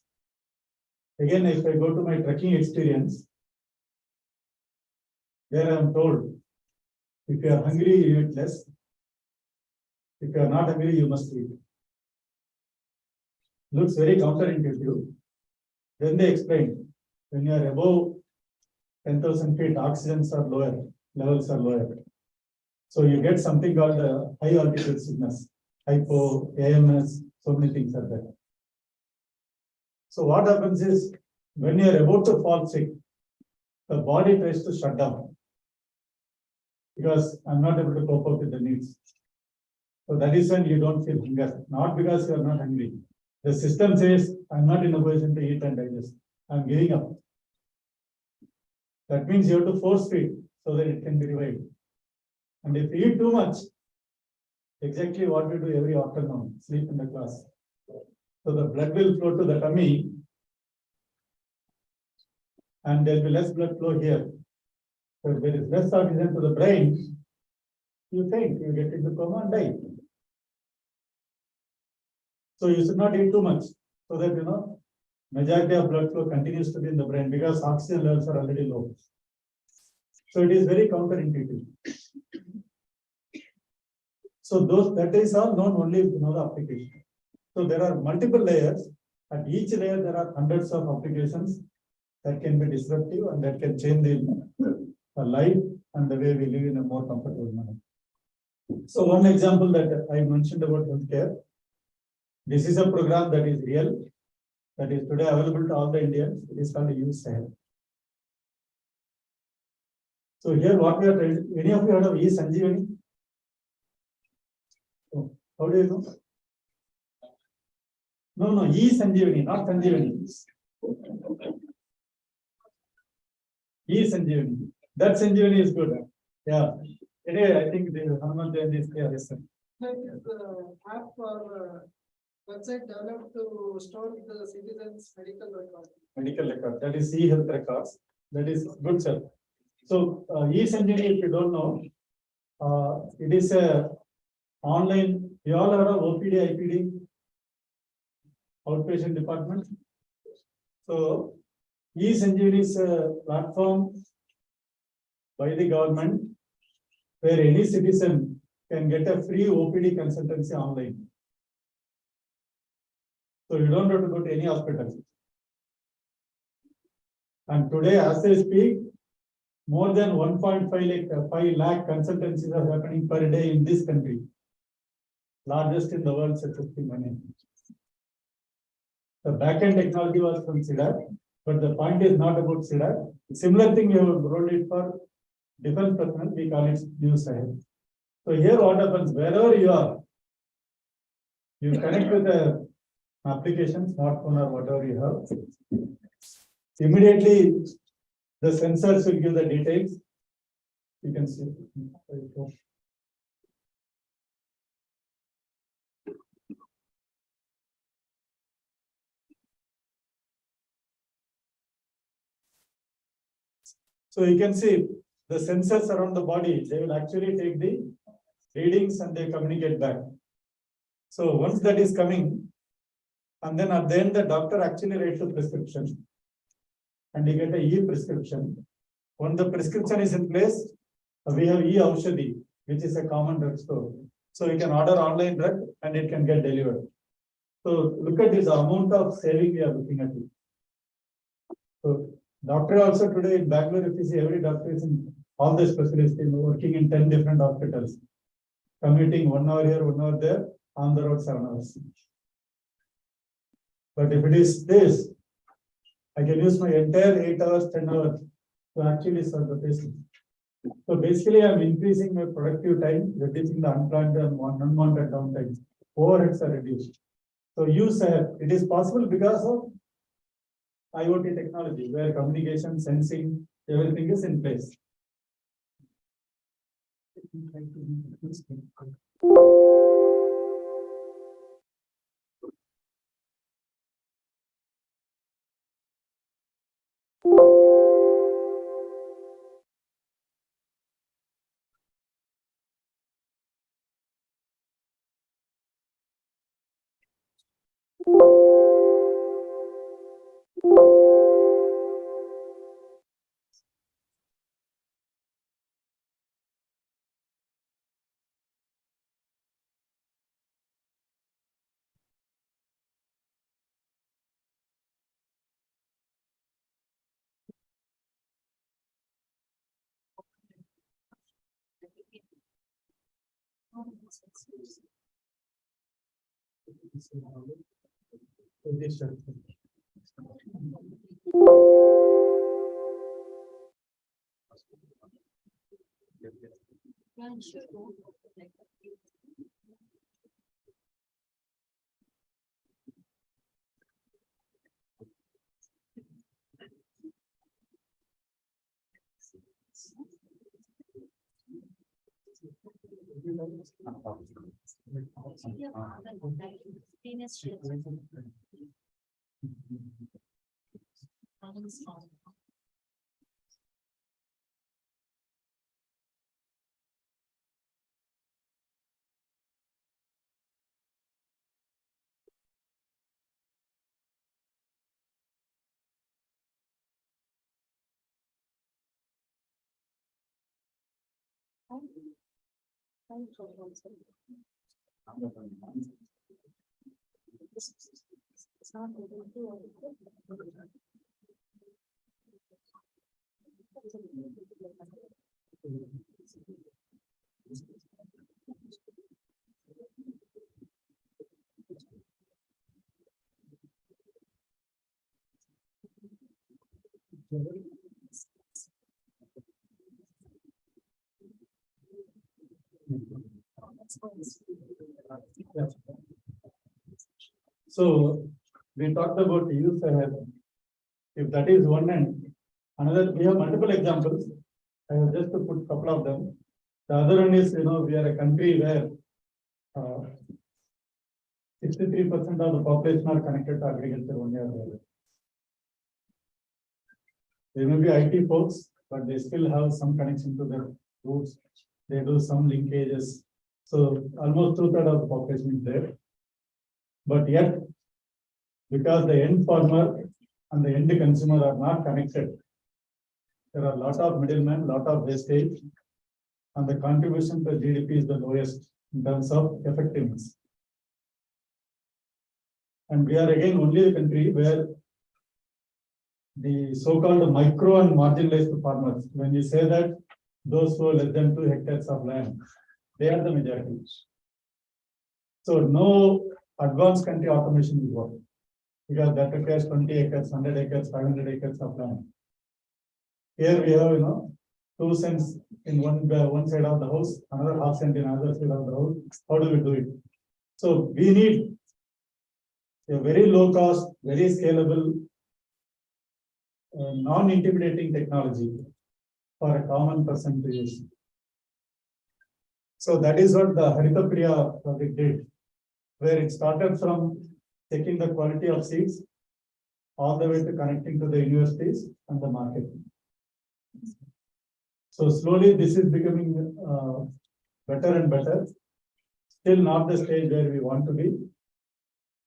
Again, if I go to my trekking experience, there I am told, if you are hungry, you eat less. If you are not hungry, you must eat. Looks very counterintuitive. Then they explain, when you are above 10,000 feet, oxygens are lower, levels are lower. So you get something called high altitude sickness, hypo, AMS, so many things are there. So what happens is, when you are about to fall sick, the body tries to shut down because I'm not able to cope up with the needs. So that is when you don't feel hunger, not because you are not hungry. The system says, I'm not in a position to eat and digest. I'm giving up. That means you have to force feed so that it can be revived. And if you eat too much, exactly what we do every afternoon, sleep in the class. So the blood will flow to the tummy and there will be less blood flow here. So if there is less oxygen to the brain, you faint, you get into coma and die. So you should not eat too much so that, majority of blood flow continues to be in the brain because oxygen levels are already low. So it is very counterintuitive. So that is all known only if you know the application. So there are multiple layers. At each layer, there are hundreds of applications that can be disruptive and that can change the life and the way we live in a more comfortable manner. So one example that I mentioned about healthcare, this is a program that is real, that is today available to all the Indians. It is called USAHEL. So here what we are trying, any of you heard of E-Sanjeevani? Oh, how do you know? No, E-Sanjeevani, not Sanjeevani. E-Sanjeevani. That Sanjeevani is good. Yeah. Anyway, I think the Hanuman Jayanti is clear. Yes, sir. That is app for website developed to store the citizens' medical record. Medical record. That is e-health records. That is good, sir. So E-Sanjeevani, if you don't know, it is a online. You all heard of OPD, IPD, outpatient department. So E-Sanjeevani is a platform by the government where any citizen can get a free OPD consultancy online. So you don't have to go to any hospital. And today, as I speak, more than 1.5 lakh consultancies are happening per day in this country. Largest in the world, such as the money. The backend technology was from CIDAC, but the point is not about CIDAC. Similar thing, you have rolled it for defense personnel, we call it USAHEL. So here what happens, wherever you are, you connect with the application, smartphone or whatever you have. Immediately, the sensors will give the details. You can see. So you can see the sensors around the body, they will actually take the readings and they communicate back. So once that is coming, and then at the end, the doctor actually writes a prescription and you get a e-prescription. When the prescription is in place, we have e-Aushadhi, which is a common drugstore. So you can order online drug and it can get delivered. So look at this amount of saving we are looking at it. So doctor also today in Bangalore, if you see every doctor is in all the specialists working in 10 different hospitals, commuting 1 hour here, 1 hour there, on the road 7 hours. But if it is this, I can use my entire 8 hours, 10 hours to actually serve the patient. So basically, I'm increasing my productive time, reducing the unplanned and unwanted downtime. Overheads are reduced. So it is possible because of IoT technology, where communication, sensing, everything is in place. So we talked about the use ahead. If that is one end, another, we have multiple examples. I have just to put a couple of them. The other one is, we are a country where 63% of the population are connected to agriculture one year later. They may be IT folks, but they still have some connection to their roots. They do some linkages. So almost 2/3 of the population is there. But yet, because the end farmer and the end consumer are not connected, there are a lot of middlemen, lot of wastage, and the contribution to GDP is the lowest in terms of effectiveness. And we are again only the country where the so-called micro and marginalized farmers, when you say that those who are less than 2 hectares of land, they are the majority. So no advanced country automation will work, because that requires 20 acres, 100 acres, 500 acres of land. Here we have, 2 cents in one side of the house, another half cent in another side of the house. How do we do it? So we need a very low cost, very scalable, non-intimidating technology for a common person to use. So that is what the Harita Priya project did, where it started from checking the quality of seeds all the way to connecting to the universities and the market. So slowly this is becoming better and better. Still not the stage where we want to be,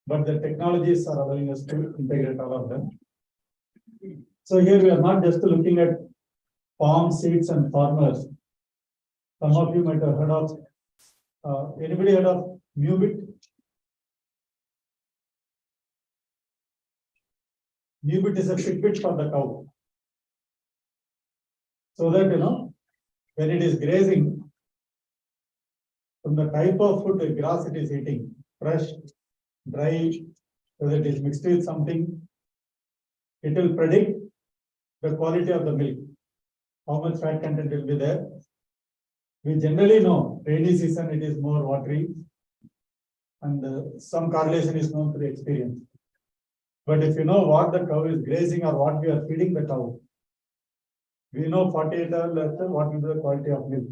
but the technologies are allowing us to integrate all of them. So here we are not just looking at farm seeds and farmers. Some of you might have heard of, anybody heard of Mubit? Mubit is a Fitbit for the cow. So that, when it is grazing, from the type of food, the grass it is eating, fresh, dry, whether it is mixed with something, it will predict the quality of the milk, how much fat content will be there. We generally know rainy season it is more watery, and some correlation is known through experience. But if you know what the cow is grazing or what we are feeding the cow, we know 48 hours later what will be the quality of milk.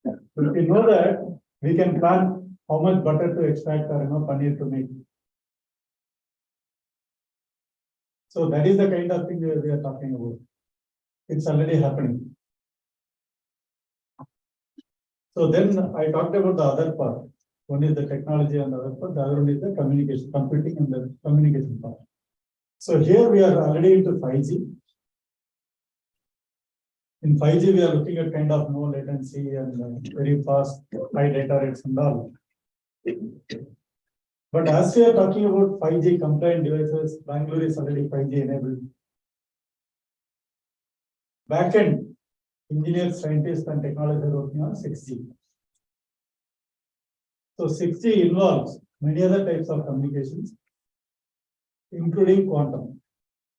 If we know that, we can plan how much butter to extract or paneer to make. So that is the kind of thing we are talking about. It's already happening. So then I talked about the other part. One is the technology and the other part, the other one is the communication, computing and the communication part. So here we are already into 5G. In 5G, we are looking at kind of no latency and very fast, high data rates and all. But as we are talking about 5G compliant devices, Bangalore is already 5G enabled. Backend engineers, scientists, and technologists are working on 6G. So 6G involves many other types of communications, including quantum.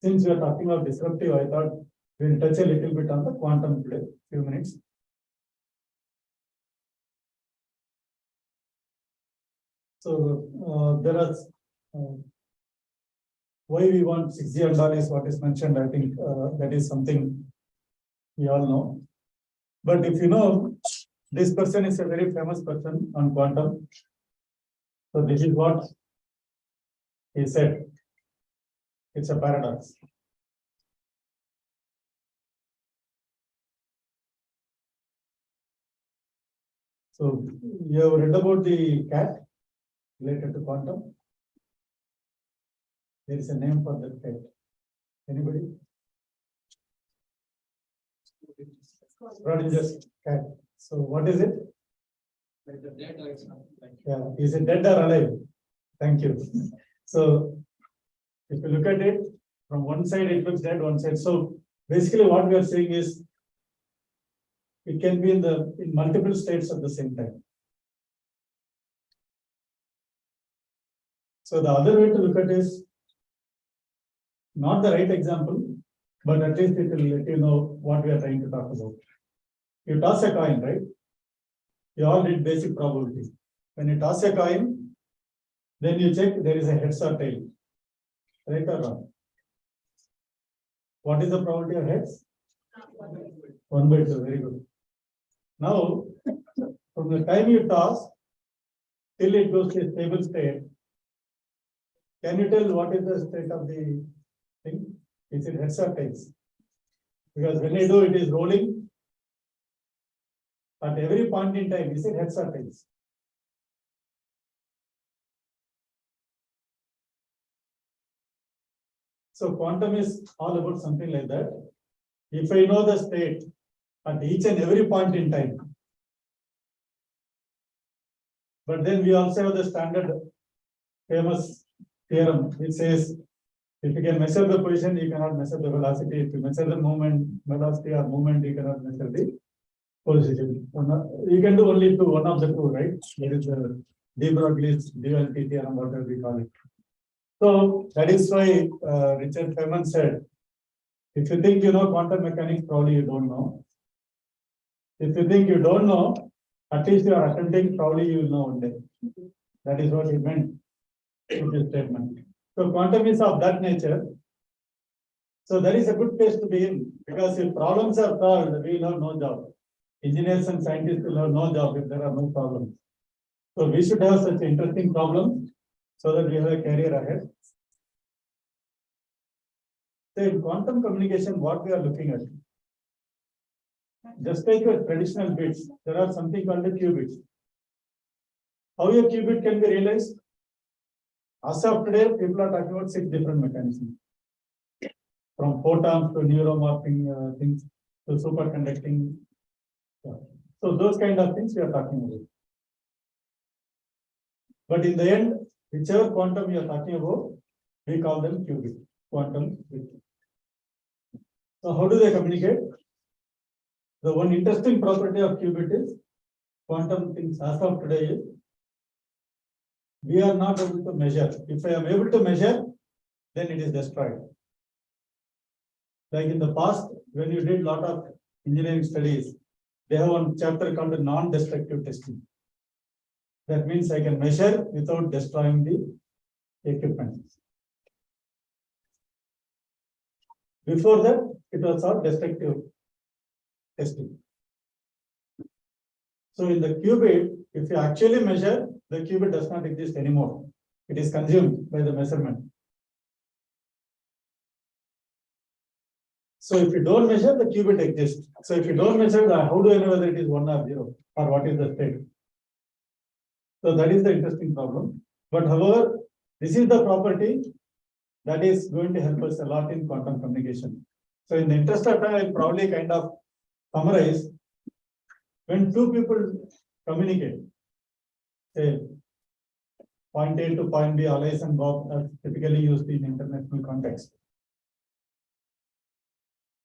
Since we are talking about disruptive, I thought we'll touch a little bit on the quantum today, few minutes. So there are why we want 6G and all is what is mentioned. I think that is something we all know. But if you know, this person is a very famous person on quantum. So this is what he said. It's a paradox. So you have read about the cat related to quantum. There is a name for that cat. Anybody? Schrodinger's cat. So what is it? Yeah, is it dead or alive? Thank you. So if you look at it, from one side it looks dead, one side. So basically what we are saying is it can be in multiple states at the same time. So the other way to look at it is not the right example, but at least it will let you know what we are trying to talk about. You toss a coin, right? You all did basic probability. When you toss a coin, then you check there is a heads or tail. Right or wrong? What is the probability of heads? 1/2. Very good. Now, from the time you toss till it goes to a stable state, can you tell what is the state of the thing? Is it heads or tails? Because when you do, it is rolling. At every point in time, is it heads or tails? So quantum is all about something like that. If I know the state at each and every point in time, but then we also have the standard famous theorem which says if you can measure the position, you cannot measure the velocity. If you measure the movement, velocity or movement, you cannot measure the position. You can do only one of the two, right? There is the de Broglie's duality theorem, whatever we call it. So that is why Richard Feynman said, if you think you know quantum mechanics, probably you don't know. If you think you don't know, at least you are attempting, probably you will know one day. That is what he meant in this statement. So quantum is of that nature. So that is a good place to be in, because if problems are solved, we will have no job. Engineers and scientists will have no job if there are no problems. So we should have such interesting problems so that we have a career ahead. So in quantum communication, what we are looking at, just like your traditional bits, there are something called the qubits. How a qubit can be realized? As of today, people are talking about 6 different mechanisms. From photons to neuromorphing things to superconducting. Yeah. So those kind of things we are talking about. But in the end, whichever quantum we are talking about, we call them qubit, quantum qubit. So how do they communicate? The one interesting property of qubit is quantum things as of today is we are not able to measure. If I am able to measure, then it is destroyed. Like in the past, when you did a lot of engineering studies, they have one chapter called non-destructive testing. That means I can measure without destroying the equipment. Before that, it was all destructive testing. So in the qubit, if you actually measure, the qubit does not exist anymore. It is consumed by the measurement. So if you don't measure, the qubit exists. So if you don't measure, how do I know whether it is 1 or 0 or what is the state? So that is the interesting problem. But however, this is the property that is going to help us a lot in quantum communication. So in the interest of time, I'll probably kind of summarize. When two people communicate, say point A to point B, Alice and Bob are typically used in international context.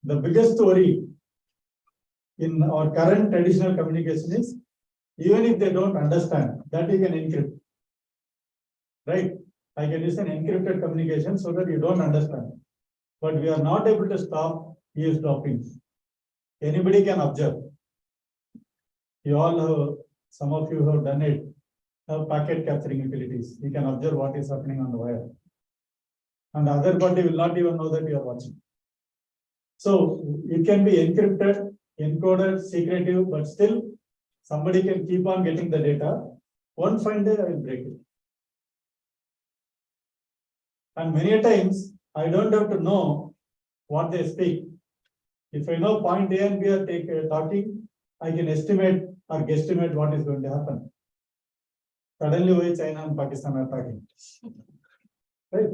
The biggest worry in our current traditional communication is, even if they don't understand, that you can encrypt. Right? I can use an encrypted communication so that you don't understand. But we are not able to stop eavesdropping. Anybody can observe. You all have, some of you have done it, have packet capturing utilities. You can observe what is happening on the wire. And the other party will not even know that you are watching. So it can be encrypted, encoded, secretive, but still somebody can keep on getting the data. One fine day I will break it. And many times I don't have to know what they speak. If I know point A and B are talking, I can estimate or guesstimate what is going to happen. Suddenly, why China and Pakistan are talking? Right?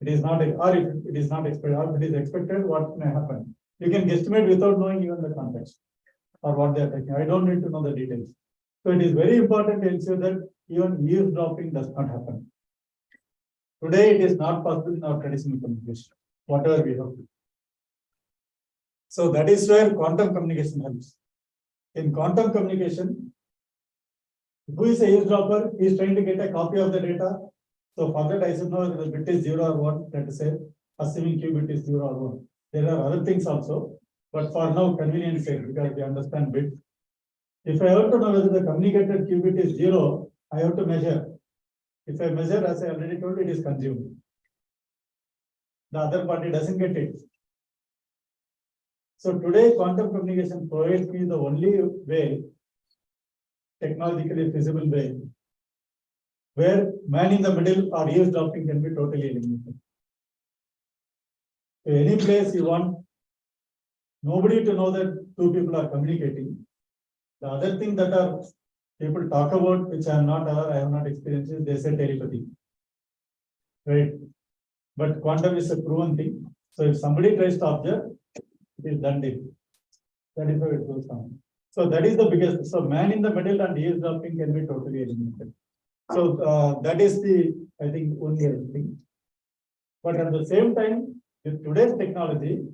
It is not, or if it is not expected, or if it is expected, what may happen? You can guesstimate without knowing even the context or what they are talking. I don't need to know the details. So it is very important to ensure that even eavesdropping does not happen. Today, it is not possible in our traditional communication, whatever we have. So that is where quantum communication helps. In quantum communication, who is a eavesdropper? He is trying to get a copy of the data. So for that, I should know whether the bit is 0 or 1, let us say, assuming qubit is 0 or 1. There are other things also, but for now, convenience sake, because we understand bit. If I have to know whether the communicated qubit is 0, I have to measure. If I measure, as I already told, it is consumed. The other party doesn't get it. So today, quantum communication provides me the only way, technologically feasible way, where man in the middle or eavesdropping can be totally eliminated. So any place you want nobody to know that two people are communicating. The other thing that are people talk about, which I am not aware, I have not experienced it, they say telepathy. Right? But quantum is a proven thing. So if somebody tries to observe, it is done deal. That is how it goes on. So that is the biggest. So man in the middle and eavesdropping can be totally eliminated. So that is the, I think, only thing. But at the same time, with today's technology,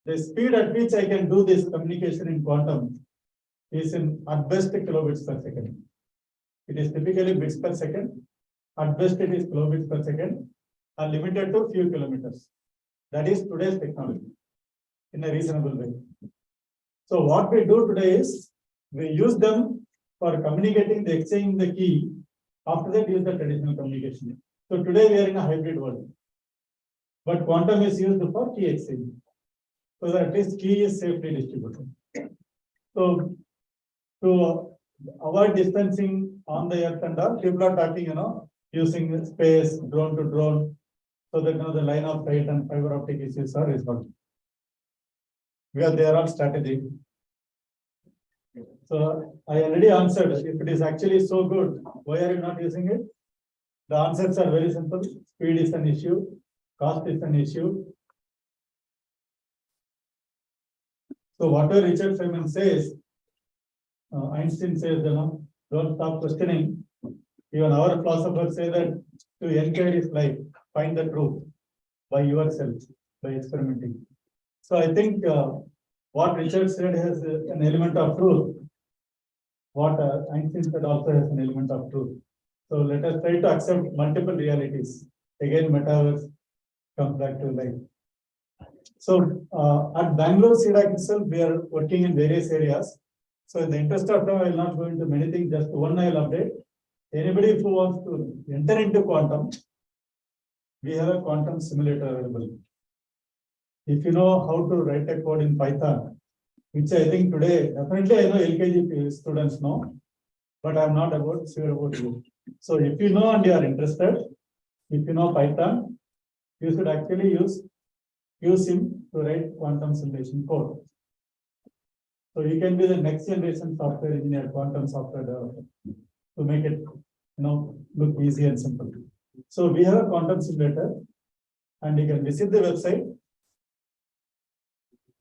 the speed at which I can do this communication in quantum is in at best kilobits per second. It is typically bits per second. At best, it is kilobits per second, and limited to few kilometers. That is today's technology in a reasonable way. So what we do today is we use them for communicating, the exchanging the key. After that, use the traditional communication. So today we are in a hybrid world, but quantum is used for key exchange. So that at least key is safely distributed. So to avoid distancing on the earth and all, people are talking, using space, drone to drone, so that the line of sight and fiber optic issues are resolved. Because they are all strategic. So I already answered, if it is actually so good, why are you not using it? The answers are very simple. Speed is an issue, cost is an issue. So whatever Richard Feynman says, Einstein says, don't stop questioning. Even our philosophers say that to enquire is life, find the truth by yourself, by experimenting. So I think what Richard said has an element of truth. What Einstein said also has an element of truth. So let us try to accept multiple realities. Again, metaverse comes back to life. So at Bangalore CDAC itself, we are working in various areas. So in the interest of time, I will not go into many things, just one I will update. Anybody who wants to enter into quantum, we have a quantum simulator available. If you know how to write a code in Python, which I think today, definitely I know LKG students know, but I'm not sure about you. So if you know and you are interested, if you know Python, you should actually use him to write quantum simulation code. So you can be the next generation software engineer, quantum software developer, to make it look easy and simple. So we have a quantum simulator, and you can visit the website.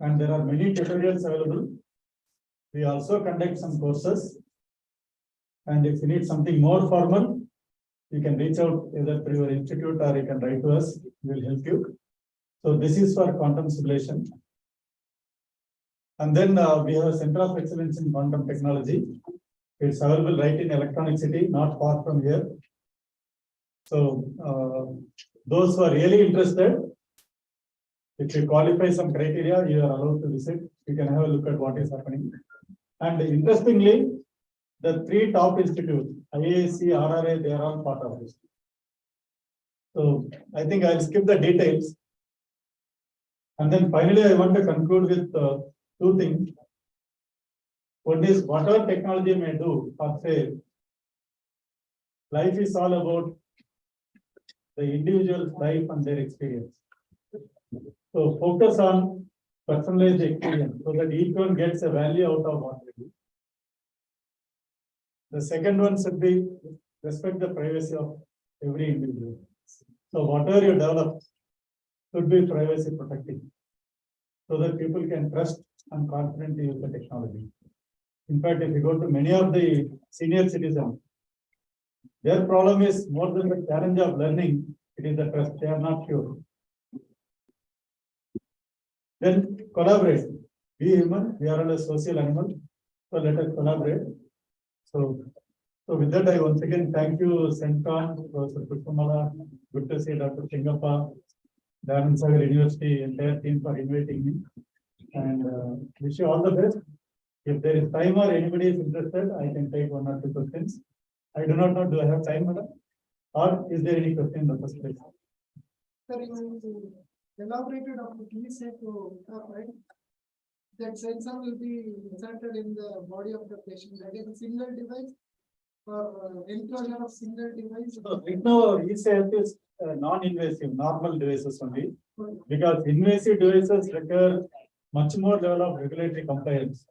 And there are many tutorials available. We also conduct some courses. And if you need something more formal, you can reach out either through your institute or you can write to us. We will help you. So this is for quantum simulation. And then we have a Center of Excellence in Quantum Technology. It's available right in Electronic City, not far from here. So those who are really interested, if you qualify some criteria, you are allowed to visit. You can have a look at what is happening. And interestingly, the 3 top institutes, IEEE, RRA, they are all part of this. So I think I'll skip the details. And then finally, I want to conclude with 2 things. One is whatever technology may do, per se, life is all about the individual's life and their experience. So focus on personalized experience so that each one gets a value out of what they do. The second one should be respect the privacy of every individual. So whatever you develop should be privacy protecting, so that people can trust and confidently use the technology. In fact, if you go to many of the senior citizens, their problem is more than the challenge of learning, it is the trust. They are not sure. Then collaborate. We human, we are all a social animal. So let us collaborate. So with that, I once again thank you, CENTCON, Professor Pushpamala. Good to see Dr. Singappa, Dhananjay Sagar University, entire team for inviting me. And wish you all the best. If there is time or anybody is interested, I can take 1 or 2 questions. I do not know, do I have time, madam? Or is there any question in the first place? Sir, you elaborated on the key set to right? That sensor will be inserted in the body of the patient. That is a single device or enclosure of single device. So right now, ESAF is non-invasive, normal devices only, because invasive devices require much more level of regulatory compliance.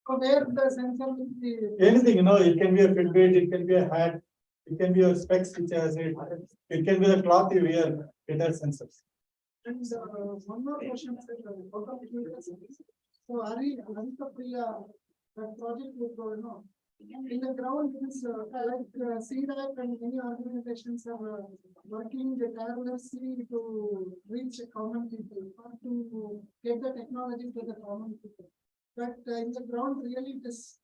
So where the sensor will be? Anything, it can be a Fitbit, it can be a hat, it can be your specs which has it can be the cloth you wear, it has sensors. And one more question, sir. So Priya, that project will go, in the ground, is like CDAC and many organizations are working tirelessly to reach common people or to get the technology to the common people. But in the ground, really, it is,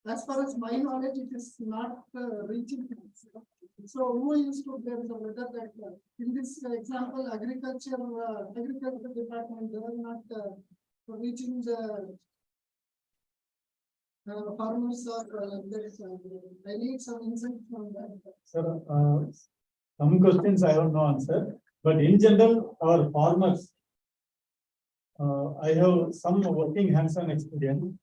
as far as my knowledge, it is not reaching. So who used to there is a whether that in this example, agriculture department, they are not reaching the farmers or there is I need some insight from that. Sir, some questions I have no answer, but in general, our farmers, I have some working hands-on experience.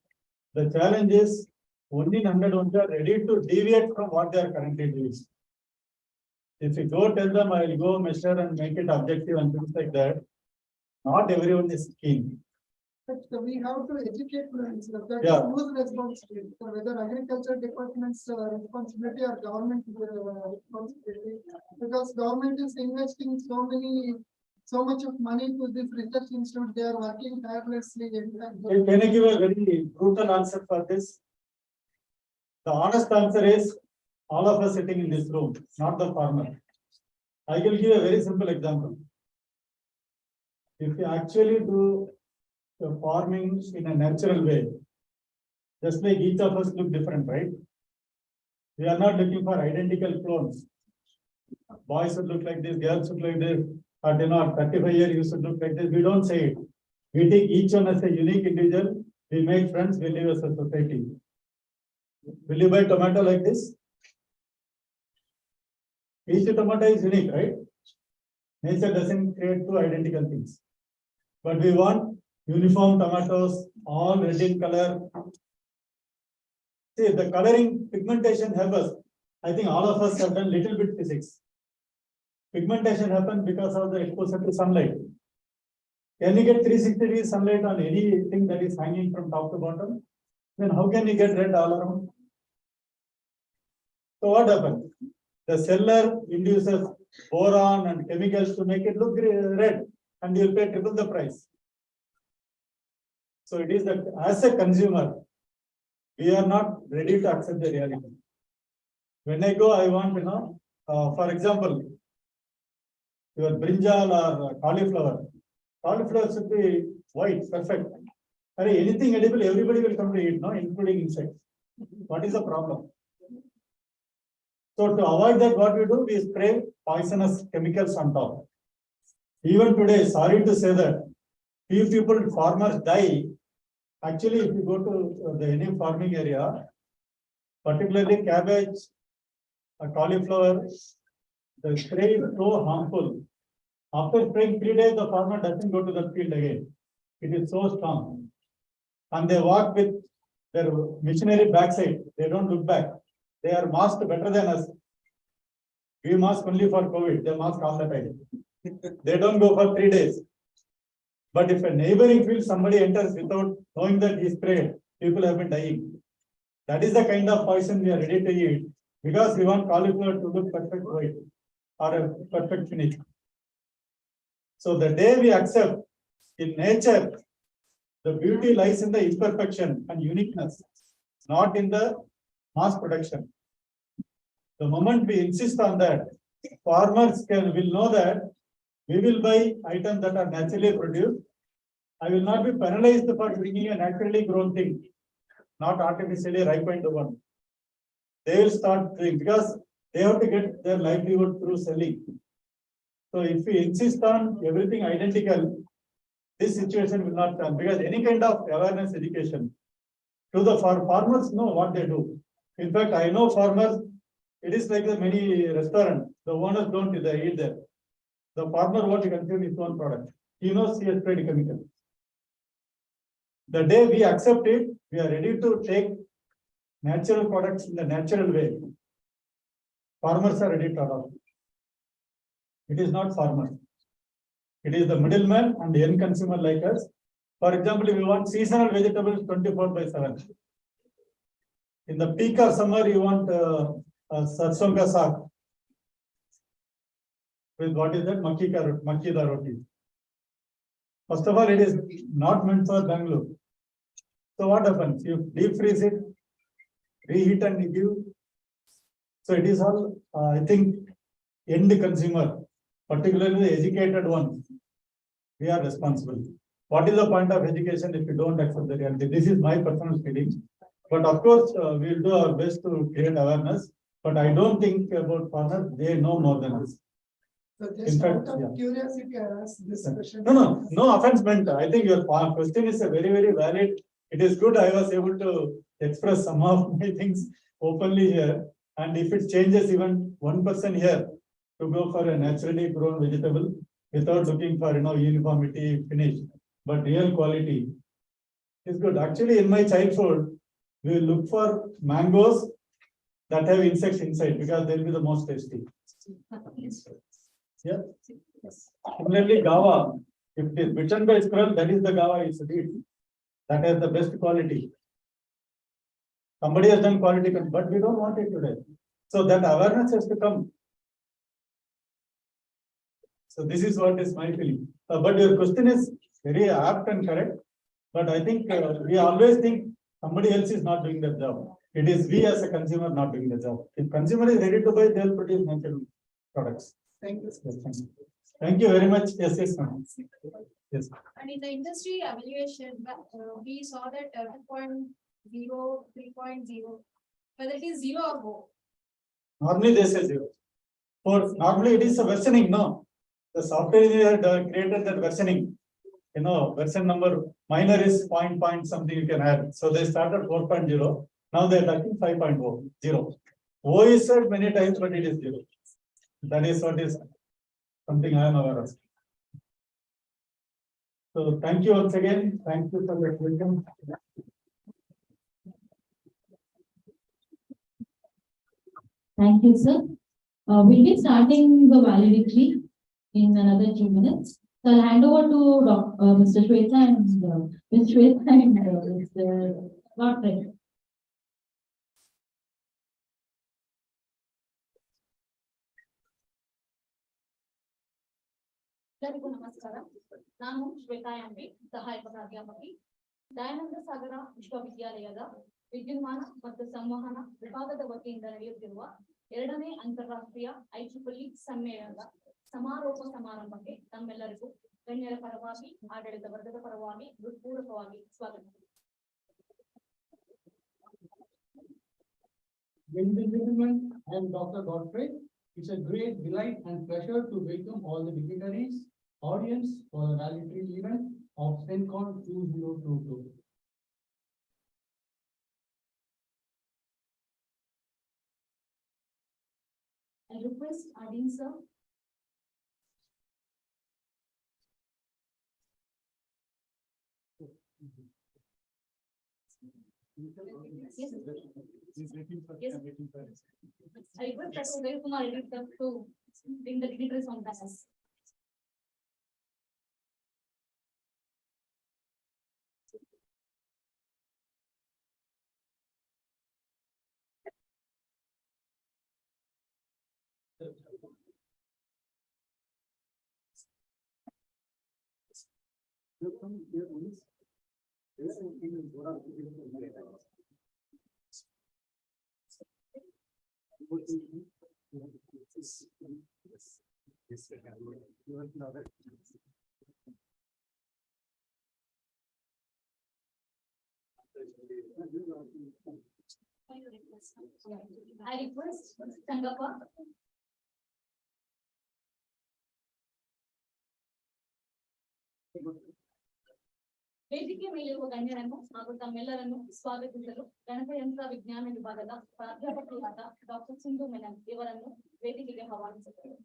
The challenge is only 100 ones are ready to deviate from what they are currently doing. If you go tell them, I will go measure and make it objective and things like that, not everyone is keen. But we have to educate them. That Yeah. is whose responsibility, whether agriculture department's responsibility or government responsibility. Because government is investing so much of money to this research institute, they are working tirelessly. Can I give a very brutal answer for this? The honest answer is all of us sitting in this room, not the farmer. I will give a very simple example. If you actually do the farming in a natural way, just like each of us look different, right? We are not looking for identical clones. Boys should look like this, girls should look like this, or you know, 35 years you should look like this. We don't say it. We take each one as a unique individual. We make friends, we live as a society. Will you buy tomato like this? Each tomato is unique, right? Nature doesn't create two identical things. But we want uniform tomatoes, all red in color. See, the coloring pigmentation helps us. I think all of us have done little bit physics. Pigmentation happens because of the exposure to sunlight. Can you get 360 degrees sunlight on anything that is hanging from top to bottom? Then how can you get red all around? So what happens? The seller induces boron and chemicals to make it look red, and you'll pay triple the price. So it is that as a consumer, we are not ready to accept the reality. When I go, I want, for example, your brinjal or cauliflower. Cauliflower should be white, perfect. Anything edible, everybody will come to eat, no, including insects. What is the problem? So to avoid that, what we do, we spray poisonous chemicals on top. Even today, sorry to say that, few people, farmers die. Actually, if you go to the any farming area, particularly cabbage, cauliflower, the spray is so harmful. After spraying 3 days, the farmer doesn't go to the field again. It is so strong. And they walk with their missionary backside. They don't look back. They are masked better than us. We mask only for COVID. They mask all the time. They don't go for 3 days. But if a neighboring field somebody enters without knowing that he sprayed, people have been dying. That is the kind of poison we are ready to eat because we want cauliflower to look perfect white or a perfect finish. So the day we accept in nature, the beauty lies in the imperfection and uniqueness, not in the mass production. The moment we insist on that, farmers will know that we will buy items that are naturally produced. I will not be penalized for bringing a naturally grown thing, not artificially ripened one. They will start doing because they have to get their livelihood through selling. So if we insist on everything identical, this situation will not come because any kind of awareness education to the farmers know what they do. In fact, I know farmers, it is like the many restaurants, the owners don't eat there. The farmer wants to consume his own product. He knows he has sprayed chemical. The day we accept it, we are ready to take natural products in the natural way. Farmers are ready to adopt. It is not farmers. It is the middleman and the end consumer like us. For example, if you want seasonal vegetables 24/7. In the peak of summer, you want sarson ka saag. With what is that? Makki da roti. First of all, it is not meant for Bangalore. So what happens? You deep freeze it, reheat and give. So it is all, I think, end consumer, particularly the educated ones, we are responsible. What is the point of education if you don't accept the reality? This is my personal feeling. But of course, we'll do our best to create awareness. But I don't think about farmers, they know more than us. So just out of curiosity, I asked this question. No offense meant. I think your question is a very, very valid. It is good I was able to express some of my things openly here. And if it changes even 1% here to go for a naturally grown vegetable without looking for uniformity, finish, but real quality is good. Actually, in my childhood, we look for mangoes that have insects inside because they'll be the most tasty. Yeah. Similarly, guava, if it is bitten by squirrel, that is the guava is eat. That has the best quality. Somebody has done quality, but we don't want it today. So that awareness has to come. So this is what is my feeling. But your question is very apt and correct. But I think we always think somebody else is not doing the job. It is we as a consumer not doing the job. If consumer is ready to buy, they'll produce natural products. Thank you. Yes, thank you. Thank you very much. Yes, ma'am. Yes. And in the industry evaluation, we saw that 2.0, 3.0, whether it is 0 or more, Normally they say 0. For normally it is a versioning, no. The software engineer created that versioning. You know, version number minor is point something you can add. So they started 4.0. Now they're talking 5.0. 0. O is said many times, but it is 0. That is what is something I am aware of. So thank you once again. Thank you for your question. Thank you, sir. We'll be starting the valedictory in another 2 minutes. So I'll hand over to Mr. Shweta and Ms. Shweta and Mr. Godfrey. ಎಲ್ಲರಿಗೂ ನಮಸ್ಕಾರ. ನಾನು Shweta MB, ಸಹಾಯಕ ಪ್ರಾಧ್ಯಾಪಕಿ, ದಯಾನಂದ ಸಾಗರ ವಿಶ್ವವಿದ್ಯಾಲಯದ ವಿದ್ಯುನ್ಮಾನ ಮತ್ತು ಸಂವಹನ ವಿಭಾಗದ ವತಿಯಿಂದ ನಡೆಯುತ್ತಿರುವ 2ನೇ ಅಂತಾರಾಷ್ಟ್ರೀಯ IEEE ಸಮ್ಮೇಳನದ ಸಮಾರೋಪ ಸಮಾರಂಭಕ್ಕೆ ತಮ್ಮೆಲ್ಲರಿಗೂ ಗಣ್ಯರ ಪರವಾಗಿ, ಆಡಳಿತ ವರ್ಗದ ಪರವಾಗಿ ಹೃತ್ಪೂರ್ವಕವಾಗಿ ಸ್ವಾಗತ. Ladies and gentlemen, I am Dr. Godfrey. It's a great delight and pleasure to welcome all the dignitaries, audience for the valedictory event of CENTCON 2022. I request Adin sir. Yes. Yes. I request Dr. Uday Kumar editor to bring the dignitaries on dais. I request Sangappa. ವೇದಿಕೆ ಮೇಲಿರುವ ಗಣ್ಯರನ್ನು ಹಾಗೂ ತಮ್ಮೆಲ್ಲರನ್ನು ಸ್ವಾಗತಿಸಲು ಗಣಕಯಂತ್ರ ವಿಜ್ಞಾನ ವಿಭಾಗದ ಪ್ರಾಧ್ಯಾಪಕರಾದ doctor Sindhu Menon ಇವರನ್ನು ವೇದಿಕೆಗೆ ಆಹ್ವಾನಿಸುತ್ತೇವೆ.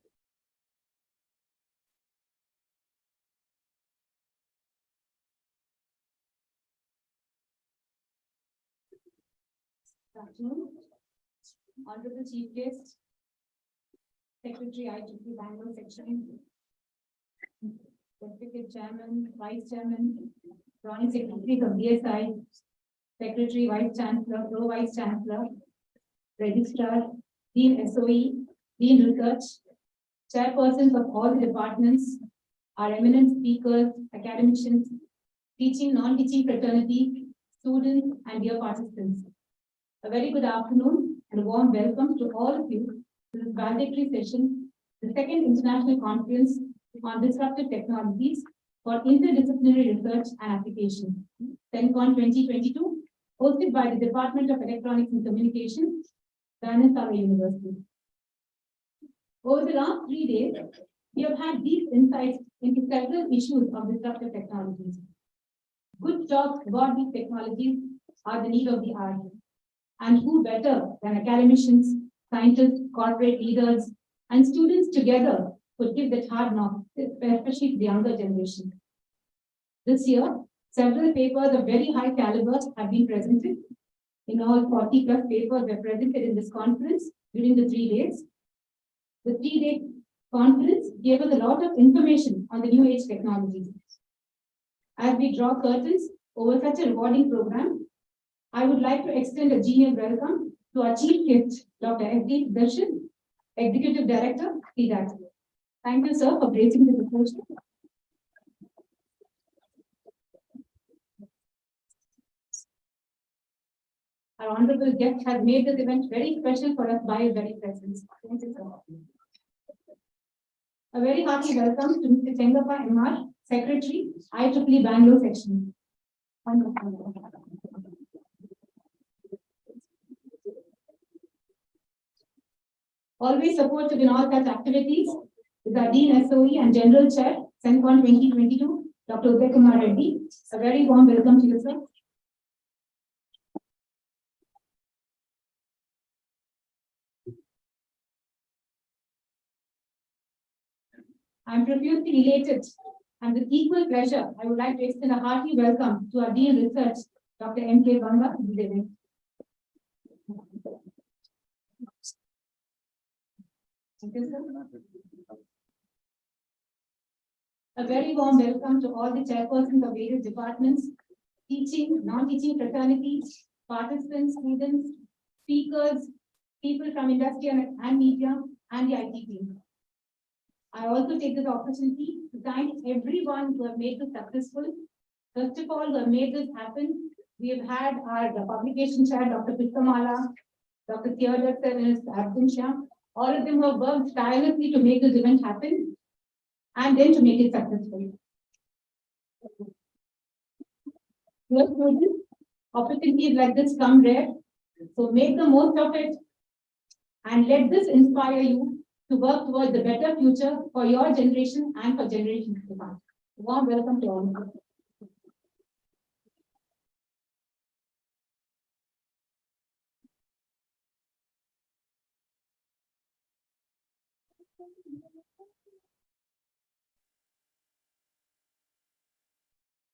Honorable Chief Guest, Secretary IEEE Bangalore Section, Executive Chairman, Vice Chairman, Joint Secretary of DSI, Secretary, Vice Chancellor, Pro Vice Chancellor, Registrar, Dean SOE, Dean Research, Chairpersons of all the departments, our eminent speakers, academicians, teaching, non-teaching fraternity, students, and dear participants. A very good afternoon and a warm welcome to all of you to this valedictory session, the second international conference on disruptive technologies for interdisciplinary research and application, CENTCON 2022, hosted by the Department of Electronics and Communication, Dayana University. Over the last 3 days, we have had deep insights into several issues of disruptive technologies. Good talks about these technologies are the need of the hour. And who better than academicians, scientists, corporate leaders, and students together could give that hard knock, especially to the younger generation. This year, several papers of very high caliber have been presented. In all, 40+ papers were presented in this conference during the 3 days. The 3-day conference gave us a lot of information on the new age technologies. As we draw curtains over such a rewarding program, I would like to extend a genial welcome to our chief guest, Dr. S.D. Darshan, Executive Director, CDAT. Thank you, sir, for gracing the occasion. Our honorable guest has made this event very special for us by his very presence. Thank you, sir. A very hearty welcome to Mr. Chengappa MR, Secretary, IEEE Bangalore Section. Always supportive in all such activities is our Dean SOE and General Chair, CENTCON 2022, Dr. Udai Kumar Reddy. A very warm welcome to you, sir. I'm profusely elated and with equal pleasure, I would like to extend a hearty welcome to our Dean Research, Dr. M.K. Banga. Thank you, sir. A very warm welcome to all the chairpersons of various departments, teaching, non-teaching fraternities, participants, students, speakers, people from industry and media, and the IT team. I also take this opportunity to thank everyone who have made this successful. First of all, who have made this happen. We have had our publication chair, Dr. Pittamala, Dr. Theodore sir in his absence. All of them have worked tirelessly to make this event happen and then to make it successful. Dear students, opportunities like this come rare, so make the most of it and let this inspire you to work towards a better future for your generation and for generations to come. Warm welcome to all of you.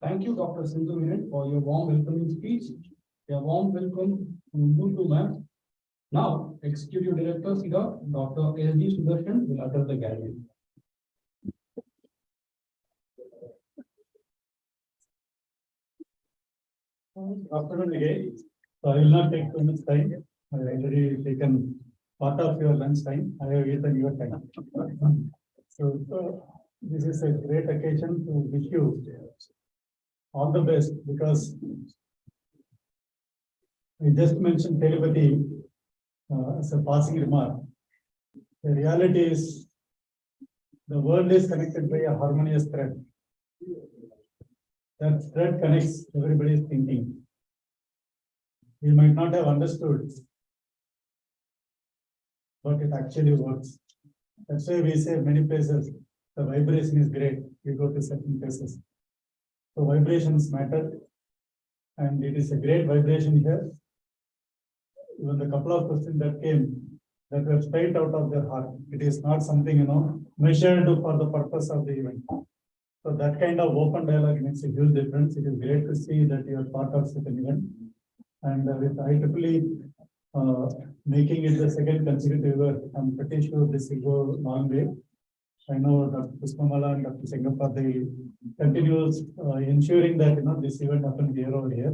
Thank you, Dr. Sindhu Menon, for your warm welcoming speech. A warm welcome to you too, ma'am. Now, Executive Director, SIGA, Dr. L.D. Sudarshan will address the gathering. Afternoon again. So I will not take too much time. I have already taken part of your lunch time. I have eaten your time. So this is a great occasion to wish you all the best, because I just mentioned telepathy as a passing remark. The reality is the world is connected by a harmonious thread. That thread connects everybody's thinking. We might not have understood, but it actually works. That's why we say many places the vibration is great. We go to certain places. So vibrations matter, and it is a great vibration here. Even the couple of questions that came, that were straight out of their heart. It is not something, measured for the purpose of the event. So that kind of open dialogue makes a huge difference. It is great to see that you are part of such an event. And with IEEE making it the second consecutive year, I'm pretty sure this will go a long way. I know Dr. Puspamala and Dr. Sengappa, they continues ensuring that this event happens year over year,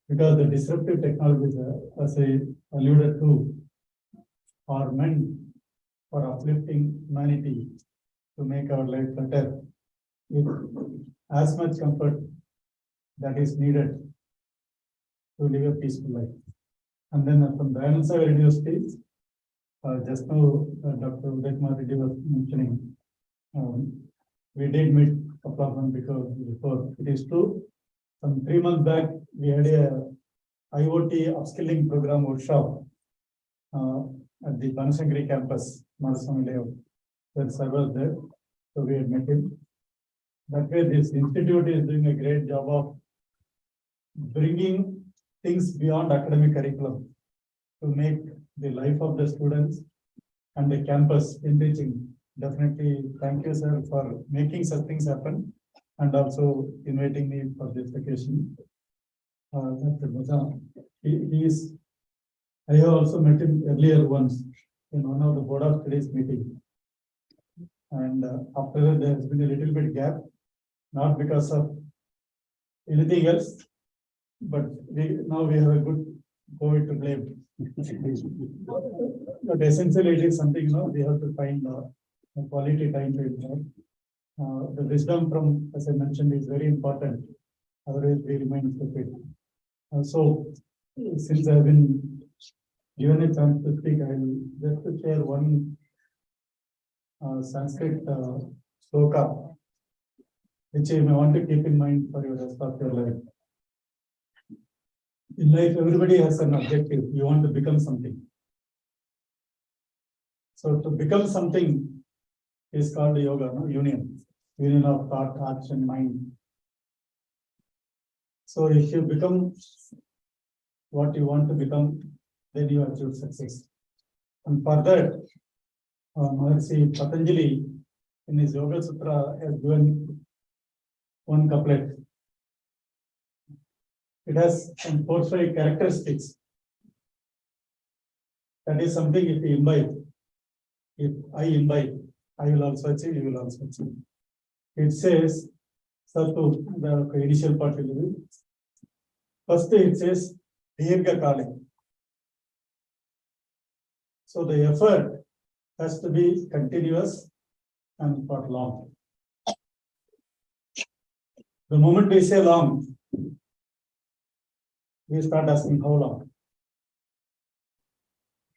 because the disruptive technologies, as I alluded to, are meant for uplifting humanity to make our life better with as much comfort that is needed to live a peaceful life. And then from the Ansa radio stage, just now Dr. Udai Kumar Reddy was mentioning, we did meet a couple of them before. It is true. Some 3 months back, we had a IoT upskilling program workshop at the Banasangri campus, Madhusami Layout. There was there, so we had met him. That way, this institute is doing a great job of bringing things beyond academic curriculum to make the life of the students and the campus enriching. Definitely, thank you, sir, for making such things happen and also inviting me for this occasion. Dr. Maza, I have also met him earlier once in one of the Board of Studies meeting. And after that, there has been a little bit gap, not because of anything else, but now we have a good COVID to blame. But essentially, it is something, we have to find a quality time to interact. The wisdom from, as I mentioned, is very important. Otherwise, we remain stupid. So, since I have been given a chance to speak, I will just share one Sanskrit sloka, which you may want to keep in mind for your rest of your life. In life, everybody has an objective. You want to become something. So to become something is called yoga, no? Union of thought, action, mind. So if you become what you want to become, then you achieve success. And for that, Maharishi Patanjali in his Yoga Sutra has given one couplet. It has some 4 or 5 characteristics. That is something if you imbibe. If I imbibe, I will also achieve, you will also achieve. It says, Satu, the initial part will be. First it says, Dirga Kale. So the effort has to be continuous and for long. The moment we say long, we start asking how long.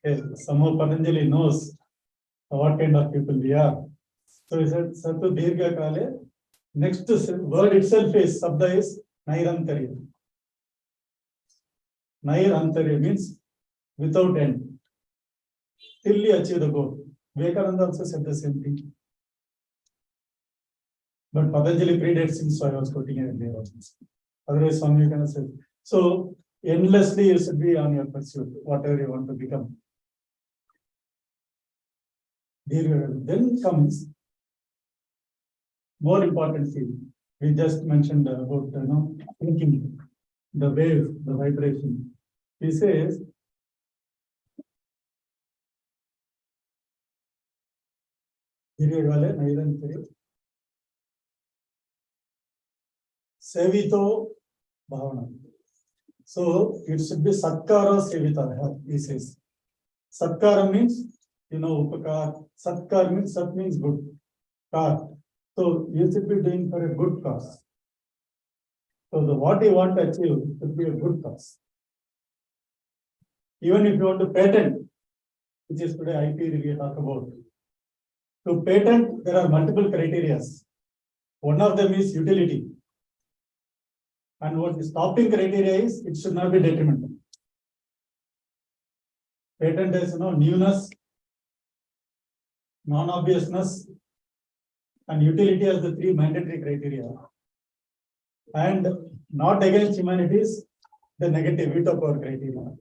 Okay, somehow Patanjali knows what kind of people we are. So he said, Satu Dirga Kale. Next word itself is, Sabda is Nairantarya. Nairantarya means without end. Till you achieve the goal. Vivekananda also said the same thing. But Patanjali predates him, so I was quoting it there also. Otherwise, Swami Vivekananda said. So, endlessly you should be on your pursuit, whatever you want to become. Then comes more important thing. We just mentioned about thinking, the wave, the vibration. He says, Sevito Bhavana. So it should be Satkara Sevita, he says. Satkara means, Upakar. Satkar means, Sat means good. Kar. So you should be doing for a good cause. So what you want to achieve should be a good cause. Even if you want to patent, which is today IEEE we talk about. To patent, there are multiple criteria. One of them is utility. And what the stopping criteria is, it should not be detrimental. Patent is newness, non-obviousness, and utility as the 3 mandatory criteria. And not against humanities, the negative veto power criteria.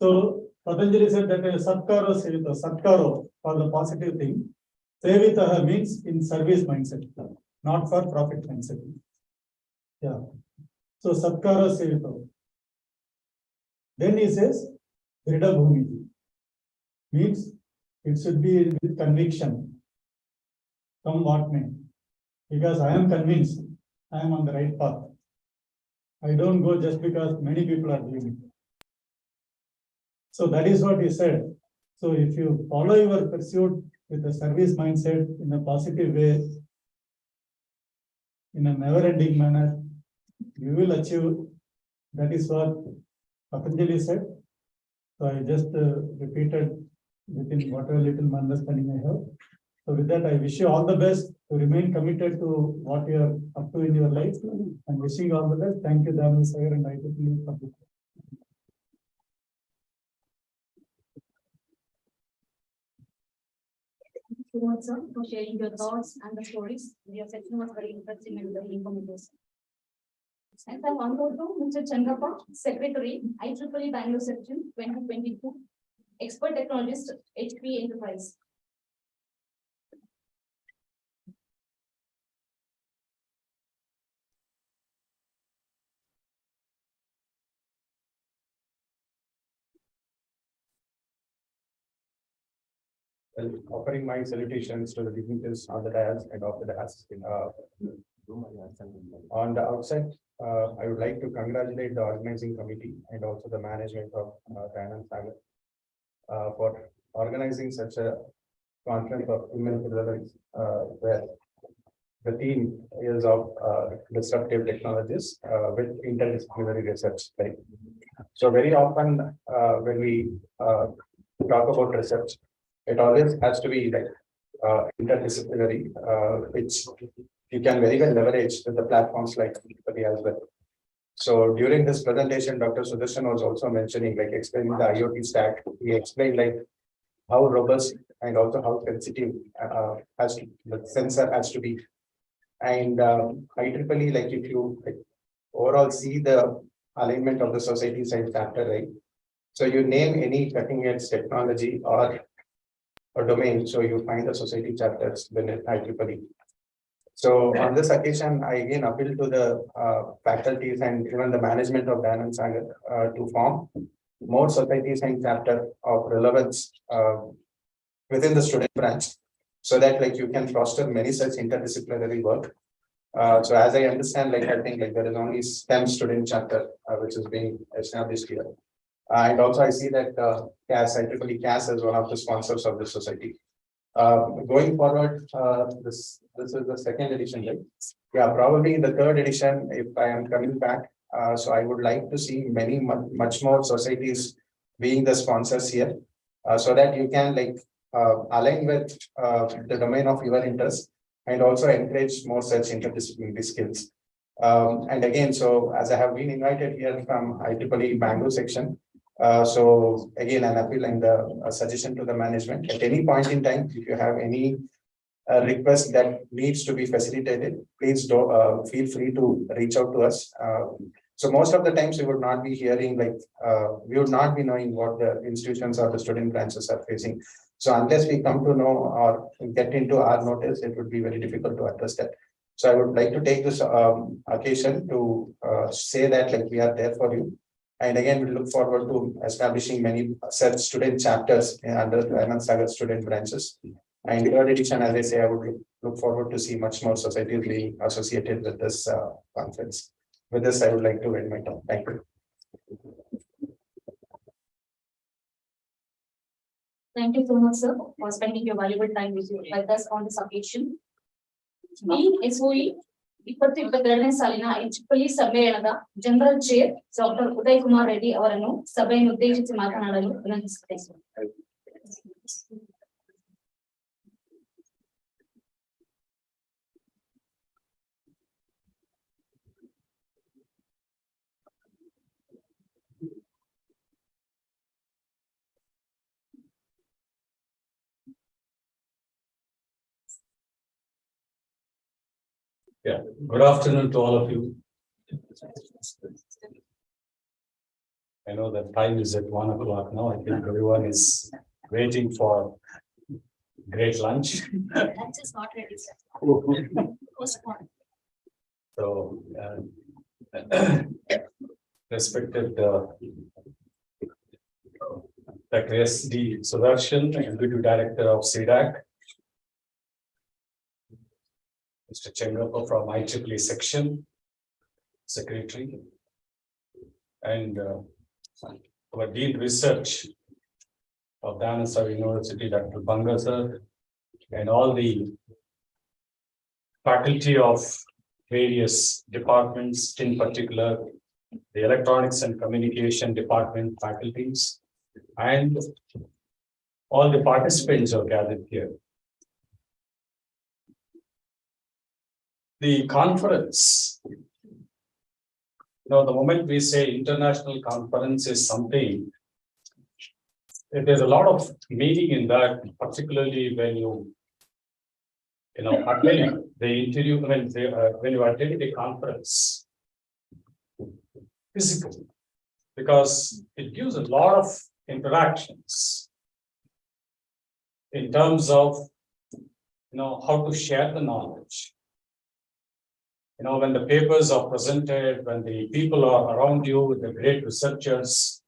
So Patanjali said that Satkaro Sevita, Satkaro for the positive thing, Sevita means in service mindset, not for profit mindset. Yeah. So Satkara Sevita. Then he says, Vrida Bhumi means it should be with conviction. Come what may. Because I am convinced I am on the right path. I don't go just because many people are doing it. So that is what he said. So if you follow your pursuit with a service mindset in a positive way, in a never-ending manner, you will achieve. That is what Patanjali said. So I just repeated within whatever little understanding I have. So with that, I wish you all the best to remain committed to what you are up to in your life. And wishing you all the best. Thank you, Dharma Sagar and IEEE for this. Thank you so much, sir, for sharing your thoughts and the stories. Your section was very interesting and very informative. And I want to Mr. Chandappa, Secretary, IEEE Bangalore Section 2022, Expert Technologist, HP Enterprise. Well, offering my salutations to the dignitaries on the dais and off the dais. On the outset, I would like to congratulate the organizing committee and also the management of Dynam Sagar for organizing such a conference of immense relevance, where the theme is of disruptive technologies with interdisciplinary research. Right? So very often when we talk about research, it always has to be like interdisciplinary, which you can very well leverage with the platforms like IEEE as well. So during this presentation, Dr. Sudarshan was also mentioning, like explaining the IoT stack. He explained like how robust and also how sensitive the sensor has to be. And IEEE, like if you overall see the alignment of the society science chapter, right? So you name any cutting edge technology or domain, so you find the society chapters within IEEE. So on this occasion, I again appeal to the faculties and even the management of Dan and Sagar to form more society science chapter of relevance within the student branch, so that like you can foster many such interdisciplinary work. So as I understand, like I think like there is only STEM student chapter which is being established here. And also I see that CAS, IEEE CAS is one of the sponsors of the society. Going forward, this is the second edition, right? Yeah, probably in the third edition, if I am coming back, so I would like to see many much more societies being the sponsors here, so that you can like align with the domain of your interest and also encourage more such interdisciplinary skills. And again, so as I have been invited here from IEEE Bangalore section, so again, I'm appealing the suggestion to the management at any point in time, if you have any request that needs to be facilitated, please do feel free to reach out to us. So most of the times we would not be hearing like, we would not be knowing what the institutions or the student branches are facing. So unless we come to know or get into our notice, it would be very difficult to address that. So I would like to take this occasion to say that like we are there for you. And again, we look forward to establishing many such student chapters under the Anand Sagar student branches. And in third edition, as I say, I would look forward to see much more societies being associated with this conference. With this, I would like to end my talk. Thank you. Thank you so much, sir, for spending your valuable time with us on this occasion. ಈ SOE 22ನೇ ಸಾಲಿನ IEEE ಸಮ್ಮೇಳನದ general chair doctor Uday Kumar Reddy ಅವರನ್ನು ಸಭೆಯನ್ನು ಉದ್ದೇಶಿಸಿ ಮಾತನಾಡಲು ವಿನಂತಿಸುತ್ತೇನೆ. Yeah, good afternoon to all of you. I know that time is at 1 o'clock now. I think everyone is waiting for great lunch. Lunch is not ready, sir. So, respected Dr. S.D. Sudarshan, Executive Director of CDAC, Mr. Chengappa from IEEE Section, Secretary, and our Dean Research of Anand Sagar University, Dr. Banga sir, and all the faculty of various departments, in particular, the Electronics and Communication Department faculties, and all the participants are gathered here. The conference, the moment we say international conference is something, there's a lot of meaning in that, particularly when you attend the interview, when you attend the conference physically, because it gives a lot of interactions in terms of, how to share the knowledge. When the papers are presented, when the people are around you, the great researchers,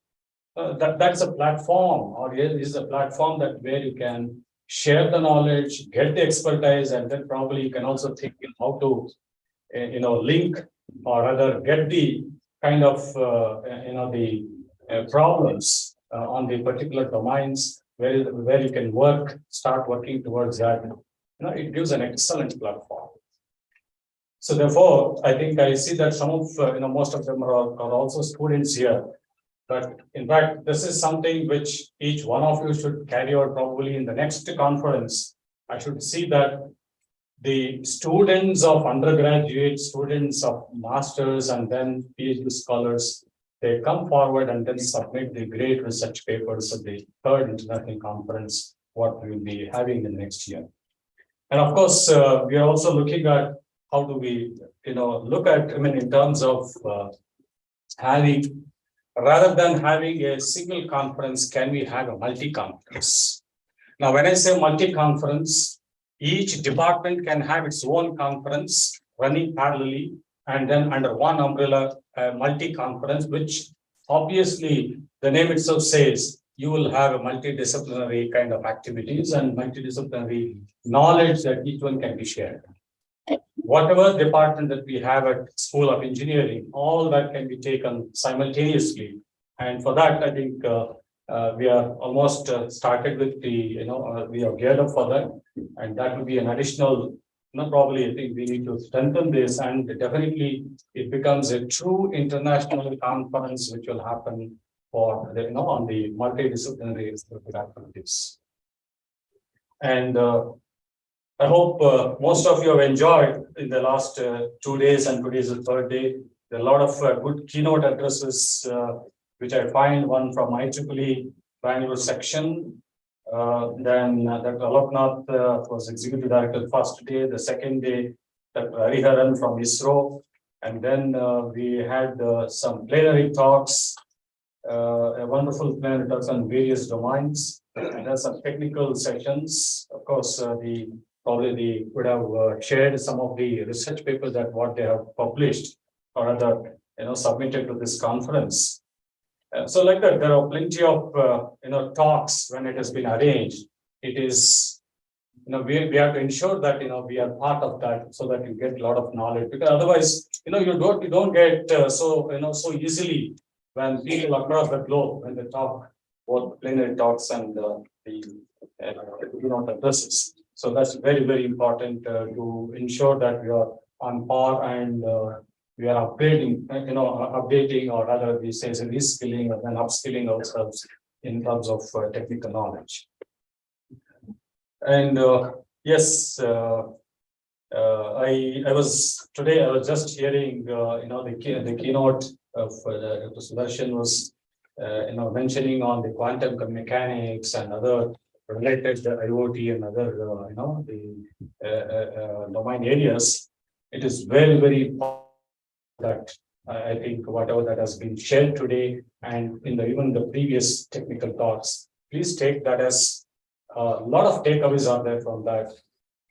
that's a platform, or is a platform that where you can share the knowledge, get the expertise, and then probably you can also think how to, link or rather get the kind of, the problems on the particular domains where you can start working towards that. It gives an excellent platform. So therefore, I think I see that some of, most of them are also students here. But in fact, this is something which each one of you should carry out probably in the next conference. I should see that the students of undergraduate, students of masters, and then PhD scholars they come forward and then submit the great research papers at the third international conference, what we will be having in the next year. And of course, we are also looking at how do we, look at, in terms of having, rather than having a single conference, can we have a multi-conference? Now, when I say multi-conference, each department can have its own conference running parallelly, and then under one umbrella, multi-conference, which obviously the name itself says you will have a multidisciplinary kind of activities and multidisciplinary knowledge that each one can be shared. Whatever department that we have at School of Engineering, all that can be taken simultaneously. And for that, I think we are almost started with the, we are geared up for that. And that will be an additional, probably I think we need to strengthen this, and definitely it becomes a true international conference which will happen for, on the multidisciplinary activities. And I hope most of you have enjoyed in the last 2 days, and today is the third day. There are a lot of good keynote addresses, which I find, one from IEEE Bangalore section. Then Dr. Aloknath was Executive Director the first day. The second day, Dr. Hariharan from ISRO. And then we had some plenary talks, a wonderful plenary talks on various domains. And there's some technical sessions. Of course, probably would have shared some of the research papers that what they have published or other, submitted to this conference. So like that, there are plenty of, talks when it has been arranged. It is, we have to ensure that, we are part of that so that you get a lot of knowledge, because otherwise, you don't get so easily when people across the globe, when they talk, both plenary talks and the addresses. So that's very, very important to ensure that we are on par and we are upgrading, updating, or rather we say reskilling and then upskilling ourselves in terms of technical knowledge. And yes, I was just hearing, the keynote of Dr. Sudarshan was, mentioning on the quantum mechanics and other related IoT and other, the domain areas. It is very, very important that I think whatever that has been shared today and in even the previous technical talks, please take that as a lot of takeaways are there from that,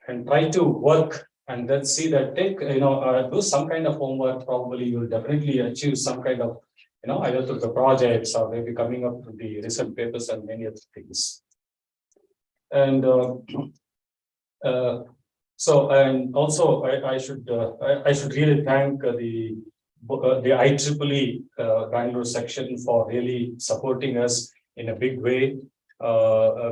and try to work and then see that do some kind of homework. Probably you will definitely achieve some kind of, either through the projects or maybe coming up with the research papers and many other things. And and also I should really thank the IEEE Bangalore section for really supporting us in a big way,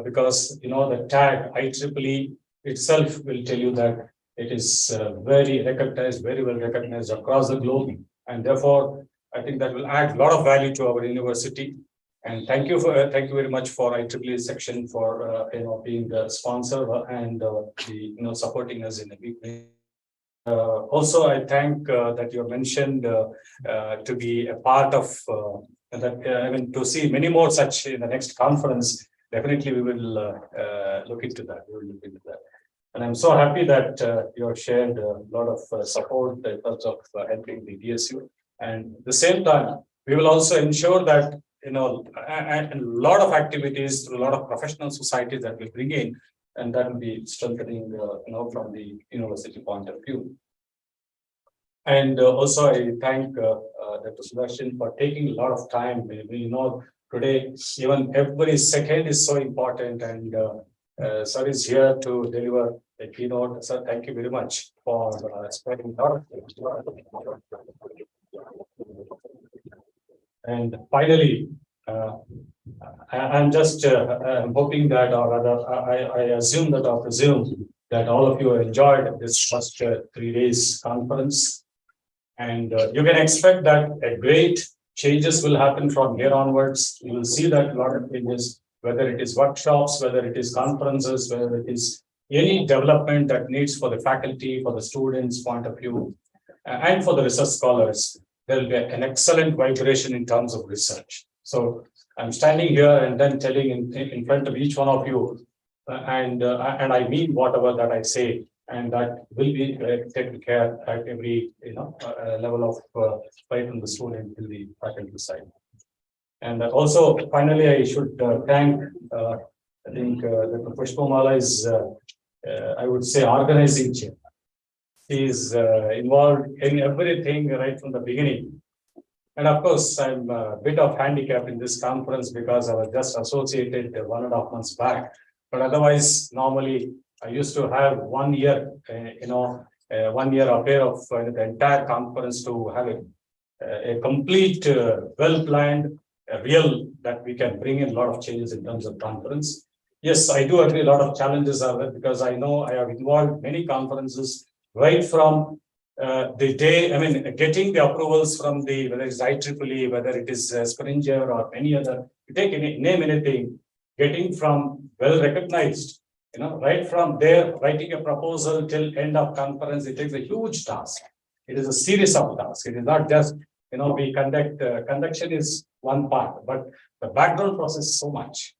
because the tag IEEE itself will tell you that it is very recognized, very well recognized across the globe, and therefore I think that will add a lot of value to our university. And thank you very much for IEEE section for being the sponsor and supporting us in a big way. Also, I thank that you mentioned to be a part of that. To see many more such in the next conference. Definitely, we will look into that. We will look into that. And I'm so happy that you have shared a lot of support in terms of helping the DSU. And at the same time, we will also ensure that and a lot of activities through a lot of professional societies that will bring in, and that will be strengthening, from the university point of view. And also, I thank Dr. Sudarshan for taking a lot of time. Today, even every second is so important, and sir is here to deliver a keynote. Sir, thank you very much for spending a lot of time. And finally, I'm just hoping that, or rather, I assume that or presume that all of you have enjoyed this first 3 days conference. And you can expect that a great changes will happen from here onwards. You will see that a lot of changes, whether it is workshops, whether it is conferences, whether it is any development that needs for the faculty, for the students' point of view, and for the research scholars. there will be an excellent vibration in terms of research. So I'm standing here and then telling in front of each one of you, and I mean whatever that I say, and that will be taken care at every level of right from the student till the faculty side. And also, finally, I should thank, I think Dr. Pushpamala is, I would say, organizing chair. He is involved in everything right from the beginning. And of course, I'm a bit of handicap in this conference because I was just associated 1.5 months back. But otherwise, normally, I used to have 1 year, 1 year affair of the entire conference to have a complete, well-planned, real that we can bring in a lot of changes in terms of conference. Yes, I do agree a lot of challenges are there because I know I have involved many conferences right from the day, I mean, getting the approvals from the, whether it's IEEE, whether it is Springer or any other, you take any, name anything, getting from well recognized, right from there, writing a proposal till end of conference, it takes a huge task. It is a series of tasks. It is not just, we conduct, conduction is one part, but the background process is so much.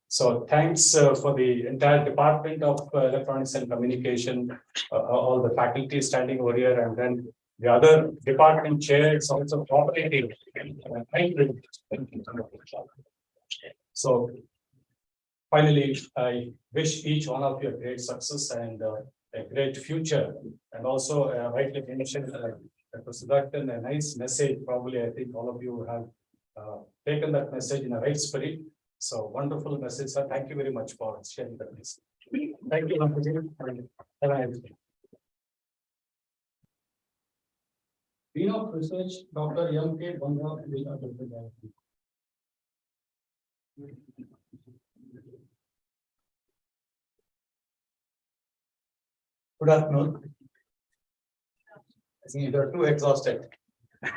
So thanks for the entire Department of Electronics and Communication, all the faculty standing over here, and then the other department chairs also cooperating. So finally, I wish each one of you a great success and a great future. And also, rightly mentioned, Dr. Sudhakan, a nice message. Probably, I think all of you have taken that message in a right spirit. So wonderful message, sir. Thank you very much for sharing that message. Thank you. Have a nice day. Dean of Research, Dr. M.K. Banga. Good afternoon. I think you are too exhausted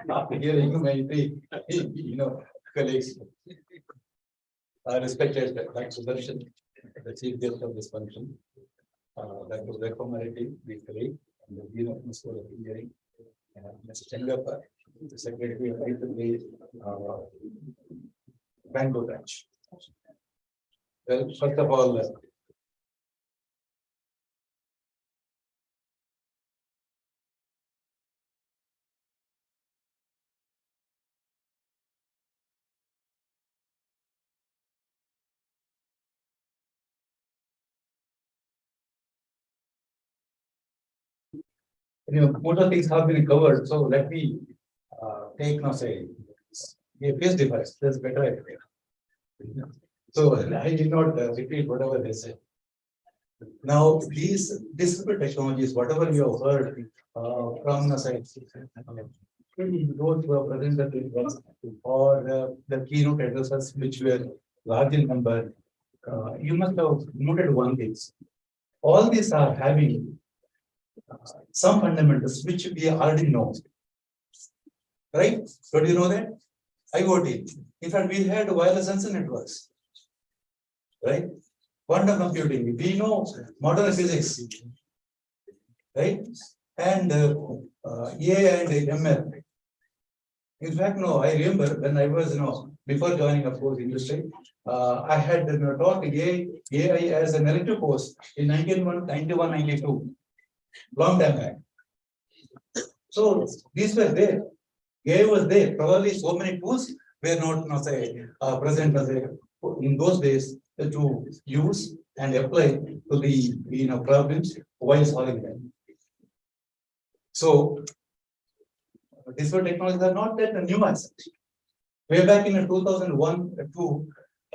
after hearing my three, colleagues. Respected Dr. Sudarshan, the chief guest of this function, Dr. Vekomariti, the colleague, and the Dean of the School of Engineering, Mr. Chengappa, the Secretary of IEEE Bangalore branch. Well, first of all, most of things have been covered, so let me take a face device. That's better idea. So I did not repeat whatever they said. Now these disparate technologies, whatever you have heard from the side, those who are presented or the keynote addresses which were large in number, you must have noted one thing. All these are having some fundamentals which we already know, right? So do you know that? IoT. In fact, we had wireless sensor networks, right? Quantum computing. We know modern physics, right? And AI and ML. In fact, no, I remember when I was, before joining, of course, industry, I had taught AI as an elective course in 1991, 92. Long time back. So these were there. AI was there. Probably so many tools were not present in those days to use and apply to the problems while solving them. So these were technologies are not that new as such. Way back in 2001-2,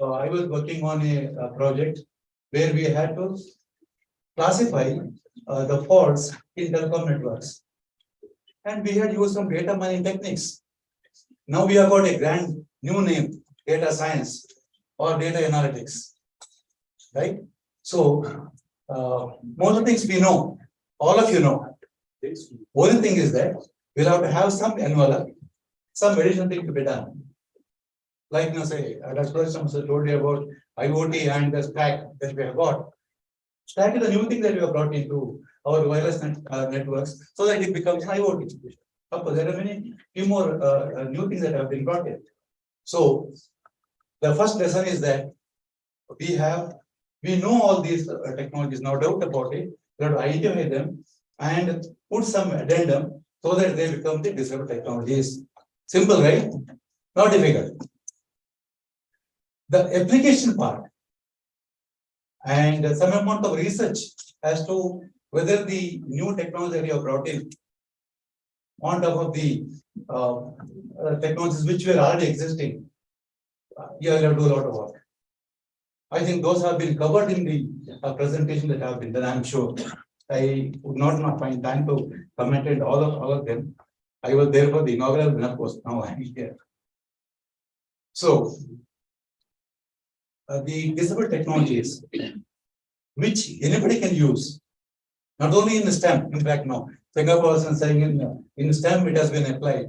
I was working on a project where we had to classify the faults in telecom networks. And we had used some data mining techniques. Now we have got a grand new name, data science or data analytics, right? So most of the things we know, all of you know. Only thing is that we'll have to have some envelope, some additional thing to be done. Like, as Professor told you about IoT and the stack that we have got. Stack is the new thing that we have brought into our wireless networks so that it becomes an IoT. Of course, there are few more new things that have been brought in. So the first lesson is that we know all these technologies, no doubt about it. We have to identify them and put some addendum so that they become the disabled technologies. Simple, right? Not difficult. The application part and some amount of research as to whether the new technology that you have brought in on top of the technologies which were already existing, you will have to do a lot of work. I think those have been covered in the presentation that have been done, I'm sure. I would not find time to comment on all of them. I was there for the inaugural, and of course, now I'm here. So, the disabled technologies, which anybody can use, not only in the STEM, in fact, now, Singapore is saying in STEM it has been applied.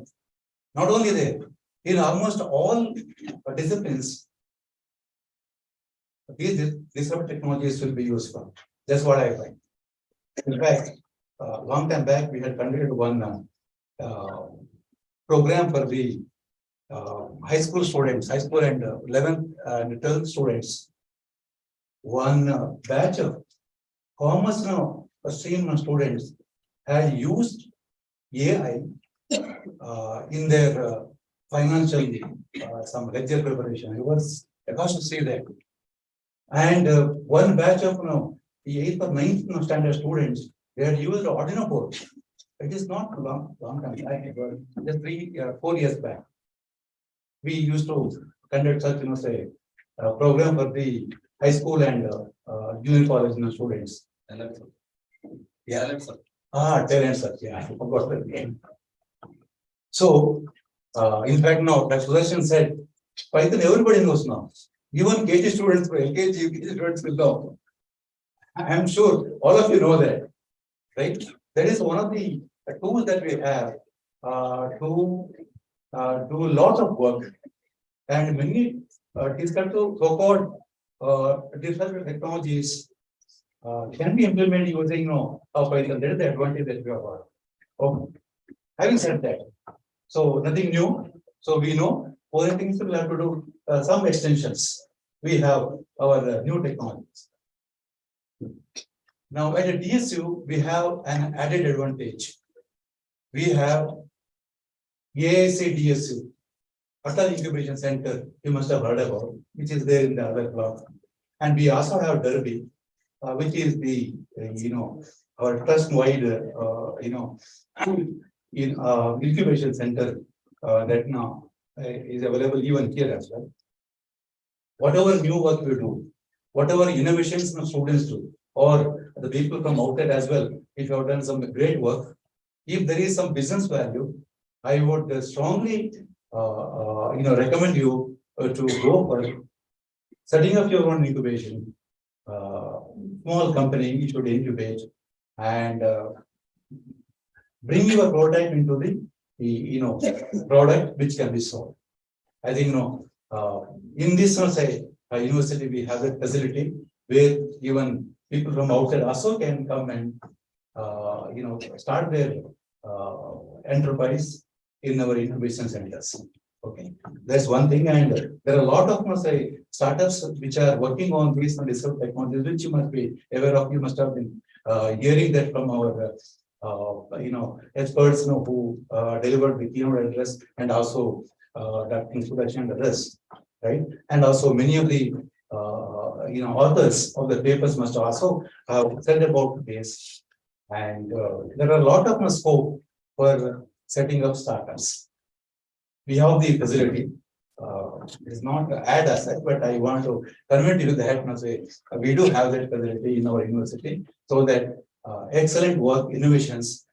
Not only there, in almost all disciplines, these disabled technologies will be useful. That's what I find. In fact, long time back, we had conducted one program for the high school students, high school and 11th and 12th students. One batch of commerce stream students had used AI in their financial some lecture preparation. It was a cost to see that. And one batch of the 8th or 9th standard students, they had used Arduino board. It is not long time back, it was just 4 years back. We used to conduct such, say, program for the high school and junior college students. Yeah, talent search. Yeah, I forgot the name. So, in fact, now that Sudarshan said, Python everybody knows now. Even KG students, LKG, UKG students will know. I am sure all of you know that, right? That is one of the tools that we have to do a lot of work, and many so-called digital technologies can be implemented using Python. That is the advantage that we have. Okay. Having said that, so nothing new. So we know other things will have to do some extensions. We have our new technologies. Now at a DSU, we have an added advantage. We have AIC DSU, Atal Incubation Center, you must have heard about, which is there in the other block. And we also have Derby, which is the, our trust-wide, incubation center that now is available even here as well. Whatever new work we do, whatever innovations the students do, or the people from outside as well, if you have done some great work, if there is some business value, I would strongly, recommend you to go for setting up your own incubation, small company you should incubate and bring your prototype into the product which can be sold. I think in this university we have a facility where even people from outside also can come and start their enterprise in our incubation centers. Okay, that's one thing, and there are a lot of startups which are working on these disruptive technologies, which you must be aware of. You must have been hearing that from our experts who delivered the keynote address, and also that introduction address, right? And also many of the authors of the papers must also have said about this, and there are a lot of scope for setting up startups. We have the facility. It's not add asset, but I want to convert you that we do have that facility in our university, so that excellent work, innovations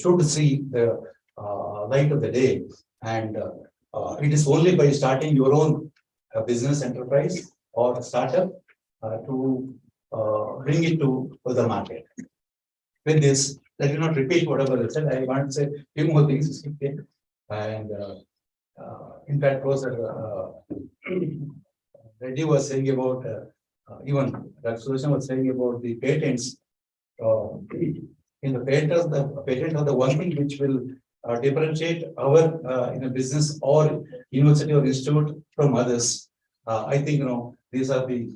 should see the light of the day. And it is only by starting your own business enterprise or startup to bring it to the market. With this, let me not repeat whatever I said. I want to say a few more things. And in fact, Professor Reddy was saying about even that Sudarshan was saying about the patents. In the patent of the one thing which will differentiate our in a business or university or institute from others. I think these are the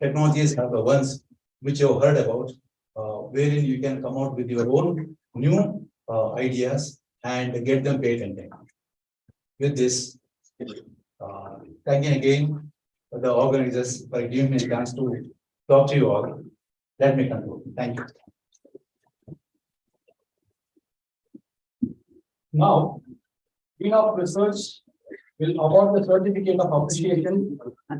technologies are the ones which you have heard about, wherein you can come out with your own new ideas and get them patented. With this, thanking again the organizers for giving me a chance to talk to you all. Let me conclude. Thank you. Now, Dean of Research will award the certificate of appreciation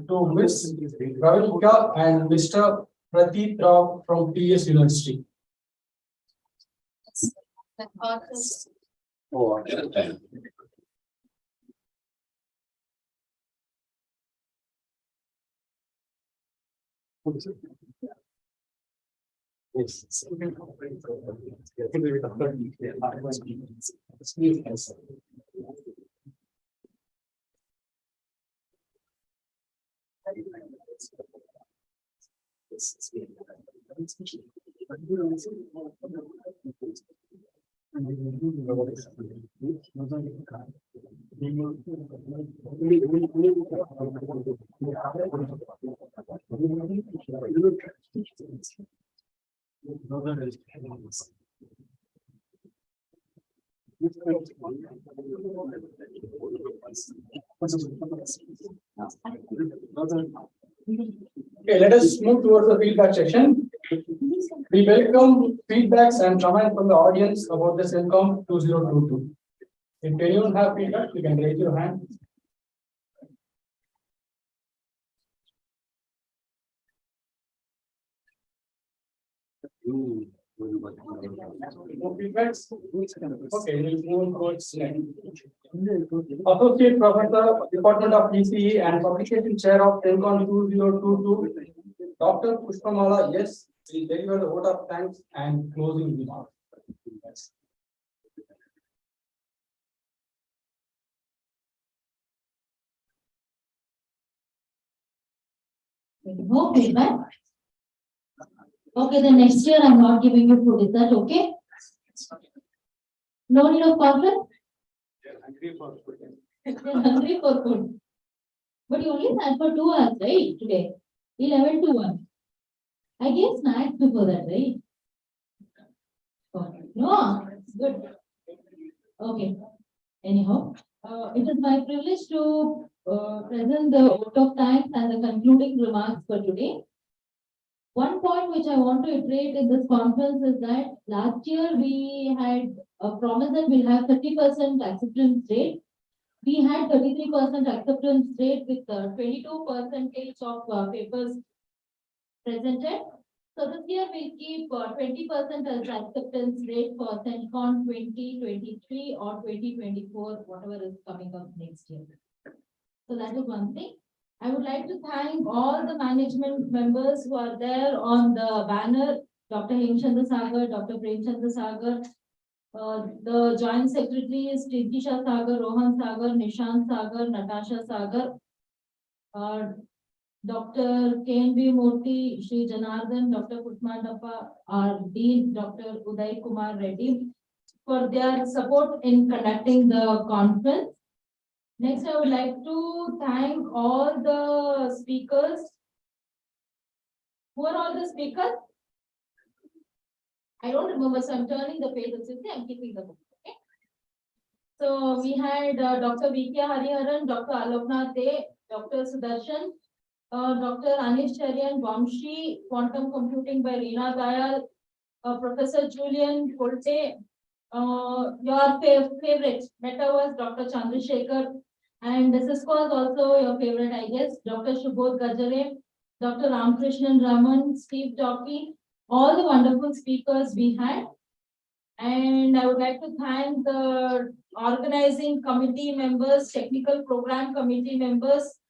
to Ms. Ravilika and Mr. Pradeep Rao from TS University. The authors. Oh, Okay, let us move towards the feedback section. We welcome feedbacks and comments from the audience about the CENTCON 2022. If anyone have feedback, you can raise your hand. No feedbacks? Okay, we'll move towards next. Associate Professor, Department of ECE and Publication Chair of CENTCON 2022, Dr. Pushpamala, yes, will deliver the vote of thanks and closing remarks. No feedback. Okay, the next year I'm not giving you food. Is that okay? No need of conflict? You're hungry for food. But you only sat for 2 hours, right? Today. 11 to 1. I gave snacks before that, right? No, good. Okay. Anyhow, it is my privilege to present the vote of thanks and the concluding remarks for today. One point which I want to iterate in this conference is that last year we had a promise that we'll have 30% acceptance rate. We had 33% acceptance rate with 22% of papers presented. So this year we'll keep 20% as acceptance rate for CENTCON 2023 or 2024, whatever is coming up next year. So that is one thing. I would like to thank all the management members who are there on the banner, Dr. Hemchandra Sagar, Dr. Premchandra Sagar, the joint secretaries, Tinkisha Sagar, Rohan Sagar, Nishant Sagar, Natasha Sagar, Dr. KNB Murthy, Shri Janardhan, Dr. Pushmandappa, our Dean, Dr. Uday Kumar Reddy, for their support in conducting the conference. Next, I would like to thank all the speakers. Who are all the speakers? I don't remember, so I'm turning the page. I'm keeping the book. Okay. So we had Dr. V.K. Hariharan, Dr. Aloknath De, Dr. Sudarshan, Dr. Anish Charian Vamshi, Quantum Computing by Reena Dayal, Professor Julian Kolte, your favorite Metaverse, Dr. Chandrasekhar, and Cisco is also your favorite, I guess, Dr. Shubodh Gajare, Dr. Ramkrishnan Raman, Steve Jockey, all the wonderful speakers we had. And I would like to thank the organizing committee members, technical program committee members,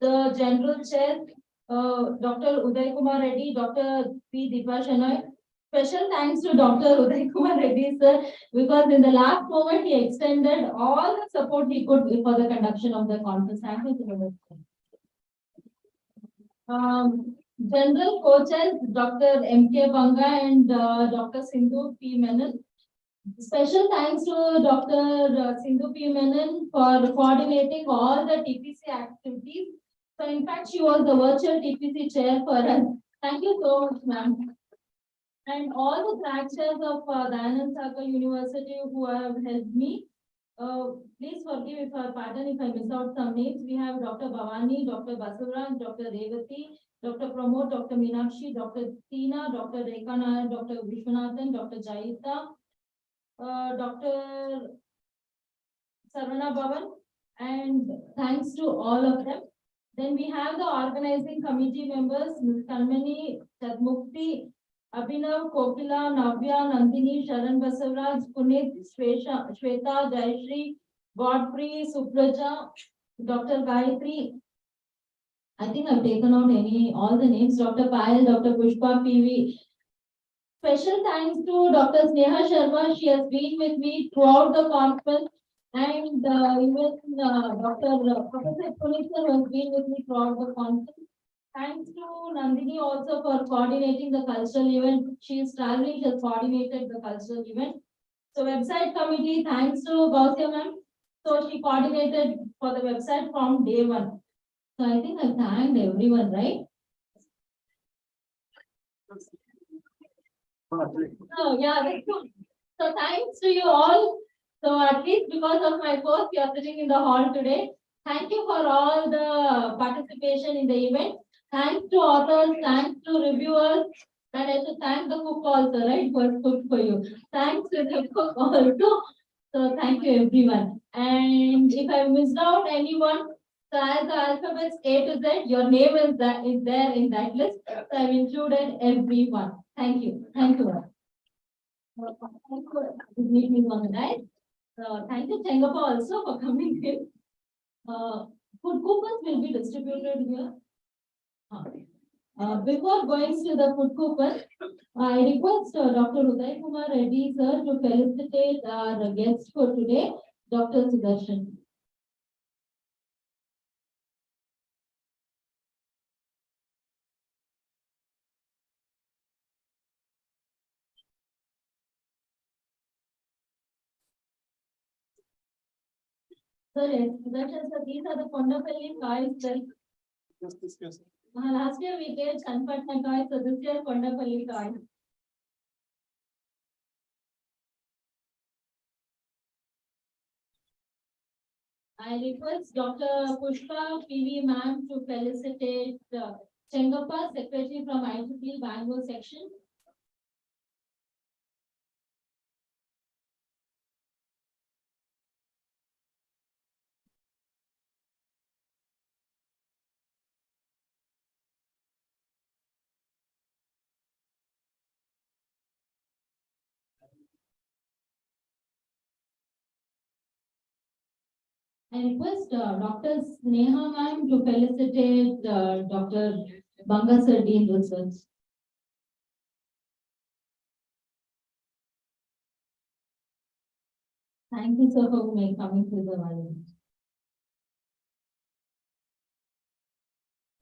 the general chair, Dr. Uday Kumar Reddy, Dr. P. Deepa Shenoy. Special thanks to Dr. Uday Kumar Reddy, sir, because in the last moment he extended all the support he could for the conduction of the conference. Thank you so much. General coaches, Dr. M.K. Banga and Dr. Sindhu P. Menon. Special thanks to Dr. Sindhu P. Menon for coordinating all the TPC activities. So in fact, she was the virtual TPC chair for us. Thank you so much, ma'am. And all the fractures of Dayanand Sagar University who have helped me. Please forgive if I pardon if I miss out some names. We have Dr. Bhavani, Dr. Basuraj, Dr. Revati, Dr. Pramod, Dr. Meenakshi, Dr. Tina, Dr. Rekha Nair, Dr. Vishwanathan, Dr. Jaita, Dr. Sarvana Bhavan, and thanks to all of them. Then we have the organizing committee members, Ms. Kanmani, Chadmukti, Abhinav, Kokila, Navya, Nandini, Sharan Basavraj, Punit, Shweta, Jayashree, Godfrey, Supraja, Dr. Gayatri. I think I've taken out all the names, Dr. Payal, Dr. Pushpa, PV. Special thanks to Dr. Sneha Sharma. She has been with me throughout the conference. And even Professor Punit sir has been with me throughout the conference. Thanks to Nandini also for coordinating the cultural event. She is traveling, she has coordinated the cultural event. So website committee, thanks to Gausya ma'am. So she coordinated for the website from day one. So I think I thanked everyone, right? Oh, yeah, that's good. So thanks to you all. So at least because of my post, you are sitting in the hall today. Thank you for all the participation in the event. Thanks to authors, thanks to reviewers, and I should thank the cook also, right? For cook for you. Thanks to the cook also. So thank you everyone. And if I missed out anyone, so as the alphabets A to Z, your name is there in that list. So I've included everyone. Thank you. Thank you. Good meeting on the night. Thank you, Chengapa, also for coming in. Food coupons will be distributed here. Before going to the food coupon, I request Dr. Uday Kumar Reddy sir to felicitate our guest for today, Dr. Sudarshan. Sir, yes, Sudarshan sir, these are the Kondapalli coins. Last year we gave Chanpatna coins, so this year Kondapalli coins. I request Dr. Pushpa PV ma'am to felicitate Chengappa, secretary from IEEE Bangalore section. I request Dr. Sneha ma'am to felicitate Dr. Bangasar Dean Research. Thank you, sir, for coming to the line.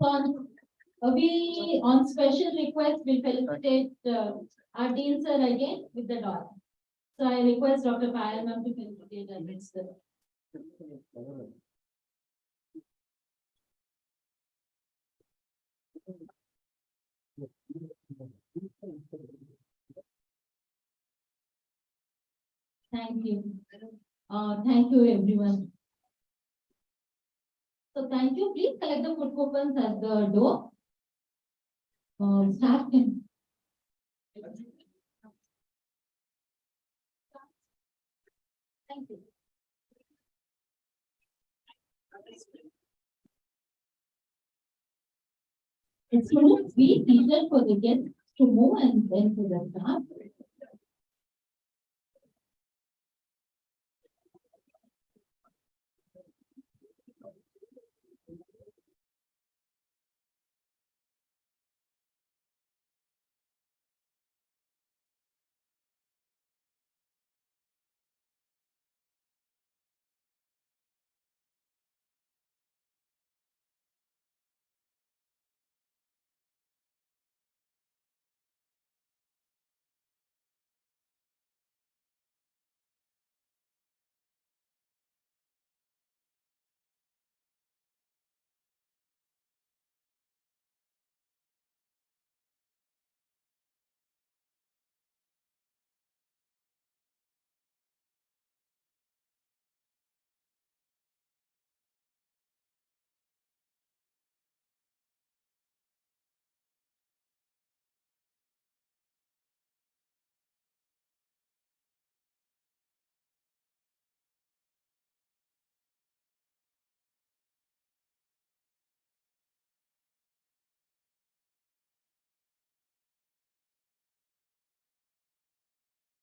So, we on special request will felicitate our Dean sir again with the dog. So I request Dr. Payal ma'am to felicitate our Dean sir. Thank you. Thank you, everyone. So thank you. Please collect the food coupons at the door. Staff can. Thank you. It's going to be easier for the guests to move and then to the staff.